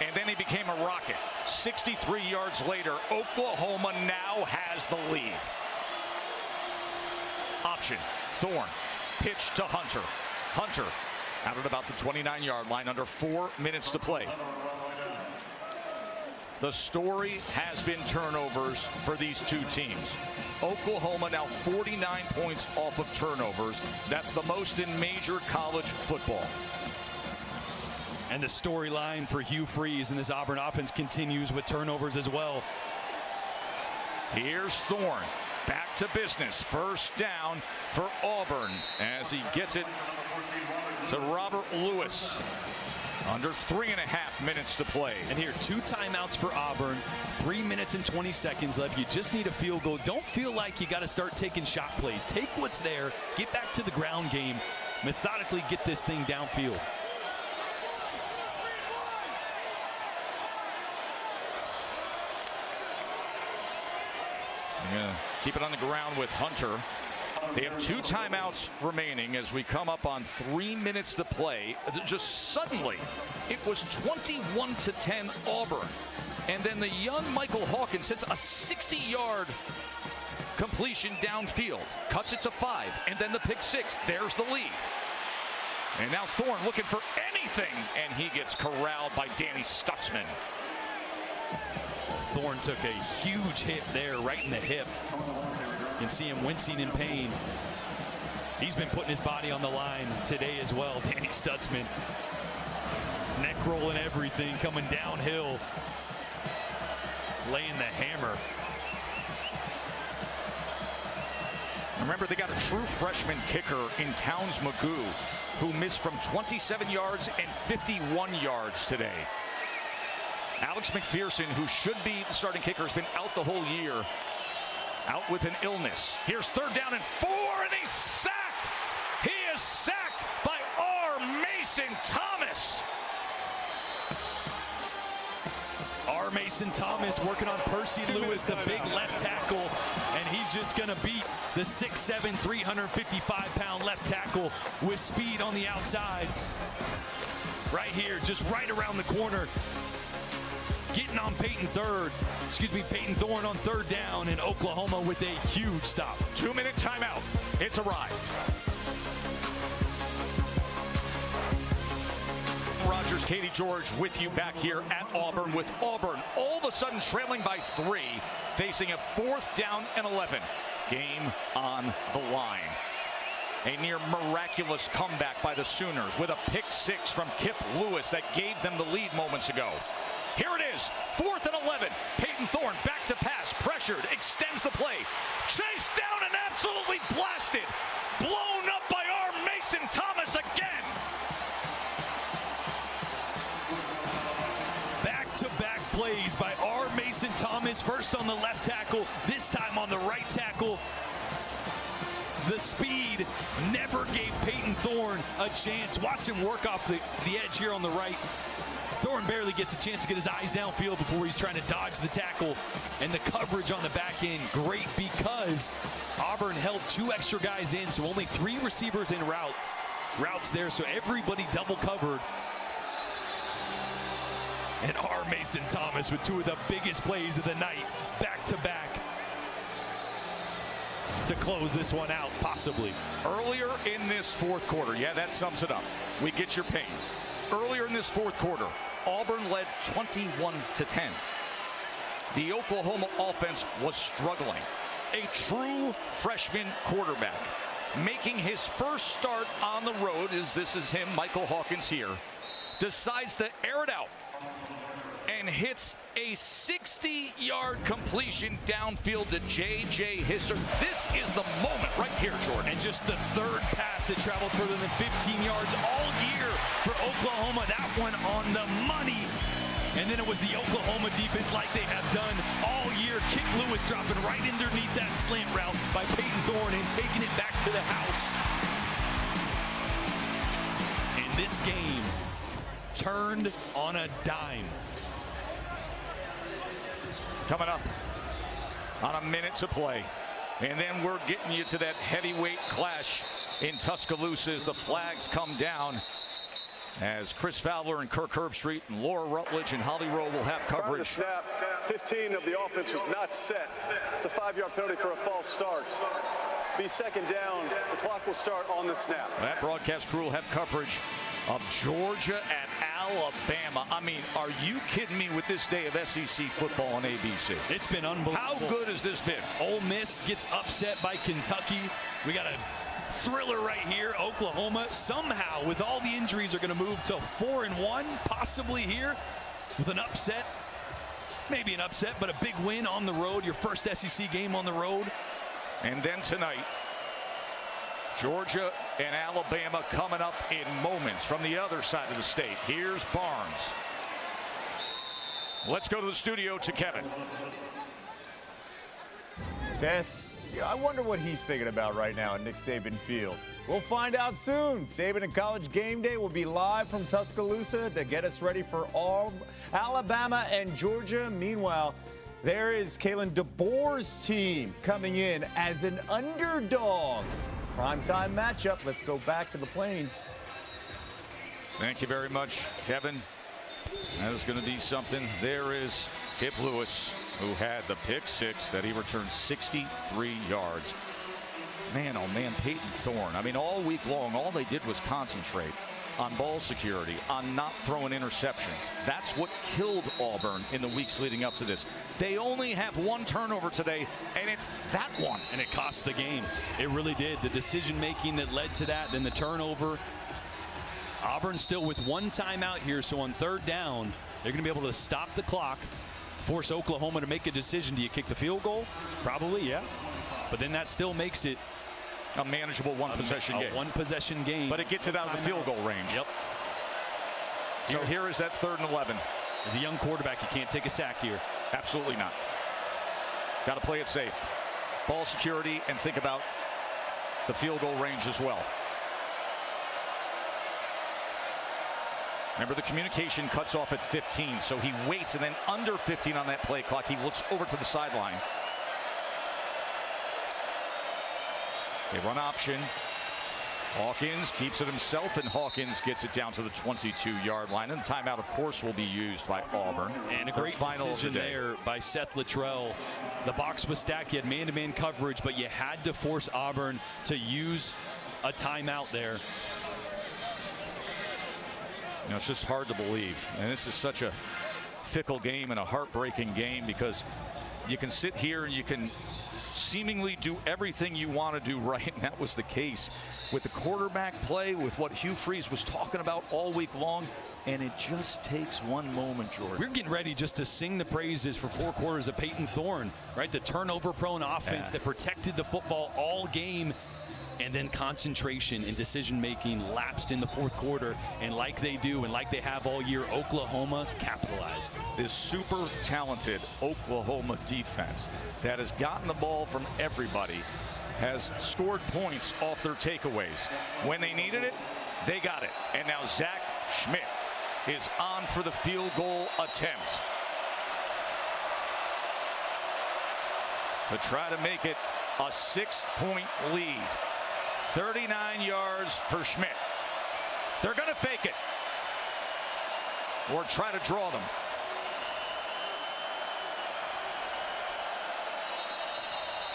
and then he became a rocket. 63 yards later, Oklahoma now has the lead. Option, Thorne, pitch to Hunter. Hunter out at about the 29-yard line, under 4 minutes to play. The story has been turnovers for these two teams. Oklahoma now 49 points off of turnovers. That's the most in major college football. And the storyline for Hugh Freeze and this Auburn offense continues with turnovers as well. Here's Thorne. Back to business. First down for Auburn as he gets it to Robert Lewis. Under 3.5 minutes to play. And here, 2 timeouts for Auburn. 3 minutes and 20 seconds left. You just need a field goal. Don't feel like you got to start taking shot plays. Take what's there. Get back to the ground game. Methodically get this thing downfield. Yeah. Keep it on the ground with Hunter. They have 2 timeouts remaining as we come up on 3 minutes to play. Just suddenly, it was 21-10 Auburn. And then the young Michael Hawkins hits a 60-yard completion downfield. Cuts it to 5, and then the pick six. There's the lead. And now Thorne looking for anything, and he gets corralled by Danny Stutzman. Thorne took a huge hit there, right in the hip. You can see him wincing in pain. He's been putting his body on the line today as well. Danny Stutzman, neck roll and everything, coming downhill, laying the hammer. Remember, they got a true freshman kicker in Towns Magoo, who missed from 27 yards and 51 yards today. Alex McPherson, who should be the starting kicker, has been out the whole year, out with an illness. Here's 3rd down and 4, and he's sacked. He is sacked by R. Mason Thomas. R. Mason Thomas working on Percy Lewis, the big left tackle, and he's just going to beat the 6'7", 355-pound left tackle with speed on the outside. Right here, just right around the corner. Getting on Peyton Thorne on 3rd down, and Oklahoma with a huge stop. 2-minute timeout. It's arrived. Rogers, Katie George with you back here at Auburn, with Auburn all of a sudden trailing by 3, facing a 4th down and 11. Game on the line. A near miraculous comeback by the Sooners with a pick 6 from Kip Lewis that gave them the lead moments ago. Here it is, 4th and 11. Peyton Thorne back to pass, pressured, extends the play. Chased down and absolutely blasted. Blown up by our Mason Thomas again. Back-to-back plays by our Mason Thomas. First on the left tackle, this time on the right tackle. The speed never gave Peyton Thorne a chance. Watch him work off the edge here on the right. Thorne barely gets a chance to get his eyes downfield before he's trying to dodge the tackle. And the coverage on the back end, great, because Auburn held 2 extra guys in, so only 3 receivers in routes there, so everybody double covered. And our Mason Thomas with 2 of the biggest plays of the night, back-to-back, to close this one out, possibly. Earlier in this 4th quarter, yeah, that sums it up. We get your pain. Earlier in this 4th quarter, Auburn led 21-10. The Oklahoma offense was struggling. A true freshman quarterback making his first start on the road, this is him, Michael Hawkins here, decides to air it out and hits a 60-yard completion downfield to J.J. Hisser. This is the moment right here, Jordan. And just the 3rd pass that traveled further than 15 yards all year for Oklahoma. That one on the money. And then it was the Oklahoma defense, like they have done all year. Kip Lewis dropping right underneath that slant route by Peyton Thorne and taking it back to the house. And this game turned on a dime. Coming up on a minute to play. And then we're getting you to that heavyweight clash in Tuscaloosa as the flags come down. As Chris Fowler and Kirk Herbstreit and Laura Rutledge and Holly Rowe will have coverage. Snap, 15 of the offense was not set. It's a 5-yard penalty for a false start. Be 2nd down. The clock will start on the snap. That broadcast crew will have coverage of Georgia at Alabama. I mean, are you kidding me with this day of SEC football on ABC? It's been unbelievable. How good has this been? Ole Miss gets upset by Kentucky. We got a thriller right here. Oklahoma somehow, with all the injuries, are going to move to 4-1, possibly here with an upset. Maybe an upset, but a big win on the road. Your first SEC game on the road. And then tonight, Georgia and Alabama coming up in moments from the other side of the state. Here's Barnes. Let's go to the studio to Kevin. Tess, I wonder what he's thinking about right now at Nick Saban Field. We'll find out soon. Saban and College Game Day will be live from Tuscaloosa to get us ready for all Alabama and Georgia. Meanwhile, there is Kalen DeBoer's team coming in as an underdog. Primetime matchup. Let's go back to the Plains. Thank you very much, Kevin. That is going to be something. There is Kip Lewis, who had the pick 6 that he returned 63 yards. Man, oh man, Peyton Thorne. I mean, all week long, all they did was concentrate on ball security, on not throwing interceptions. That's what killed Auburn in the weeks leading up to this. They only have 1 turnover today, and it's that one. And it cost the game. It really did. The decision-making that led to that, then the turnover. Auburn still with 1 timeout here, so on 3rd down, they're going to be able to stop the clock, force Oklahoma to make a decision. Do you kick the field goal? Probably, yeah. But then that still makes it a manageable one-possession game. A one-possession game. But it gets it out of the field goal range. Yep. So here is that 3rd and 11. As a young quarterback, you can't take a sack here. Absolutely not. Got to play it safe. Ball security, and think about the field goal range as well. Remember, the communication cuts off at 15, so he waits, and then under 15 on that play clock, he looks over to the sideline. They run option. Hawkins keeps it himself, and Hawkins gets it down to the 22-yard line. And the timeout, of course, will be used by Auburn. And a great decision there by Seth Littrell. The box was stacked. You had man-to-man coverage, but you had to force Auburn to use a timeout there. You know, it's just hard to believe. And this is such a fickle game and a heartbreaking game, because you can sit here and you can seemingly do everything you want to do right, and that was the case with the quarterback play, with what Hugh Freeze was talking about all week long. And it just takes one moment, Jordan. We're getting ready just to sing the praises for 4 quarters of Peyton Thorne, right? The turnover-prone offense that protected the football all game, and then concentration and decision-making lapsed in the 4th quarter. And like they do and like they have all year, Oklahoma capitalized. This super talented Oklahoma defense that has gotten the ball from everybody has scored points off their takeaways. When they needed it, they got it. And now Zach Schmidt is on for the field goal attempt to try to make it a 6-point lead. 39 yards for Schmidt. They're going to fake it or try to draw them.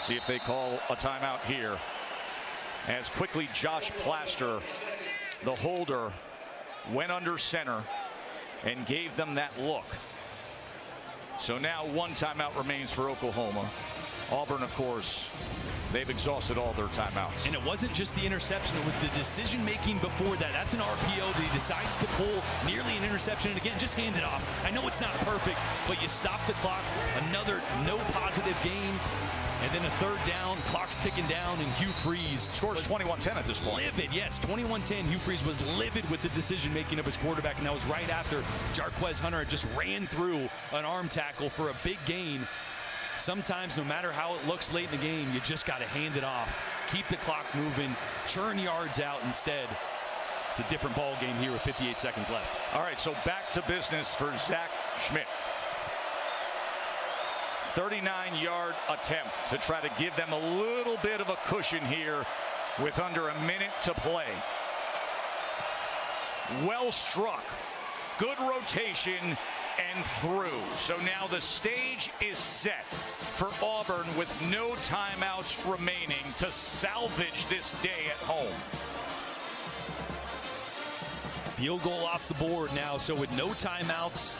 See if they call a timeout here, as quickly Josh Plaster, the holder, went under center and gave them that look. So now 1 timeout remains for Oklahoma. Auburn, of course, they've exhausted all their timeouts. And it wasn't just the interception, it was the decision making before that. That's an RPO that he decides to pull, nearly an interception, and again, just hand it off. I know it's not perfect, but you stop the clock. Another no positive gain. And then a 3rd down, clock's ticking down, and Hugh Freeze scores 21-10 at this point. Livid, yes, 21-10. Hugh Freeze was livid with the decision-making of his quarterback, and that was right after Jarquez Hunter had just ran through an arm tackle for a big gain. Sometimes, no matter how it looks late in the game, you just got to hand it off, keep the clock moving, churn yards out instead. It's a different ball game here with 58 seconds left. All right, so back to business for Zach Schmidt. 39-yard attempt to try to give them a little bit of a cushion here with under a minute to play. Well struck, good rotation, and through. So now the stage is set for Auburn with no timeouts remaining to salvage this day at home. Field goal off the board now, so with no timeouts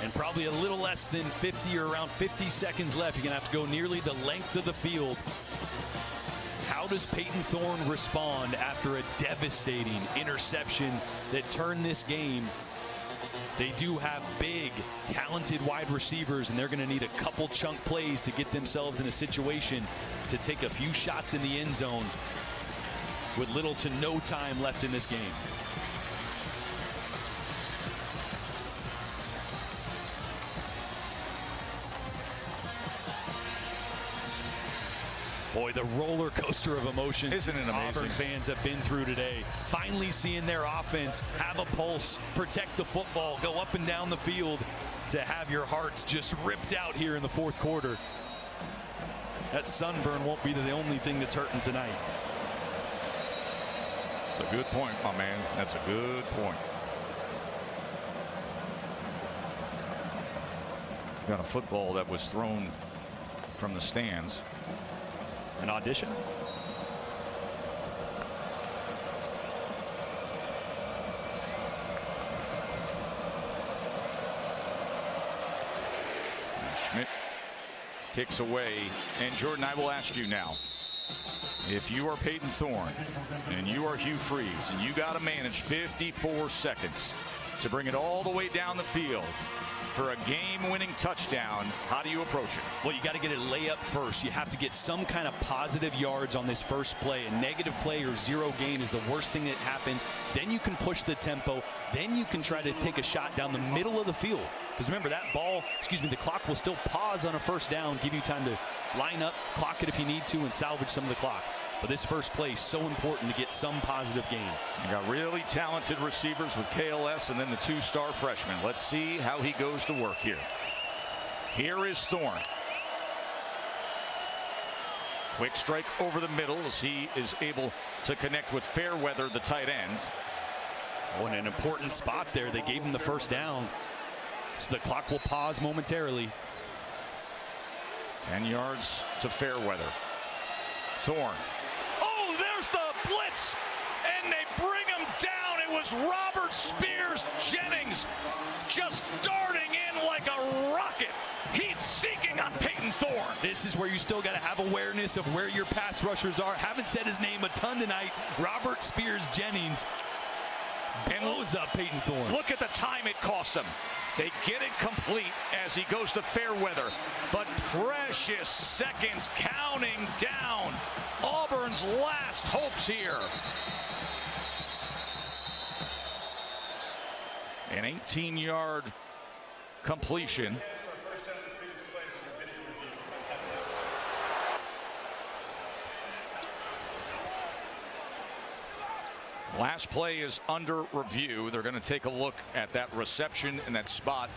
and probably a little less than 50 or around 50 seconds left, you're going to have to go nearly the length of the field. How does Peyton Thorne respond after a devastating interception that turned this game? They do have big, talented wide receivers, and they're going to need a couple chunk plays to get themselves in a situation to take a few shots in the end zone with little to no time left in this game. Boy, the roller coaster of emotions isn't it amazing? Auburn fans have been through today. Finally seeing their offense have a pulse, protect the football, go up and down the field, to have your hearts just ripped out here in the 4th quarter. That sunburn won't be the only thing that's hurting tonight. That's a good point, my man. That's a good point. Got a football that was thrown from the stands. An audition. Schmidt kicks away. And Jordan, I will ask you now, if you are Peyton Thorne and you are Hugh Freeze and you got to manage 54 seconds to bring it all the way down the field for a game-winning touchdown, how do you approach it? Well, you got to get a layup first. You have to get some kind of positive yards on this first play. A negative play or 0 gain is the worst thing that happens. Then you can push the tempo. Then you can try to take a shot down the middle of the field. Because remember, that ball, the clock will still pause on a first down, give you time to line up, clock it if you need to, and salvage some of the clock. But this first play is so important to get some positive gain. You got really talented receivers with KLS and then the 2-star freshman. Let's see how he goes to work here. Here is Thorne. Quick strike over the middle as he is able to connect with Fairweather, the tight end. Oh, in an important spot there. They gave him the first down. So the clock will pause momentarily. 10 yards to Fairweather. Thorne. Oh, there's the blitz! And they bring him down. It was Robert Spears Jennings just darting in like a rocket. Heat seeking on Peyton Thorne. This is where you still got to have awareness of where your pass rushers are. Haven't said his name a ton tonight. Robert Spears Jennings blows up Peyton Thorne. Look at the time it cost him. They get it complete as he goes to Fairweather, but precious seconds counting down. Auburn's last hopes here. An 18-yard completion. Last play is under review. They're going to take a look at that reception and that spot.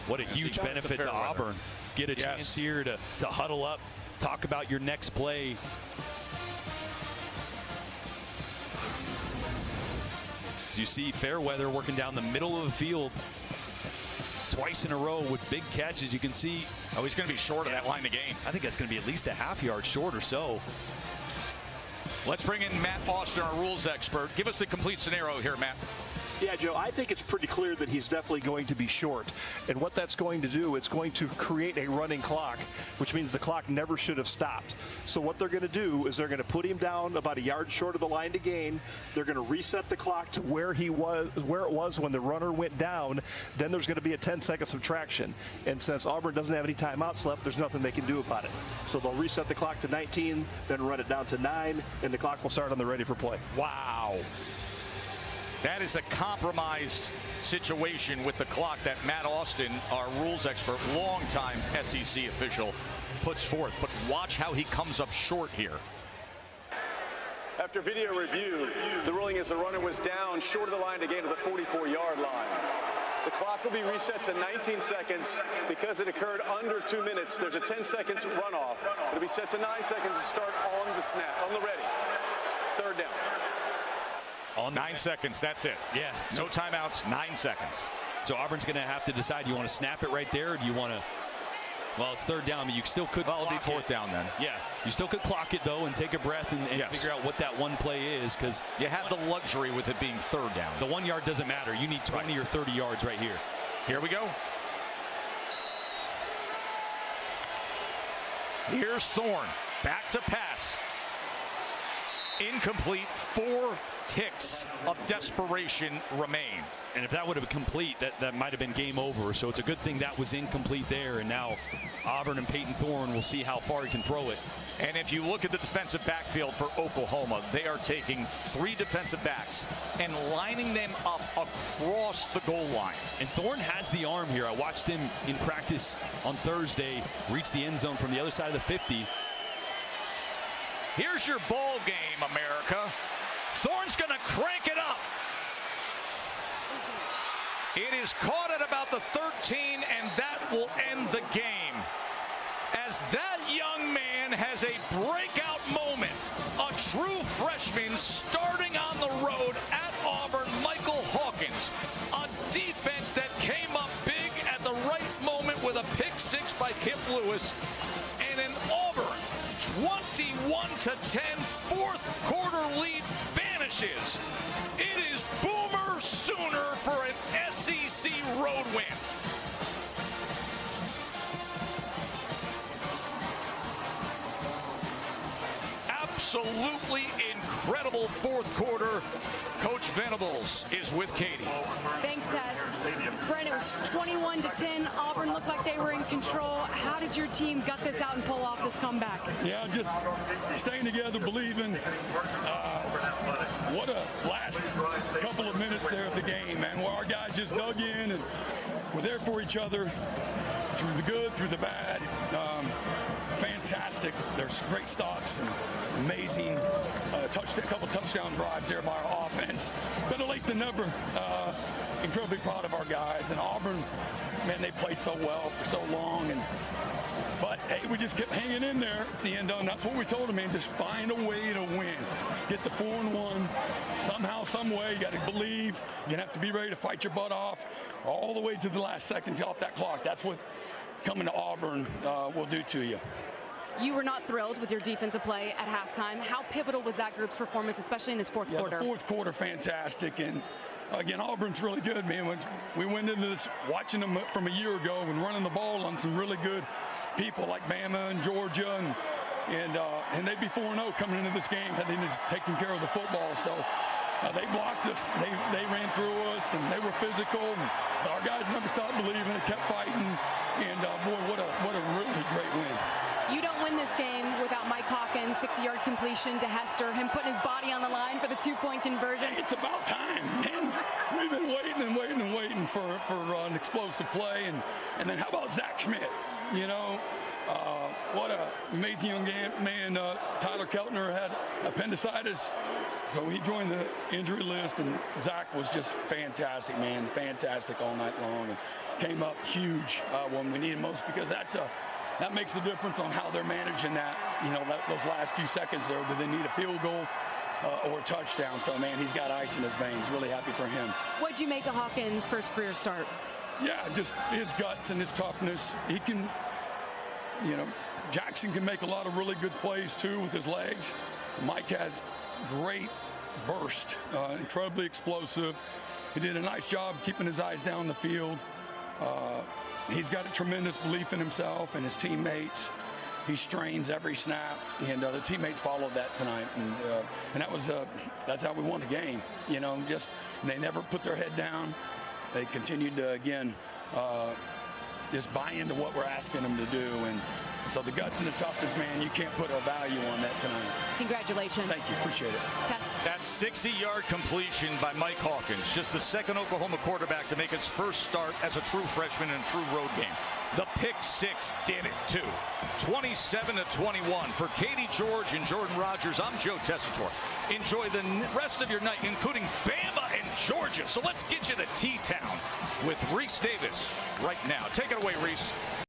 What a huge benefit to Auburn. Get a chance here to huddle up, talk about your next play. You see Fairweather working down the middle of the field twice in a row with big catches. You can see. Oh, he's going to be short of that line of game. I think that's going to be at least a half yard short or so. Let's bring in Matt Austin, our rules expert. Give us the complete scenario here, Matt. Yeah, Joe, I think it's pretty clear that he's definitely going to be short. And what that's going to do, it's going to create a running clock, which means the clock never should have stopped. So what they're going to do is they're going to put him down about a yard short of the line to gain. They're going to reset the clock to where it was when the runner went down. Then there's going to be a 10-second subtraction. And since Auburn doesn't have any timeouts left, there's nothing they can do about it. So they'll reset the clock to 19, then run it down to 9, and the clock will start on the ready for play. Wow. That is a compromised situation with the clock that Matt Austin, our rules expert, longtime SEC official, puts forth. But watch how he comes up short here. After video review, the ruling is the runner was down short of the line to gain to the 44-yard line. The clock will be reset to 19 seconds. Because it occurred under 2 minutes, there's a 10-second runoff. It'll be set to 9 seconds to start on the snap, on the ready. Third down. On 9 seconds, that's it. Yeah. No timeouts, 9 seconds. So Auburn's going to have to decide, you want to snap it right there, or do you want to, well, it's third down, but you still could it'll be fourth down then. Yeah, you still could clock it, though, and take a breath and figure out what that one play is, because you have the luxury with it being third down. The 1 yard doesn't matter. You need 20 or 30 yards right here. Here we go. Here's Thorne. Back to pass. Incomplete. 4 ticks of desperation remain. And if that would have been complete, that might have been game over. So it's a good thing that was incomplete there. And now Auburn and Peyton Thorne will see how far he can throw it. And if you look at the defensive backfield for Oklahoma, they are taking 3 defensive backs and lining them up across the goal line. And Thorne has the arm here. I watched him in practice on Thursday reach the end zone from the other side of the 50. Here's your ball game, America. Thorne's going to crank it up. It is caught at about the 13, and that will end the game. As that young man has a breakout moment, a true freshman starting on the road at Auburn, Michael Hawkins, a defense that came up big at the right moment with a pick 6 by Kip Lewis, and an Auburn 21-10 fourth quarter lead vanishes. It is Boomer Sooner for an SEC road win. Absolutely incredible fourth quarter. Coach Venables is with Katie. Thanks, Tess. Brent, it was 21-10. Auburn looked like they were in control. How did your team gut this out and pull off this comeback? Yeah, just staying together, believing. What a last couple of minutes there of the game, man, where our guys just dug in and were there for each other through the good, through the bad. Fantastic. There's great stops and amazing couple touchdown drives there by our offense. Better late than never. Incredibly proud of our guys. And Auburn, man, they played so well for so long. But hey, we just kept hanging in there at the end. That's what we told them, man. Just find a way to win. Get to 4-1. Somehow, some way, you got to believe. You're going to have to be ready to fight your butt off all the way to the last seconds off that clock. That's what coming to Auburn will do to you. You were not thrilled with your defensive play at halftime. How pivotal was that group's performance, especially in this fourth quarter? The fourth quarter, fantastic. And again, Auburn's really good, man. When we went into this watching them from a year ago and running the ball on some really good people like Bama and Georgia, and they'd be 4-0 coming into this game had they just taken care of the football. So they blocked us. They ran through us, and they were physical. And our guys never stopped believing and kept fighting. And boy, what a really great win. You don't win this game without Mike Hawkins' 60-yard completion to Hester, him putting his body on the line for the two-point conversion. Hey, it's about time, man. We've been waiting for an explosive play. And then how about Zach Schmidt? You know, what an amazing young man. Tyler Keltner had appendicitis, so he joined the injury list, and Zach was just fantastic, man. Fantastic all night long, and came up huge when we need him most, because that makes the difference on how they're managing that, those last few seconds there. Do they need a field goal or a touchdown? So, man, he's got ice in his veins. Really happy for him. What'd you make of Hawkins' first career start? Yeah, just his guts and his toughness. He can, Jackson can make a lot of really good plays, too, with his legs. Mike has great burst, incredibly explosive. He did a nice job keeping his eyes down the field. He's got a tremendous belief in himself and his teammates. He strains every snap, and the teammates followed that tonight, and that's how we won the game. They never put their head down. They continued to just buy into what we're asking them to do, and so the guts and the toughness, man, you can't put a value on that tonight. Congratulations. Thank you, appreciate it. Tess. That 60-yard completion by Mike Hawkins, just the second Oklahoma quarterback to make his first start as a true freshman in a true road game. The pick six did it, too. 27-21 for Katie George and Jordan Rogers. I'm Joe Tessitore. Enjoy the rest of your night, including Bama and Georgia. So let's get you to T-Town with Reese Davis right now. Take it away, Reese.